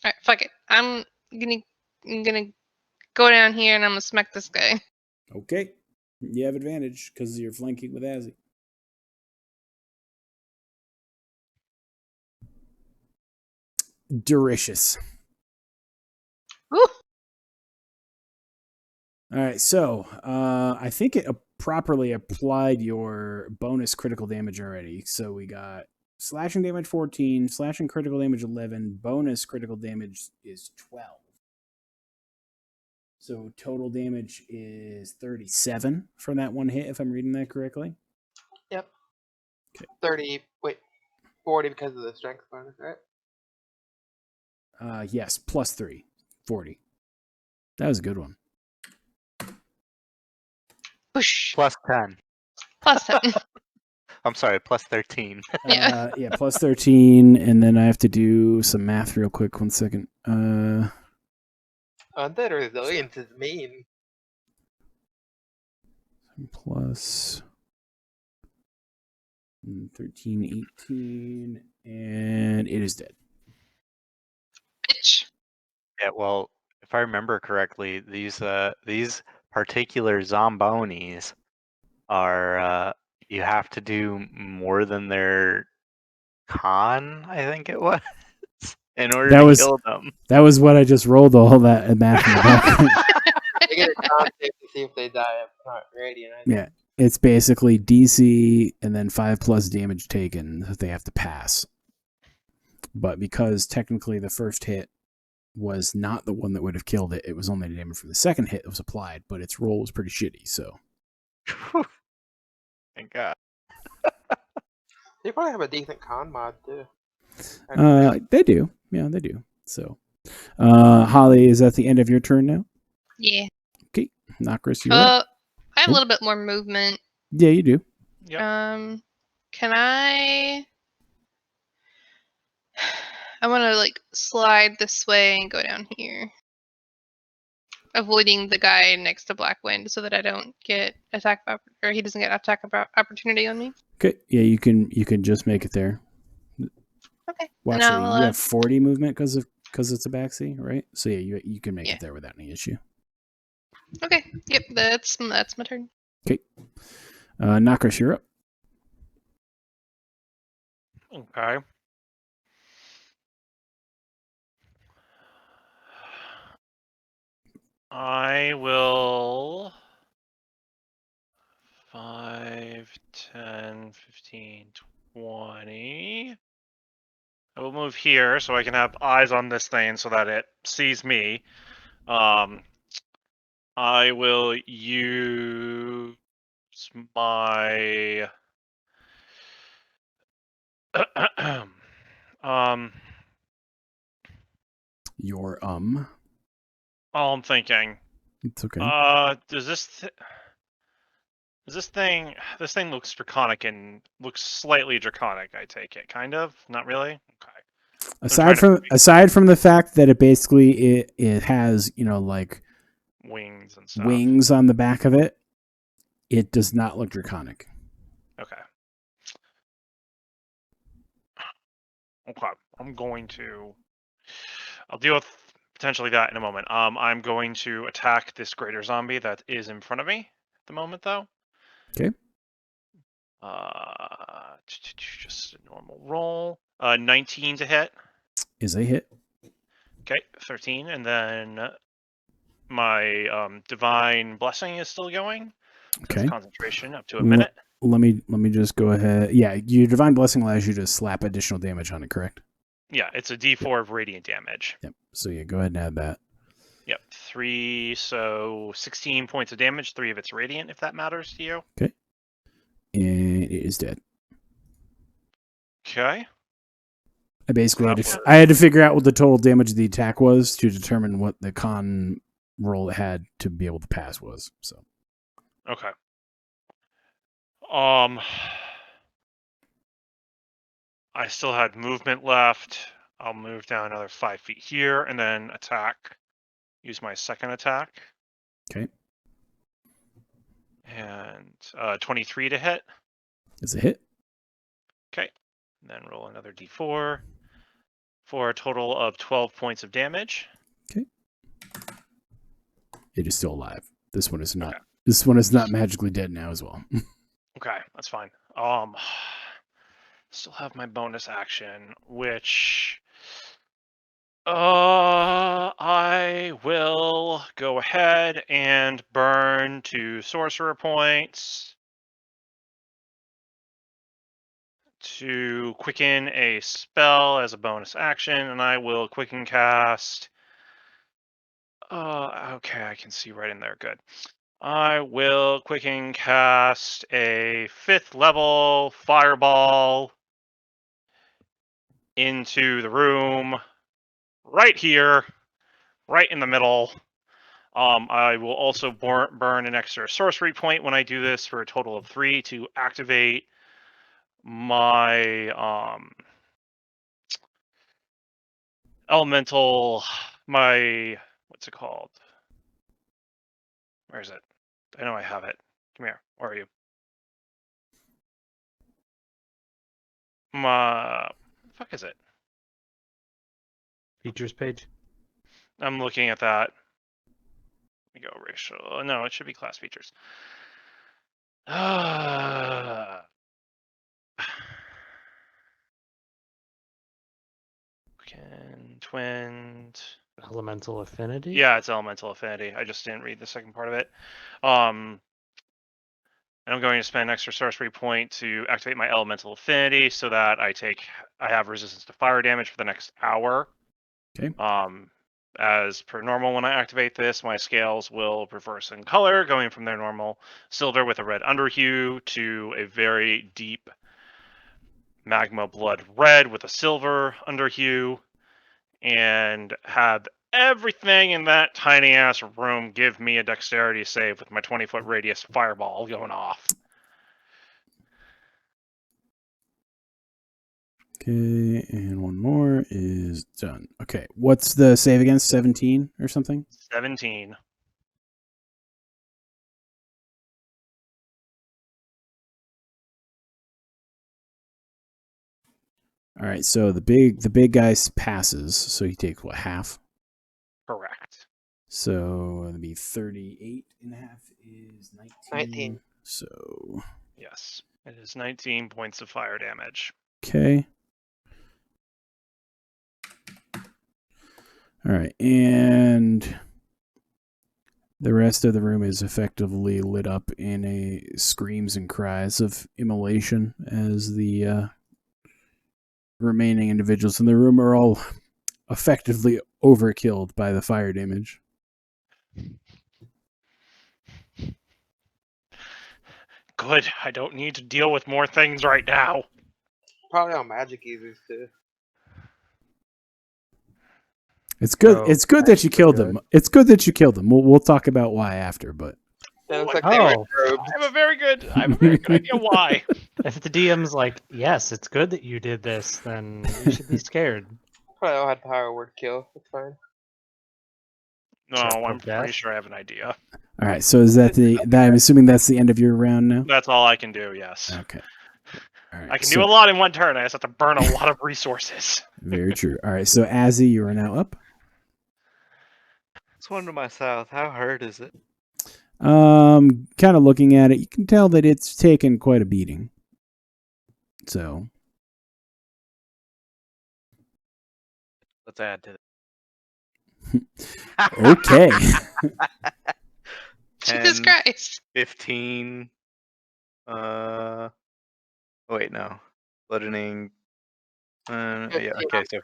Alright, fuck it. I'm gonna go down here and I'm gonna smack this guy. Okay. You have advantage because you're flanking with Azzy. Delicious. Woo! All right, so I think it properly applied your bonus critical damage already. So we got slashing damage 14, slashing critical damage 11, bonus critical damage is 12. So total damage is 37 from that one hit, if I'm reading that correctly. Yep. Okay. 40 because of the strength bonus, right? Yes, plus 3, 40. That was a good one. Whoosh. Plus 10. Plus 10. I'm sorry, plus 13. Yeah. Yeah, plus 13, and then I have to do some math real quick. 1 second. Undead resilience is mean. Plus 13, 18, and it is dead. Bitch. Yeah, well, if I remember correctly, these particular zombonis are you have to do more than their con, I think it was, in order That to was- kill them. That was what I just rolled all that math in the back. They get a con save to see if they die if not radiant. I think. Yeah, it's basically DC and then 5 plus damage taken that they have to pass. But because technically the first hit was not the one that would have killed it, it was only the damage from the second hit that was applied, but its roll was pretty shitty, so. Thank God. They probably have a decent con mod too. They do. Yeah, they do. So, Holly, is that the end of your turn now? Yeah. Nokris, you're up. I have a Oh. little bit more movement. Yeah, you do. Yep. Can I want to like slide this way and go down here, avoiding the guy next to Blackwind, so that I don't get or he doesn't get attack opportunity on me. Okay. Yeah, you can just make it there. Okay. Well, And actually, I'll, you have 40 movement because it's a backseat, right? So yeah, you can make Yeah. it there without any issue. Okay. Yep. That's my turn. Okay. Nokris, you're up. Okay. I will 5, 10, 15, 20. I will move here so I can have eyes on this thing so that it sees me. I will use my Your all I'm thinking. It's okay. Does this thing looks draconic and looks slightly draconic, I take it. Kind of? Not really? Okay. aside from the fact that it basically it has, like Wings and stuff. wings on the back of it, it does not look draconic. Okay. Okay, I'm going to. I'll deal with potentially that in a moment. I'm going to attack this greater zombie that is in front of me at the moment, though. Okay. Just a normal roll. 19 to hit. Is a hit. Okay, 13, and then my divine blessing is still going. Okay. That's concentration up to a L- minute. Let me just go ahead. Yeah, your divine blessing allows you to slap additional damage on it, correct? Yeah, it's a D4 of radiant damage. Yep. So yeah, go ahead and add that. Yep, 3, so 16 points of damage. 3 of it's radiant, if that matters to you. And it is dead. Okay. I basically That had to, was- I had to figure out what the total damage of the attack was to determine what the con roll it had to be able to pass was. So Okay. I still had movement left. I'll move down another 5 feet here and then attack. Use my second attack. okay, And 23 to hit. it's a hit. Okay. And then roll another D4 for a total of 12 points of damage. It is still alive. This one is not. Okay. This one is not magically dead now as well. Okay, that's fine. Still have my bonus action, which I will go ahead and burn 2 sorcerer points to quicken a spell as a bonus action, and I will quicken cast. Okay, I can see right in there. Good. I will quicken cast a 5th level fireball into the room right here, right in the middle. I will also burn an extra sorcery point when I do this for a total of 3 to activate my elemental, what's it called? Where is it? I know I have it. Come here. Where are you? What the fuck is it? Features page. I'm looking at that. Let me go racial. No, it should be class features. Twinned. Elemental affinity. Yeah, it's elemental affinity. I just didn't read the second part of it. And I'm going to spend an extra sorcery point to activate my elemental affinity so that I have resistance to fire damage for the next hour. Okay. As per normal, when I activate this, my scales will reverse in color, going from their normal silver with a red underhue to a very deep magma blood red with a silver underhue, and have everything in that tiny ass room give me a dexterity save with my 20-foot radius fireball going off. Okay, and one more is done. Okay, what's the save against? 17 or something? 17. All right, so the big guy passes, so he takes what, half? Correct. So that'd be 38 and a half is 19. 19. So Yes. It is 19 points of fire damage. okay. All right, and the rest of the room is effectively lit up in a screams and cries of immolation as the remaining individuals in the room are all effectively overkilled by the fire damage. Good. I don't need to deal with more things right now. Probably on magic users too. It's good. Oh, It's good that you killed good. them. It's good that you killed them. We'll talk about why after, but It looks my like they were Oh. robed. I have a very good idea why. If the DM's like, yes, it's good that you did this, then you should be scared. Probably all had power word kill. It's fine. No, Circle I'm of death. pretty sure I have an idea. all right. So is that I'm assuming that's the end of your round now. That's all I can do, yes. Okay. All right. I can so, do a lot in one turn. I just have to burn a lot of resources. Very true. All right. So, Azzy, you are now up. It's one to my south. How hard is it? Kind of looking at it, you can tell that it's taken quite a beating. So, Let's add to okay. Jesus 10, Christ. 15. Wait, no. Bludgeoning. Yeah. 15. Okay, so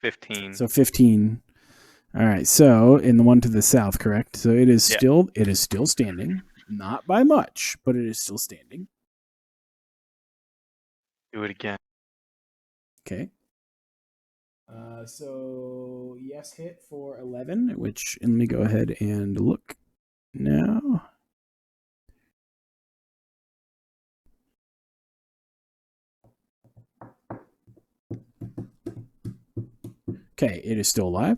15. So 15. All right. So, in the one to the south, correct? So it is Yeah. still standing, not by much, but it is still standing. Do it again. Okay. So yes, hit for 11, which let me go ahead and look now. Okay, it is still alive.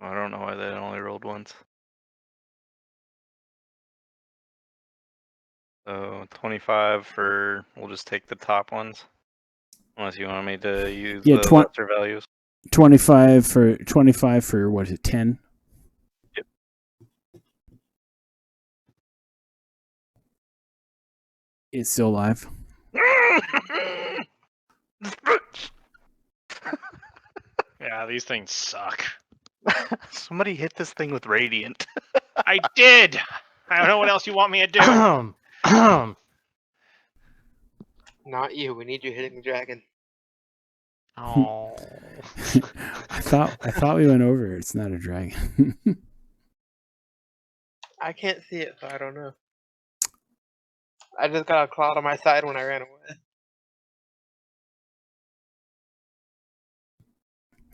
I don't know why they only rolled once. So 25 for. We'll just take the top ones. Unless you want me to use Yeah, the lesser values. 25 for what is it, 10? Yep. It's still alive. Yeah, these things suck. Somebody hit this thing with radiant. I did. I don't know what else you want me to do. Not you. We need you hitting the dragon. Oh. I thought we went over it. It's not a dragon. I can't see it, so I don't know. I just got a cloud on my side when I ran away.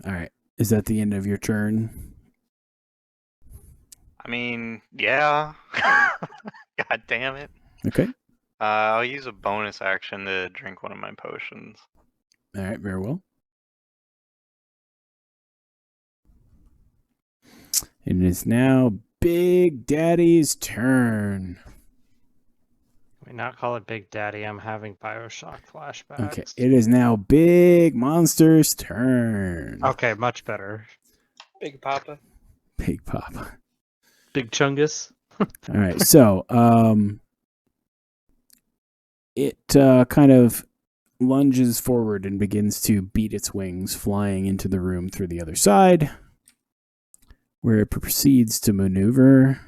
All right. Is that the end of your turn? I mean, yeah. God damn it. Okay. I'll use a bonus action to drink one of my potions. All right, very well. It is now Big Daddy's turn. Can we not call it Big Daddy? I'm having Bioshock flashbacks. Okay, it is now Big Monster's turn. Okay, much better. Big Papa. Big Papa. Big Chungus. All right, so it kind of lunges forward and begins to beat its wings, flying into the room through the other side, where it proceeds to maneuver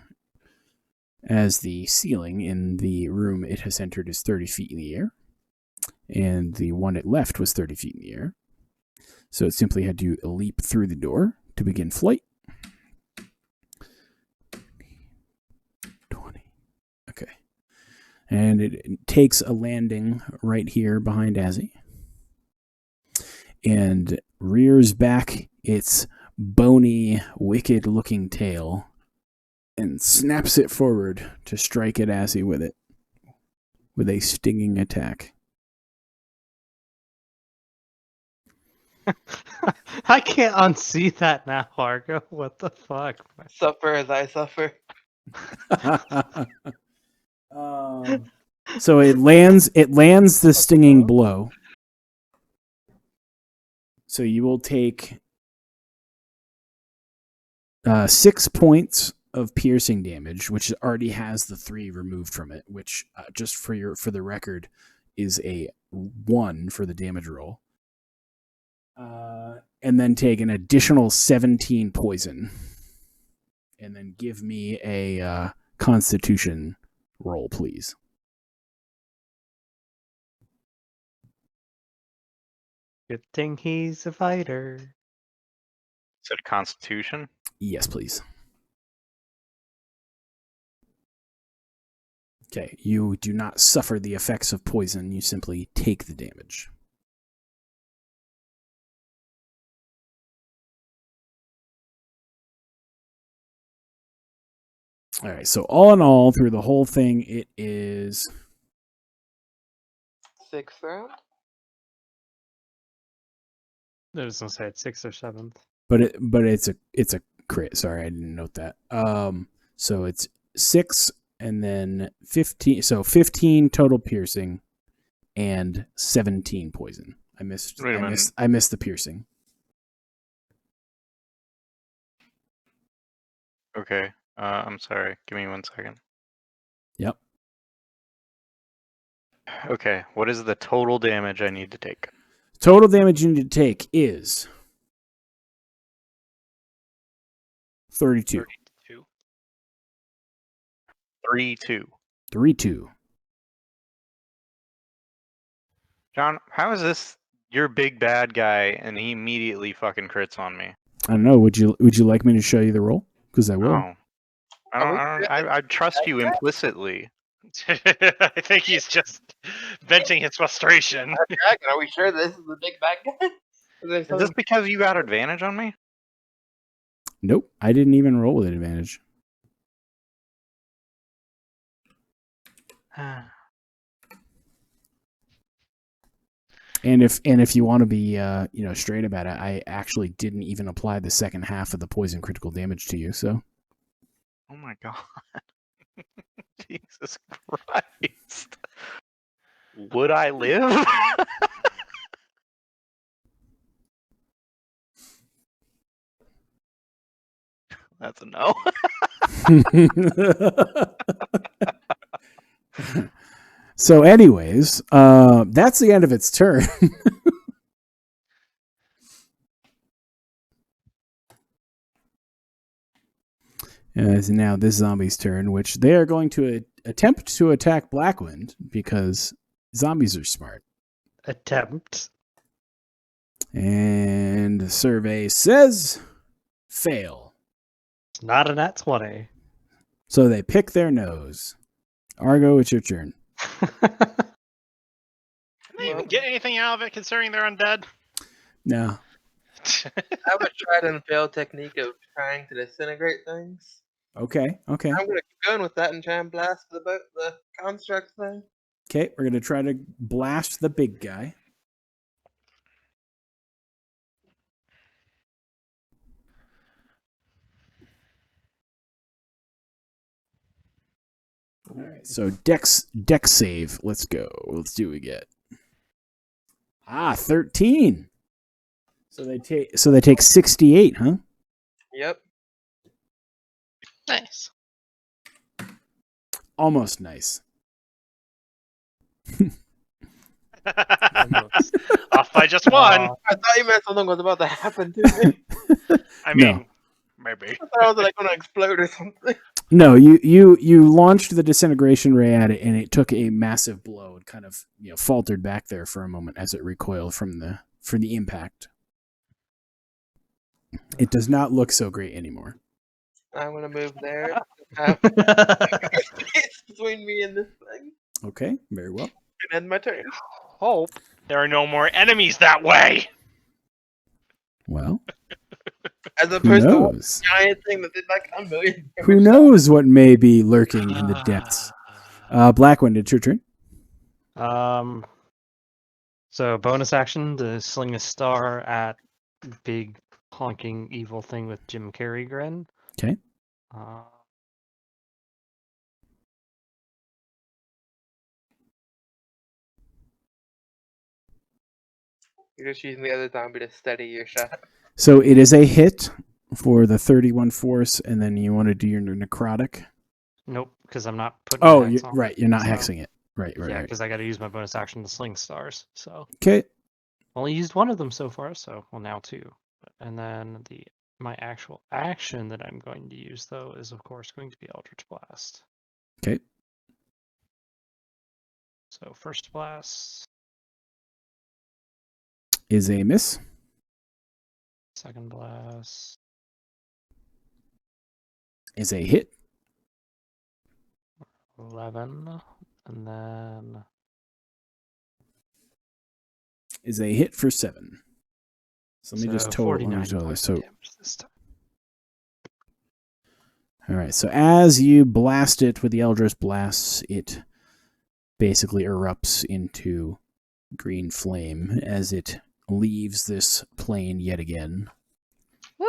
as the ceiling in the room it has entered is 30 feet in the air, and the one it left was 30 feet in the air. So it simply had to leap through the door to begin flight. 20. Okay. And it takes a landing right here behind Azzy and rears back its bony, wicked-looking tail and snaps it forward to strike at Azzy with it, with a stinging attack. I can't unsee that now, Argo. What the fuck? Suffer as I suffer. So it lands the stinging blow. So you will take 6 points of piercing damage, which already has the 3 removed from it, which just for the record is a 1 for the damage roll. And then take an additional 17 poison. And then give me a Constitution roll, please. Good thing he's a fighter. Is it Constitution? Yes, please. Okay, you do not suffer the effects of poison, you simply take the damage. All right, so all in all, through the whole thing, it is 6th round. I was gonna say it's 6th or 7th. but it's a crit. Sorry, I didn't note that. So it's 6 and then 15. So 15 total piercing and 17 poison. I missed. Wait a minute. I missed the piercing. Okay. I'm sorry. Give me 1 second. Yep. Okay. What is the total damage I need to take? Total damage you need to take is 32. 32. 3-2. 3-2. John, how is this your big bad guy and he immediately fucking crits on me? I don't know. Would you like me to show you the roll? Because I will. Oh. I trust you implicitly. I think he's just venting his frustration. Dragon, are we sure this is the big bad guy? Is there Is this something- because you got advantage on me? Nope. I didn't even roll with advantage. And if you want to be straight about it, I actually didn't even apply the second half of the poison critical damage to you. So Oh my god. Jesus Christ. Would I live? That's a no. So, anyways, that's the end of its turn. It's now this zombie's turn, which they are going to attempt to attack Blackwind because zombies are smart. Attempt. And the survey says fail. It's not a nat 20. So they pick their nose. Argo, it's your turn. Can they even get anything out of it considering they're undead? No. I have a tried and failed technique of trying to disintegrate things. Okay. I'm gonna keep going with that and try and blast the construct thing. Okay, we're going to try to blast the big guy. All right, so dex save. Let's go. Let's see what we get. 13. So they take 68, huh? Yep. Nice. Almost nice. Off by just one. I thought you meant something was about to happen to me. I No. mean, maybe. I thought I was like gonna explode or something. No, you launched the disintegration ray at it, and it took a massive blow. It kind of faltered back there for a moment as it recoiled from the impact. It does not look so great anymore. I'm gonna move there. Have space between me and this thing, Okay, very well. and end my turn. Hope there are no more enemies that way. Well, As who opposed to one knows? giant thing that did like a million. Who knows what may be lurking in the depths? Blackwind, it's your turn. So bonus action to sling a star at big honking evil thing with Jim Carrey grin. Okay. You're just using the other zombie to steady your shot. So it is a hit for the 31 force, and then you want to do your necrotic. Nope, because I'm not putting. Oh, a hex you're, on. right. You're not So- hexing it. Right. Yeah, because I got to use my bonus action to sling stars. So Okay. only used one of them so far. So now 2, and then my actual action that I'm going to use though is of course going to be Eldritch Blast. Okay. So first blast, Is a miss. second blast, Is a hit. 11, and then Is a hit for 7. So let me just total. Let me 49 total points this. of So damage this time. all right. So as you blast it with the Eldritch blasts, it basically erupts into green flame as it leaves this plane yet again. Woo!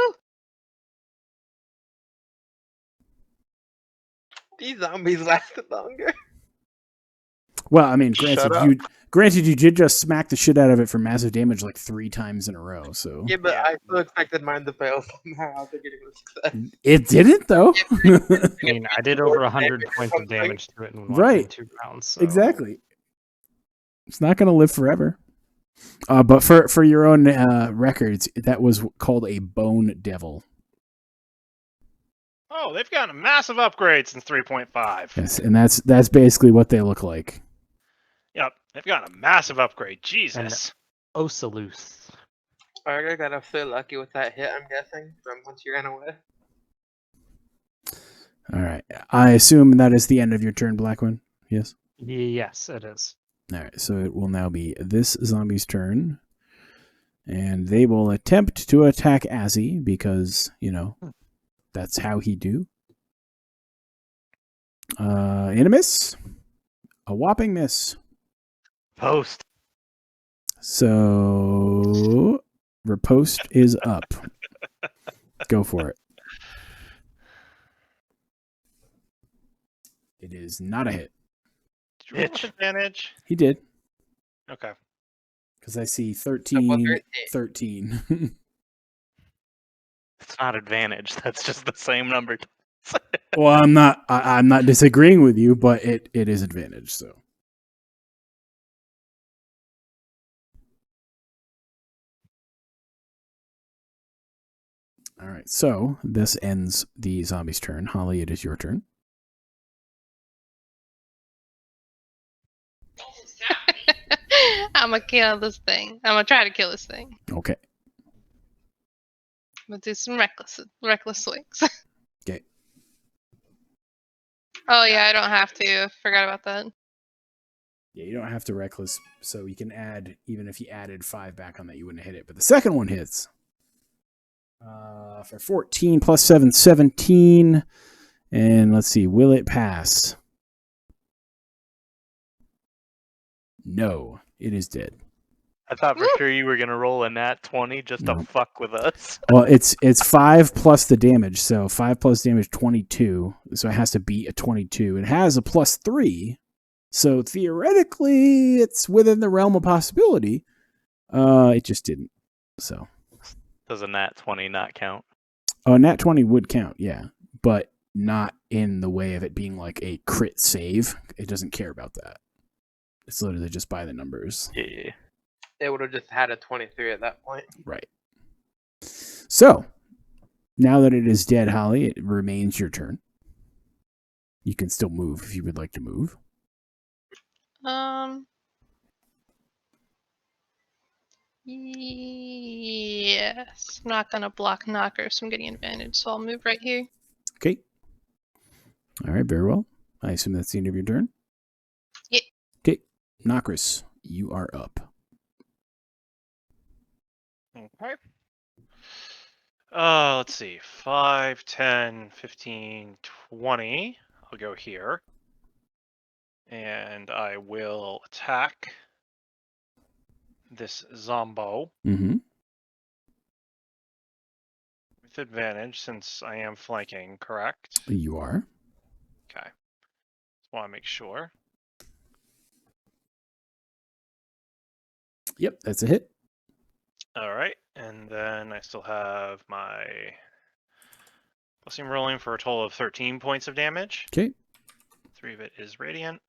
These zombies lasted longer. Well, I mean, Shut granted you did just smack the shit out of it for massive damage like 3 times in a row. So Yeah, but Yeah. I still expected mine to fail somehow. I was thinking it was success. it didn't though. I mean, I did over More 100 damage or points of something. damage to it in Right. 2 rounds. So. Exactly. It's not going to live forever. But for your own records, that was called a bone devil. Oh, they've gotten a massive upgrade since 3.5. Yes, and that's basically what they look like. Yep, they've gotten a massive upgrade. Jesus. Osalus. Argo got off so lucky with that hit, I'm guessing, from once you ran away. All right. I assume that is the end of your turn, Blackwin. Yes. Yes, it is. All right. So it will now be this zombie's turn, and they will attempt to attack Azzy because that's how he do. In a miss, a whopping miss. Post. So riposte is up. Go for it. It is not a hit. Did you roll with Bitch. advantage? He did. Okay. Because I see Double 13. 13. It's not advantage. That's just the same number. Well, I'm not disagreeing with you, but it is advantage, so. All right, so this ends the zombie's turn. Holly, it is your turn. I'm gonna kill this thing. I'm gonna try to kill this thing. Okay. I'm gonna do some reckless swings. Okay. Oh yeah, I don't have to. Forgot about that. Yeah, you don't have to reckless, so you can add, even if you added 5 back on that, you wouldn't hit it. But the second one hits. For 14 plus 7, 17. And let's see, will it pass? No, it is dead. I thought for Woo! sure you were gonna roll a nat 20 just No. to fuck with us. Well, it's 5 plus the damage, so 5 plus damage, 22. So it has to beat a 22. It has a plus 3, so theoretically it's within the realm of possibility. It just didn't. So, Does a nat 20 not count? nat 20 would count, yeah, but not in the way of it being like a crit save. It doesn't care about that. It's literally just by the numbers. Yeah. They would have just had a 23 at that point. Right. So, now that it is dead, Holly, it remains your turn. You can still move if you would like to move. Yes. I'm not gonna block knockers from getting advantage, so I'll move right here. Okay. All right, very well. I assume that's the end of your turn? Yeah. Okay. Nokris, you are up. Okay. Let's see. 5, 10, 15, 20. I'll go here. And I will attack this Zombo Mm-hmm. with advantage since I am flanking, correct? You are. Okay. Just want to make sure. Yep, that's a hit. All right. And then I still have my blessing rolling for a total of 13 points of damage. Okay. 3 of it is radiant.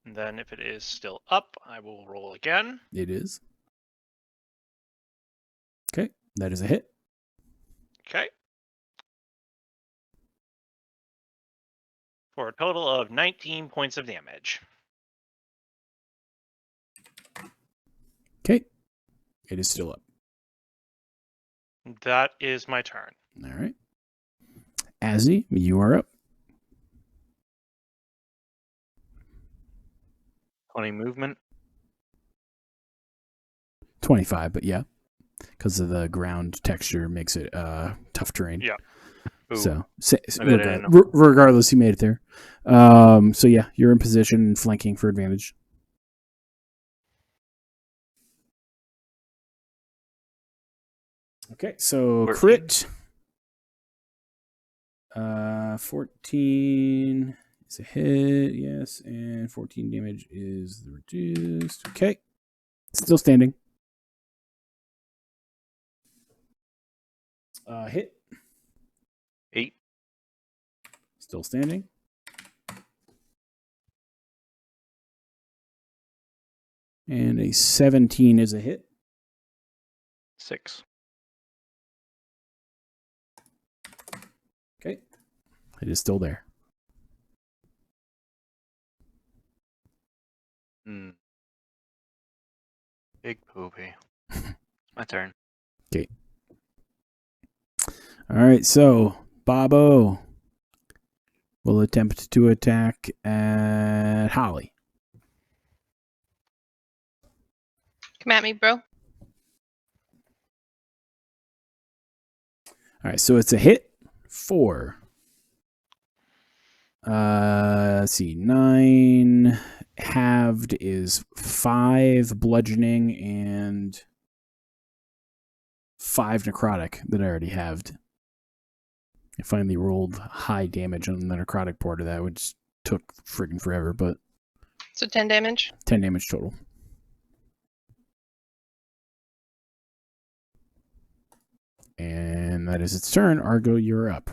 And then if it is still up, I will roll again. It is. Okay, that is a hit. Okay. For a total of 19 points of damage. Okay. It is still up. That is my turn. All right. Azzy, you are up. 20 movement. 25, but yeah. Because of the ground texture makes it tough terrain. Yeah. Ooh. So, Maybe I didn't know. regardless, you made it there. So yeah, you're in position, flanking for advantage. Okay, so 14. crit. 14 is a hit, yes, and 14 damage is the reduced. Okay. Still standing. Hit. 8. Still standing. And a 17 is a hit. 6. Okay. It is still there. Big poopy. My turn. Okay. All right, so Bobo will attempt to attack at Holly. Come at me, bro. All right, so it's a hit. 4. Let's see. 9 halved is 5 bludgeoning and 5 necrotic that I already halved. I finally rolled high damage on the necrotic part of that, which took friggin' forever, but So 10 damage. 10 damage total. And that is its turn. Argo, you're up.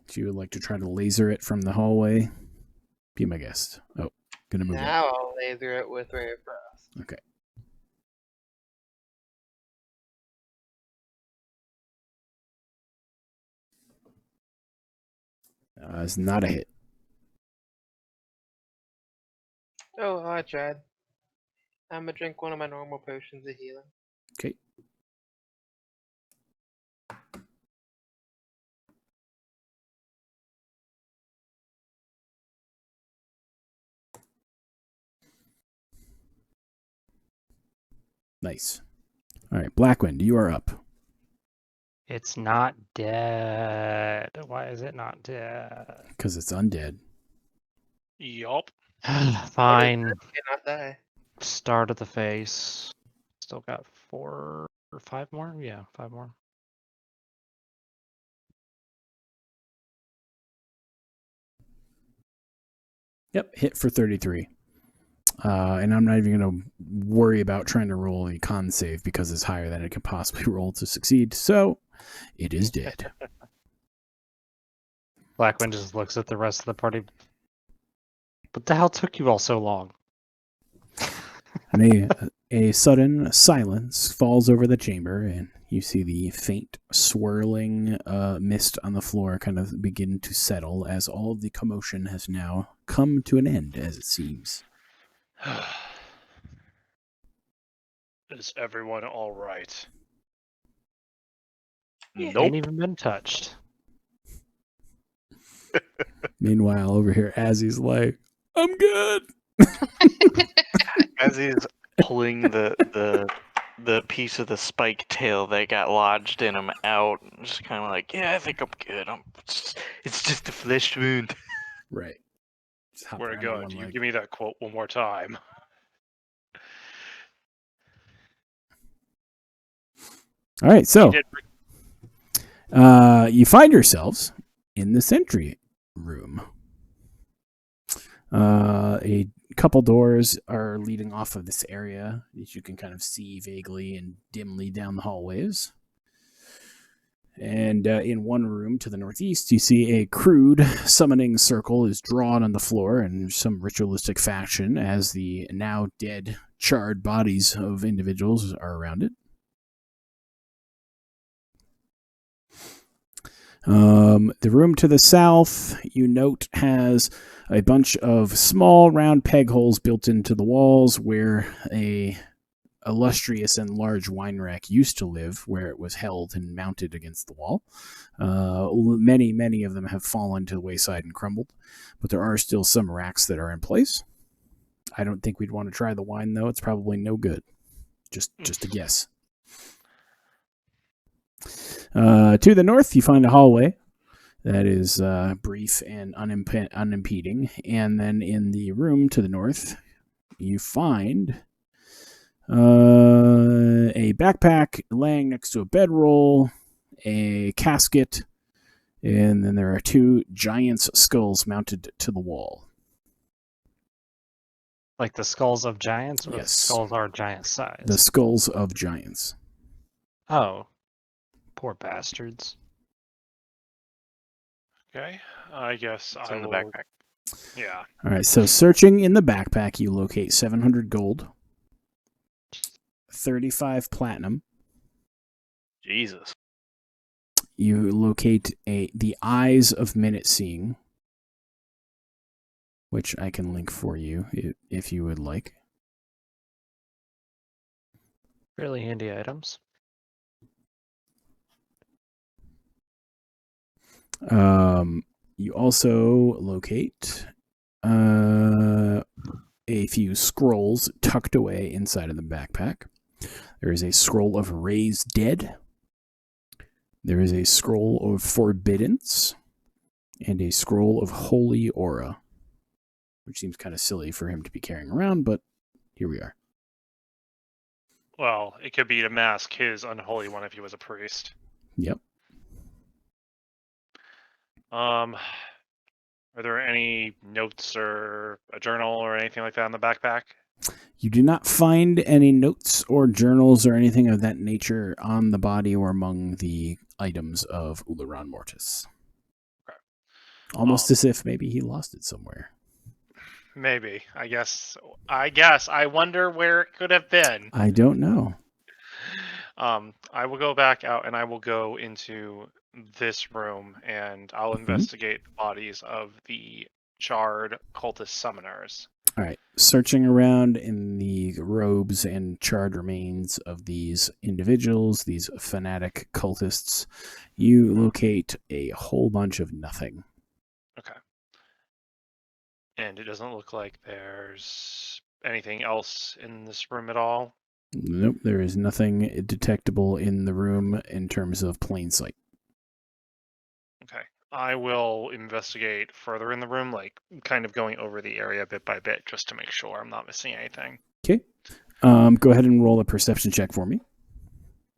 If you would like to try to laser it from the hallway, be my guest. Oh, gonna move it. Now I'll laser it with Ray of Frost. Okay. It's not a hit. Oh, well, I tried. I'm gonna drink one of my normal potions of healing. Okay. Nice. All right, Blackwind, you are up. It's not dead. Why is it not dead? Because it's undead. Yup. Fine. It cannot die. Start of the face. Still got 4 or 5 more? Yeah, 5 more. Yep, hit for 33. And I'm not even going to worry about trying to roll a con save because it's higher than it can possibly roll to succeed. So it is dead. Blackwind just looks at the rest of the party. What the hell took you all so long? And a sudden silence falls over the chamber, and you see the faint swirling mist on the floor kind of begin to settle as all of the commotion has now come to an end, as it seems. Is everyone all right? Ain't even been touched. Meanwhile, over here, Azzy's like, I'm good. As he's pulling the piece of the spike tail that got lodged in him out, just kind of like, yeah, I think I'm good. It's just a flesh wound. Right. Just hop Where to around on go? one Do you leg. give me that quote one more time? All right, so He did- you find yourselves in the sentry room. A couple doors are leading off of this area that you can kind of see vaguely and dimly down the hallways. And in one room to the northeast, you see a crude summoning circle is drawn on the floor in some ritualistic fashion as the now dead, charred bodies of individuals are around it. The room to the south, you note, has a bunch of small round peg holes built into the walls where a illustrious and large wine rack used to live, where it was held and mounted against the wall. Many of them have fallen to the wayside and crumbled, but there are still some racks that are in place. I don't think we'd want to try the wine, though. It's probably no good. Just a guess. To the north, you find a hallway that is brief and unimpeding. And then in the room to the north, you find a backpack laying next to a bedroll, a casket, And then there are 2 giants' skulls mounted to the wall. Like the skulls of giants, or Yes. the skulls are giant size? The skulls of giants. Oh, poor bastards. Okay. I guess It's I in the will. backpack. Yeah. All right, so searching in the backpack, you locate 700 gold, 35 platinum. Jesus. You locate the Eyes of Minute Seeing, which I can link for you if you would like. Really handy items. You also locate a few scrolls tucked away inside of the backpack. There is a scroll of Raise Dead. There is a scroll of Forbiddance. And a scroll of Holy Aura. Which seems kind of silly for him to be carrying around, but here we are. Well, it could be to mask his unholy one if he was a priest. Yep. Are there any notes or a journal or anything like that in the backpack? You do not find any notes or journals or anything of that nature on the body or among the items of Ularan Mortis. Okay. Almost as if maybe he lost it somewhere. Maybe. I guess. I wonder where it could have been. I don't know. I will go back out and I will go into this room and I'll investigate the bodies of the charred cultist summoners. All right. Searching around in the robes and charred remains of these individuals, these fanatic cultists, you locate a whole bunch of nothing. Okay. And it doesn't look like there's anything else in this room at all. Nope, there is nothing detectable in the room in terms of plain sight. Okay. I will investigate further in the room, like kind of going over the area bit by bit just to make sure I'm not missing anything. Okay. Go ahead and roll a perception check for me.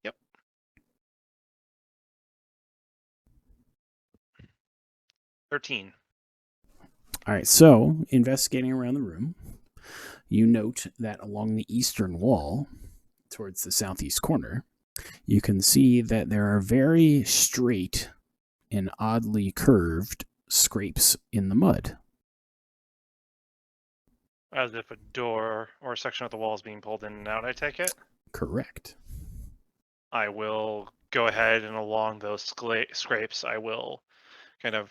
Yep. 13. All right, so investigating around the room, you note that along the eastern wall, towards the southeast corner, you can see that there are very straight and oddly curved scrapes in the mud. As if a door or a section of the wall is being pulled in and out, I take it? Correct. I will go ahead and along those scrapes, I will kind of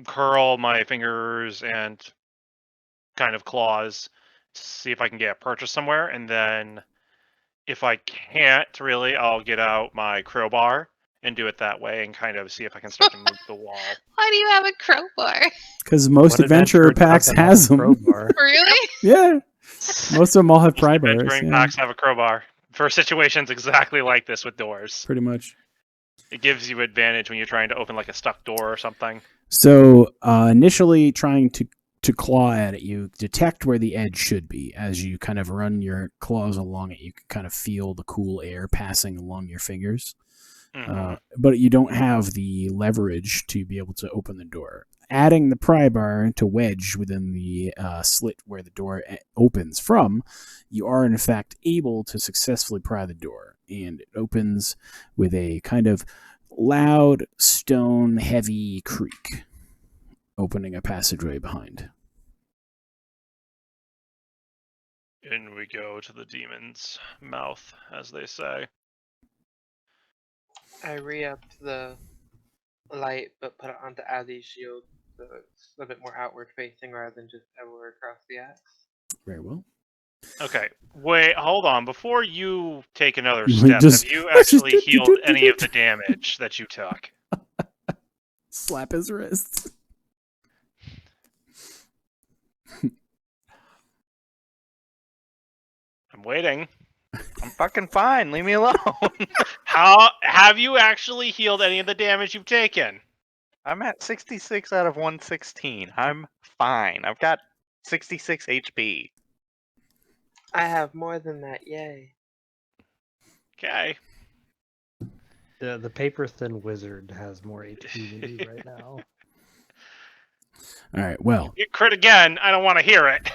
curl my fingers and kind of claws to see if I can get a purchase somewhere. And then if I can't really, I'll get out my crowbar and do it that way and kind of see if I can start to move the wall. Why do you have a crowbar? Because most What adventurer packs doesn't have has a them. crowbar? Really? Yeah. Most of them all have Most pry bars. adventuring Yeah, packs have a crowbar for situations exactly like this with doors. pretty much. It gives you advantage when you're trying to open like a stuck door or something. So initially trying to claw at it, you detect where the edge should be. As you kind of run your claws along it, you can kind of feel the cool air passing along your fingers. But you don't have the leverage to be able to open the door. Adding the pry bar to wedge within the slit where the door opens from, you are in fact able to successfully pry the door. And it opens with a kind of loud, stone, heavy creak, opening a passageway behind. In we go to the demon's mouth, as they say. I re-upped the light, but put it onto Azzy's shield, so it's a bit more outward facing rather than just everywhere across the axe. Very well. Okay, wait, hold on. Before you take another You step, just- have you actually healed any of the damage that you took? Slap his wrist. I'm waiting. I'm fucking fine. Leave me alone. How have you actually healed any of the damage you've taken? I'm at 66 out of 116. I'm fine. I've got 66 HP. I have more than that, yay. Okay. The paper thin wizard has more HP than you right now. All right. Well, You crit again. I don't want to hear it.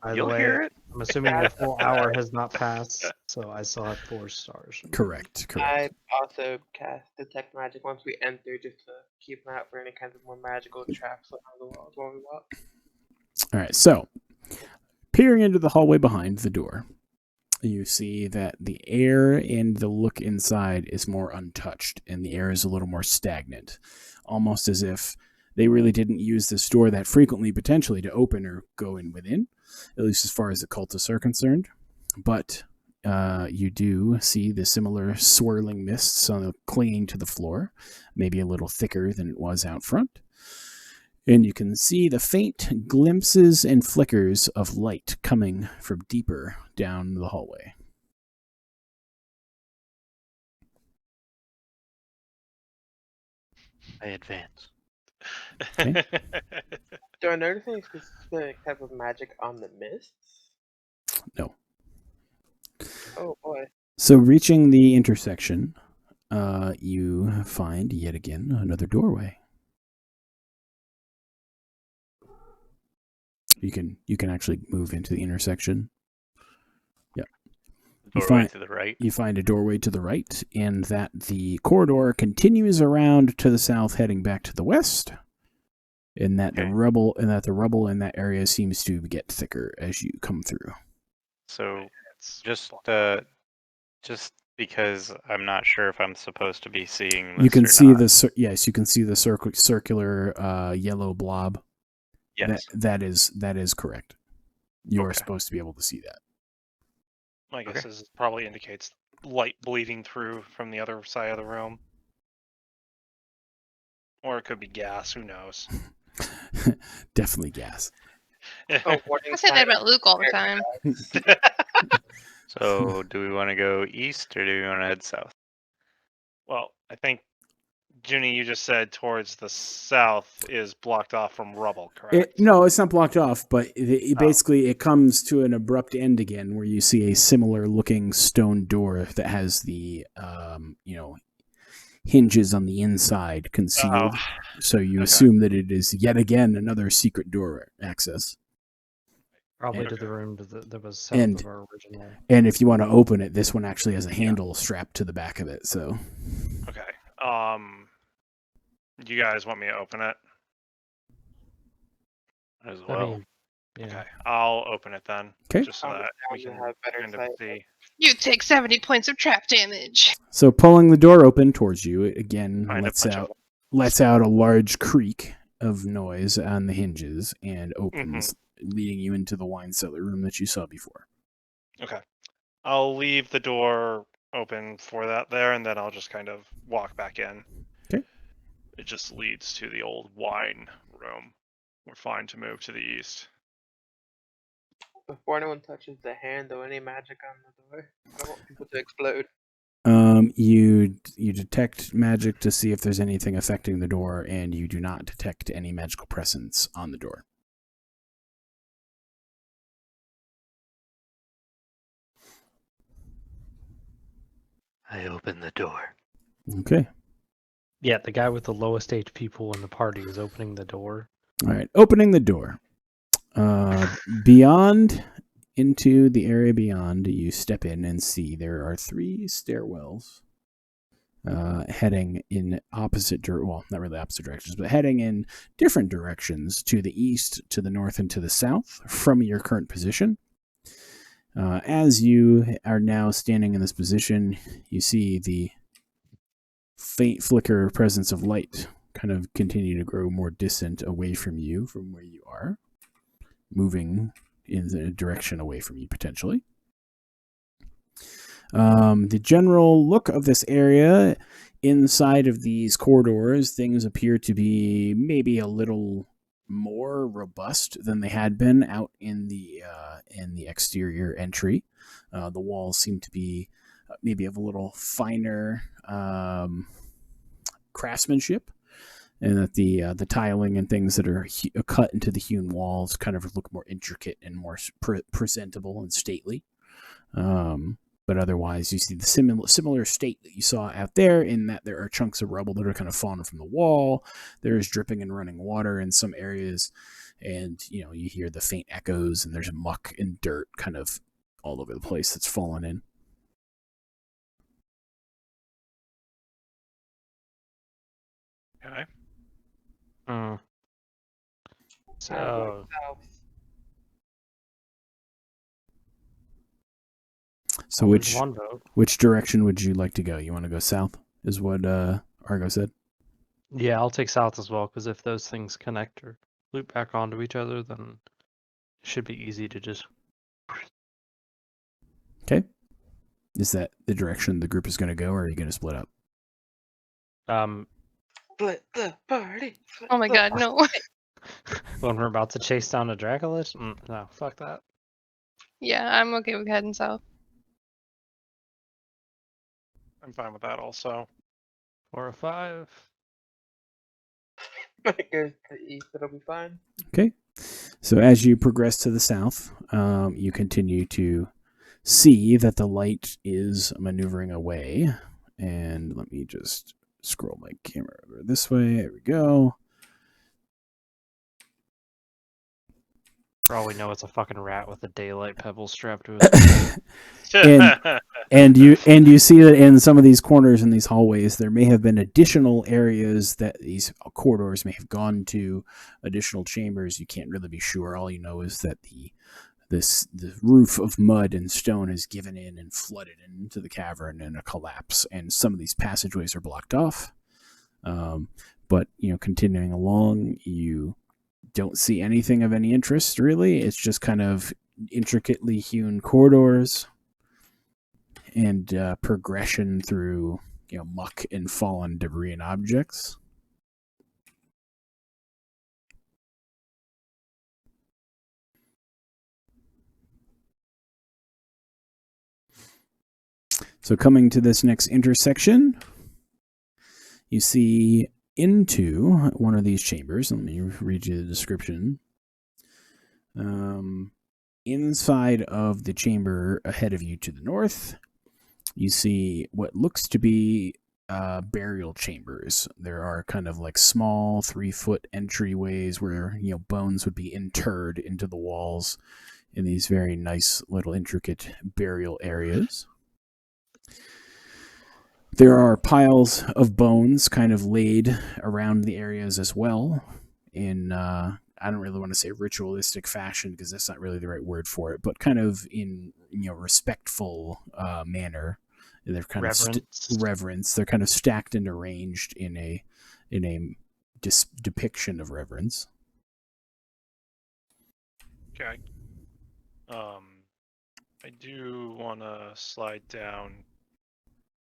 By the You'll way, hear it. I'm assuming your full hour has not passed, so I still have 4 stars. correct. I also cast Detect Magic once we enter, just to keep an eye out for any kinds of more magical traps along the walls while we walk. All right. So, peering into the hallway behind the door, you see that the air and the look inside is more untouched, and the air is a little more stagnant, almost as if they really didn't use this door that frequently, potentially, to open or go in within, at least as far as the cultists are concerned. But you do see the similar swirling mists clinging to the floor, maybe a little thicker than it was out front. And you can see the faint glimpses and flickers of light coming from deeper down the hallway. I advance. Okay. Do I notice any specific type of magic on the mists? No. Oh boy. So reaching the intersection, you find yet again another doorway. You can actually move into the intersection. Yep. You Doorway find- to the right. You find a doorway to the right, and that the corridor continues around to the south, heading back to the west. And that Okay. the rubble in that area seems to get thicker as you come through. So It's just blocked. just because I'm not sure if I'm supposed to be seeing this You can or see not. yes, you can see the circular yellow blob. Yes. That is correct. You are Okay. supposed to be able to see that. My guess Okay. is it probably indicates light bleeding through from the other side of the room. Or it could be gas, who knows? Definitely gas. Oh, warning I say that sign. about Luke all the time. So do we want to go east or do we want to head south? Well, I think, Junie, you just said towards the south is blocked off from rubble, correct? No, it's not blocked off, but Oh. basically it comes to an abrupt end again, where you see a similar looking stone door that has the hinges on the inside concealed. Oh, So you okay. assume that it is yet again another secret door access. Probably And- to the room that was south And- of our original. And if you want to open it, this one actually has a handle strapped to the back of it. So okay. You guys want me to open it? As I well. mean, yeah. Okay, I'll open it then. 'Kay. Just so I'll that we down can to have better kind of sight. see. You take 70 points of trap damage. So pulling the door open towards you, it again Find a lets bunch out of- lets out a large creak of noise on the hinges and opens, leading you into the wine cellar room that you saw before. Okay. I'll leave the door open for that there, and then I'll just kind of walk back in. 'Kay. It just leads to the old wine room. We're fine to move to the east. Before anyone touches the handle, any magic on the door? I don't want people to explode. You detect magic to see if there's anything affecting the door, and you do not detect any magical presence on the door. I open the door. Okay. Yeah, the guy with the lowest HP pool in the party is opening the door. All right. Opening the door. Beyond, into the area beyond, you step in and see there are 3 stairwells heading in well, not really opposite directions, but heading in different directions to the east, to the north, and to the south from your current position. As you are now standing in this position, you see the faint flicker presence of light kind of continue to grow more distant away from you, from where you are, moving in the direction away from you potentially. The general look of this area, inside of these corridors, things appear to be maybe a little more robust than they had been out in the exterior entry. The walls seem to be maybe of a little finer craftsmanship, and that the tiling and things that are cut into the hewn walls kind of look more intricate and more presentable and stately. but otherwise you see the similar state that you saw out there, in that there are chunks of rubble that are kind of fallen from the wall. There is dripping and running water in some areas, and you hear the faint echoes, and there's muck and dirt kind of all over the place that's fallen in. Okay. Hmm. I'm So going south. So there's which one vote. which direction would you like to go? You want to go south, is what Argo said. Yeah, I'll take south as well, because if those things connect or loop back onto each other, then it should be easy to just. Okay. Is that the direction the group is going to go, or are you going to split up? Split the party. Split Oh my the god, party. no. When we're about to chase down a Dracolich? No, fuck that. Yeah, I'm okay with heading south. I'm fine with that also. 4 or 5. When it goes to the east, it'll be fine. Okay. So as you progress to the south, you continue to see that the light is maneuvering away. And let me just scroll my camera over this way. There we go. For all we know, it's a fucking rat with a daylight pebble strapped to it. And you see that in some of these corners in these hallways, there may have been additional areas that these corridors may have gone to, additional chambers. You can't really be sure. All you know is that the roof of mud and stone has given in and flooded into the cavern in a collapse, and some of these passageways are blocked off. But continuing along, you don't see anything of any interest, really. It's just kind of intricately hewn corridors and progression through muck and fallen debris and objects. So coming to this next intersection, you see into one of these chambers. Let me read you the description. Inside of the chamber ahead of you to the north, you see what looks to be burial chambers. There are kind of like small 3-foot entryways where bones would be interred into the walls in these very nice little intricate burial areas. There are piles of bones kind of laid around the areas as well in I don't really want to say ritualistic fashion, because that's not really the right word for it, but kind of in respectful manner. They're kind Reverence. of reverence. They're kind of stacked and arranged in a depiction of reverence. Okay. I do want to slide down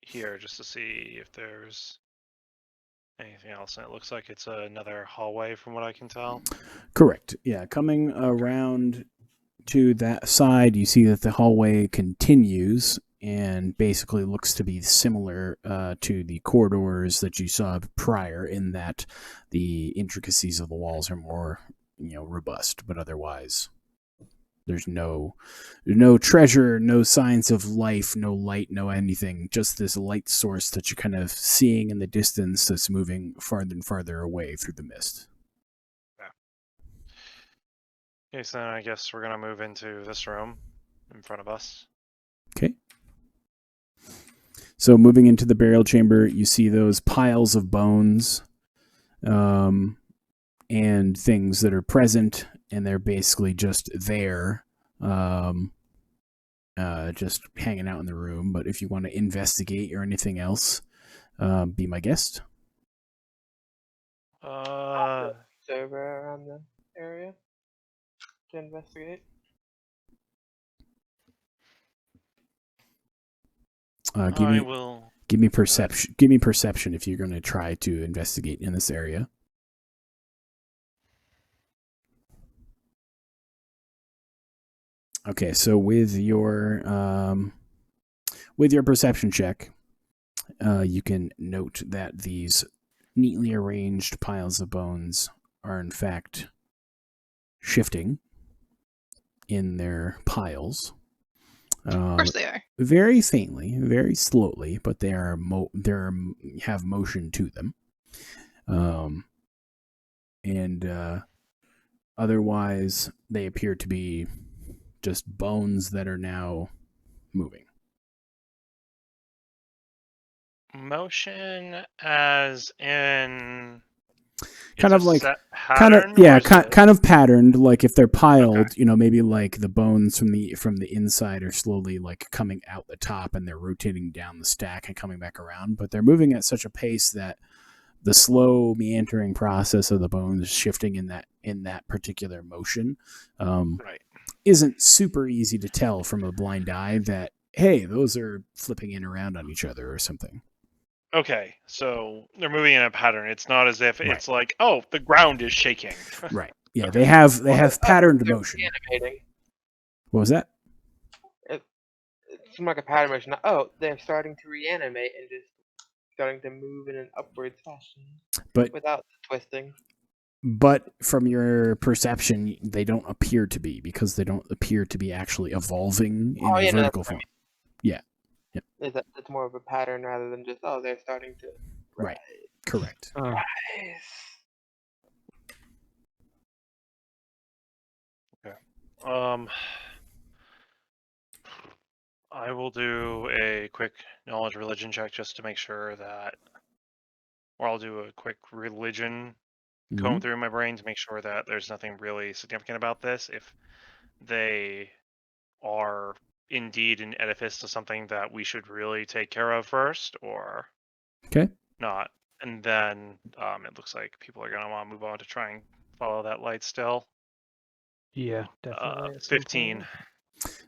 here just to see if there's anything else. And it looks like it's another hallway from what I can tell. Correct. Yeah, coming around to that side, you see that the hallway continues and basically looks to be similar to the corridors that you saw prior, in that the intricacies of the walls are more robust, but otherwise there's no treasure, no signs of life, no light, no anything. Just this light source that you're kind of seeing in the distance that's moving farther and farther away through the mist. Okay, so then I guess we're gonna move into this room in front of us. Okay. So moving into the burial chamber, you see those piles of bones and things that are present, and they're basically just there, just hanging out in the room. But if you want to investigate or anything else, be my guest. Over around the area to investigate. I will. Give me perception. Give me perception if you're going to try to investigate in this area. Okay, so with your perception check, you can note that these neatly arranged piles of bones are in fact shifting in their piles, Of course they are. Very faintly, very slowly, but they are have motion to them. And otherwise, they appear to be just bones that are now moving. Motion as in Kind of like, kind of kind of patterned. Like if they're piled, Okay. maybe like the bones from the inside are slowly like coming out the top, and they're rotating down the stack and coming back around. But they're moving at such a pace that the slow meandering process of the bones shifting in that particular motion right. isn't super easy to tell from a blind eye that, hey, those are flipping in around on each other or something. Okay, so they're moving in a pattern. It's not as if Right. it's like, oh, the ground is shaking. Right. Yeah, they have patterned They're motion. Reanimating. What was that? It seemed like a pattern motion. Oh, they're starting to reanimate and just starting to move in an upward fashion But without twisting. But from your perception, they don't appear to be, because they don't appear to be actually evolving in a vertical form. Yeah. Yep. It's more of a pattern rather than just, oh, they're starting to Right. Correct. rise. I will do a quick knowledge religion check just to make sure that, or I'll do a quick religion comb Mhm. through my brain to make sure that there's nothing really significant about this. If they are indeed an edifice to something that we should really take care of first, or Okay. not. And then it looks like people are going to want to move on to try and follow that light still. Yeah, definitely. at some 15. point.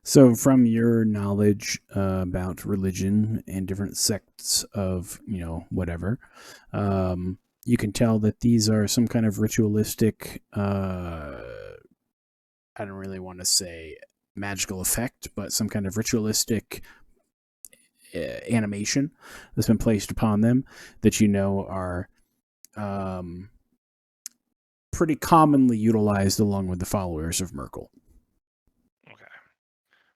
So, from your knowledge about religion and different sects of, whatever, you can tell that these are some kind of ritualistic, I don't really want to say magical effect, but some kind of ritualistic animation that's been placed upon them that are pretty commonly utilized along with the followers of Merkel. Okay.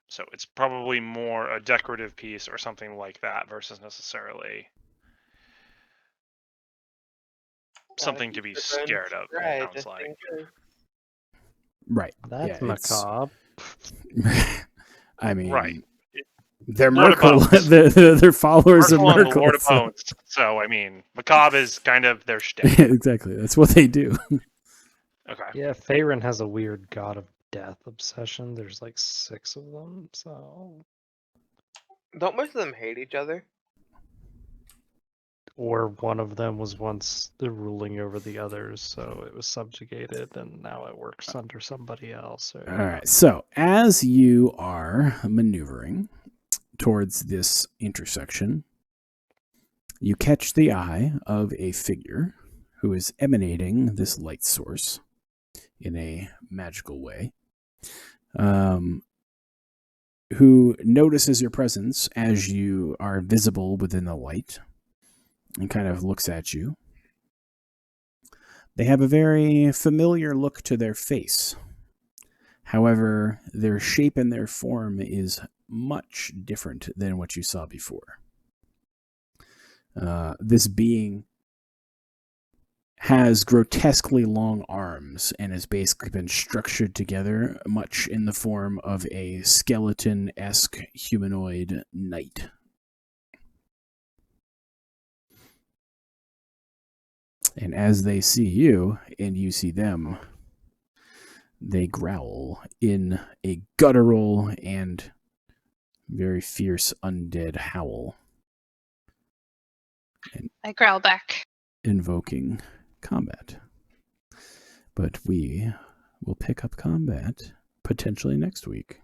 So it's probably more a decorative piece or something like that versus necessarily something to be scared of, Right, it sounds just like. in case. Right. That's Yeah, it's- macabre. I mean, Right. they're Lord of Merkel. Bones. they're followers Merkel of and the Merkel. Lord of so- Bones. So, I mean, macabre is kind of their shtick. Exactly. That's what they do. Okay. Yeah, Faerun has a weird god of death obsession. There's like 6 of them, so. Don't most of them hate each other? Or one of them was once the ruling over the others, so it was subjugated, and now it works under somebody else. Or, All right. So, as you are maneuvering towards this intersection, you catch the eye of a figure who is emanating this light source in a magical way, who notices your presence as you are visible within the light and kind of looks at you. They have a very familiar look to their face. However, their shape and their form is much different than what you saw before. This being has grotesquely long arms and has basically been structured together much in the form of a skeleton-esque humanoid knight. And as they see you and you see them, they growl in a guttural and very fierce undead howl, I growl back. invoking combat. But we will pick up combat potentially next week.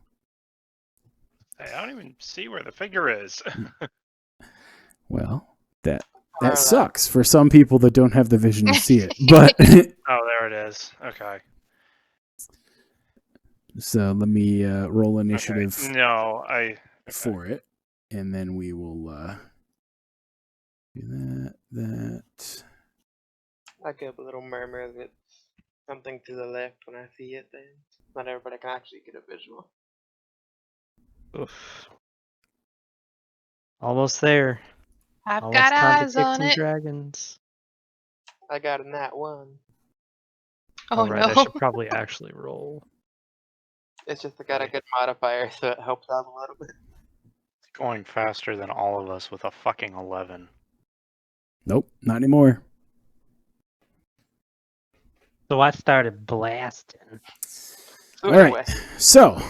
Hey, I don't even see where the figure is. Well, that Alright. sucks for some people that don't have the vision to see it. But Oh, there it is. Okay. so let me roll Okay. initiative No, for it, and then we will do that. I give a little murmur that something to the left when I see it then. Not everybody can actually get a visual. Oof. Almost there. I've Almost got time to eyes kick on some it. dragons. I got a nat 1. Oh Right, I no. should probably actually roll. It's just I got a good modifier, so it helps out a little bit. It's going faster than all of us with a fucking 11. Nope, not anymore. So I started blasting. So All right. anyway, So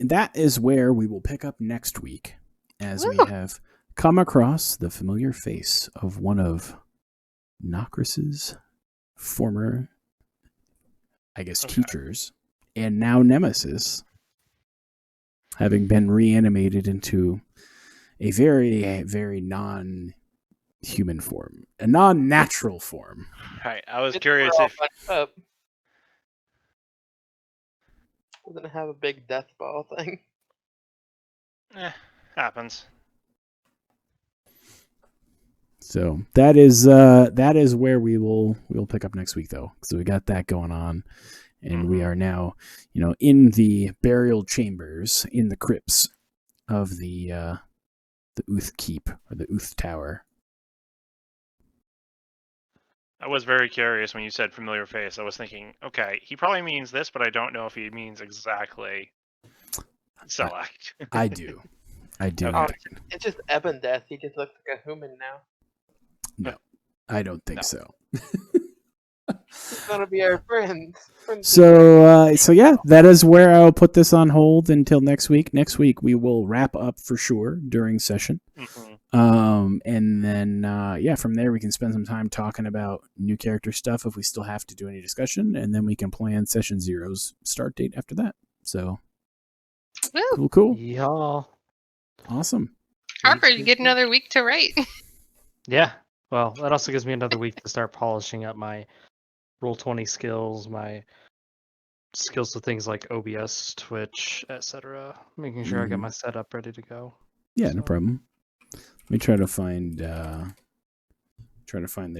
that is where we will pick up next week, as we Woo. have come across the familiar face of one of Nokris's former, I guess, Okay. teachers, and now nemesis, having been reanimated into a very, very non-human form, a non-natural form. Right. I was it's curious all if bunched up. Doesn't it have a big death ball thing? happens. So that is where we'll pick up next week, though. So we got that going on, and we Mhm. are now, in the burial chambers, in the crypts of the Uth Keep or the Uth Tower. I was very curious when you said familiar face. I was thinking, okay, he probably means this, but I don't know if he means exactly select. I do. Okay. Oh, it's just Eben Death. He just looks like a human now. No, I don't think No. so. He's gonna be our friend. So yeah, that is where I'll put this on hold until next week. Next week we will wrap up for sure during session. Mhm. And then from there we can spend some time talking about new character stuff if we still have to do any discussion, and then we can plan session 0's start date after that. So Woo. cool. Y'all. Awesome. Harper, you get another week to write. Yeah. Well, that also gives me another week to start polishing up my Roll20 skills, my skills with things like OBS, Twitch, etc. Making sure I got Mhm. my setup ready to go. Yeah, no So- problem. Let me try to find the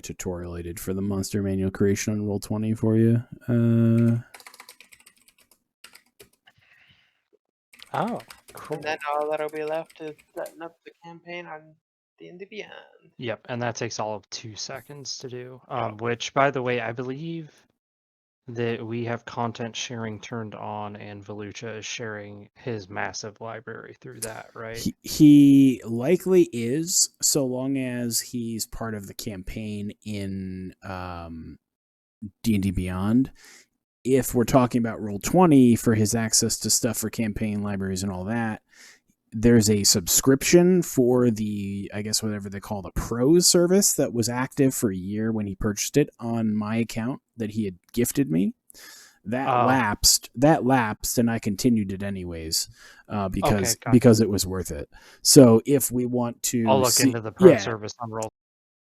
tutorial I did for the monster manual creation on Roll20 for you. Oh, cool. And then all that'll be left is setting up the campaign on D&D Beyond. Yep, and that takes all of 2 seconds to do. Oh. Which, by the way, I believe that we have content sharing turned on, and Volucha is sharing his massive library through that, right? He likely is, so long as he's part of the campaign in D&D Beyond. If we're talking about Roll20 for his access to stuff for campaign libraries and all that, there's a subscription for the, I guess, whatever they call the pros service that was active for a year when he purchased it on my account that he had gifted me. That Oh. lapsed, and I continued it anyways because Okay, gotcha. it was worth it. So if we want to I'll look see, into the pro yeah, service on Roll.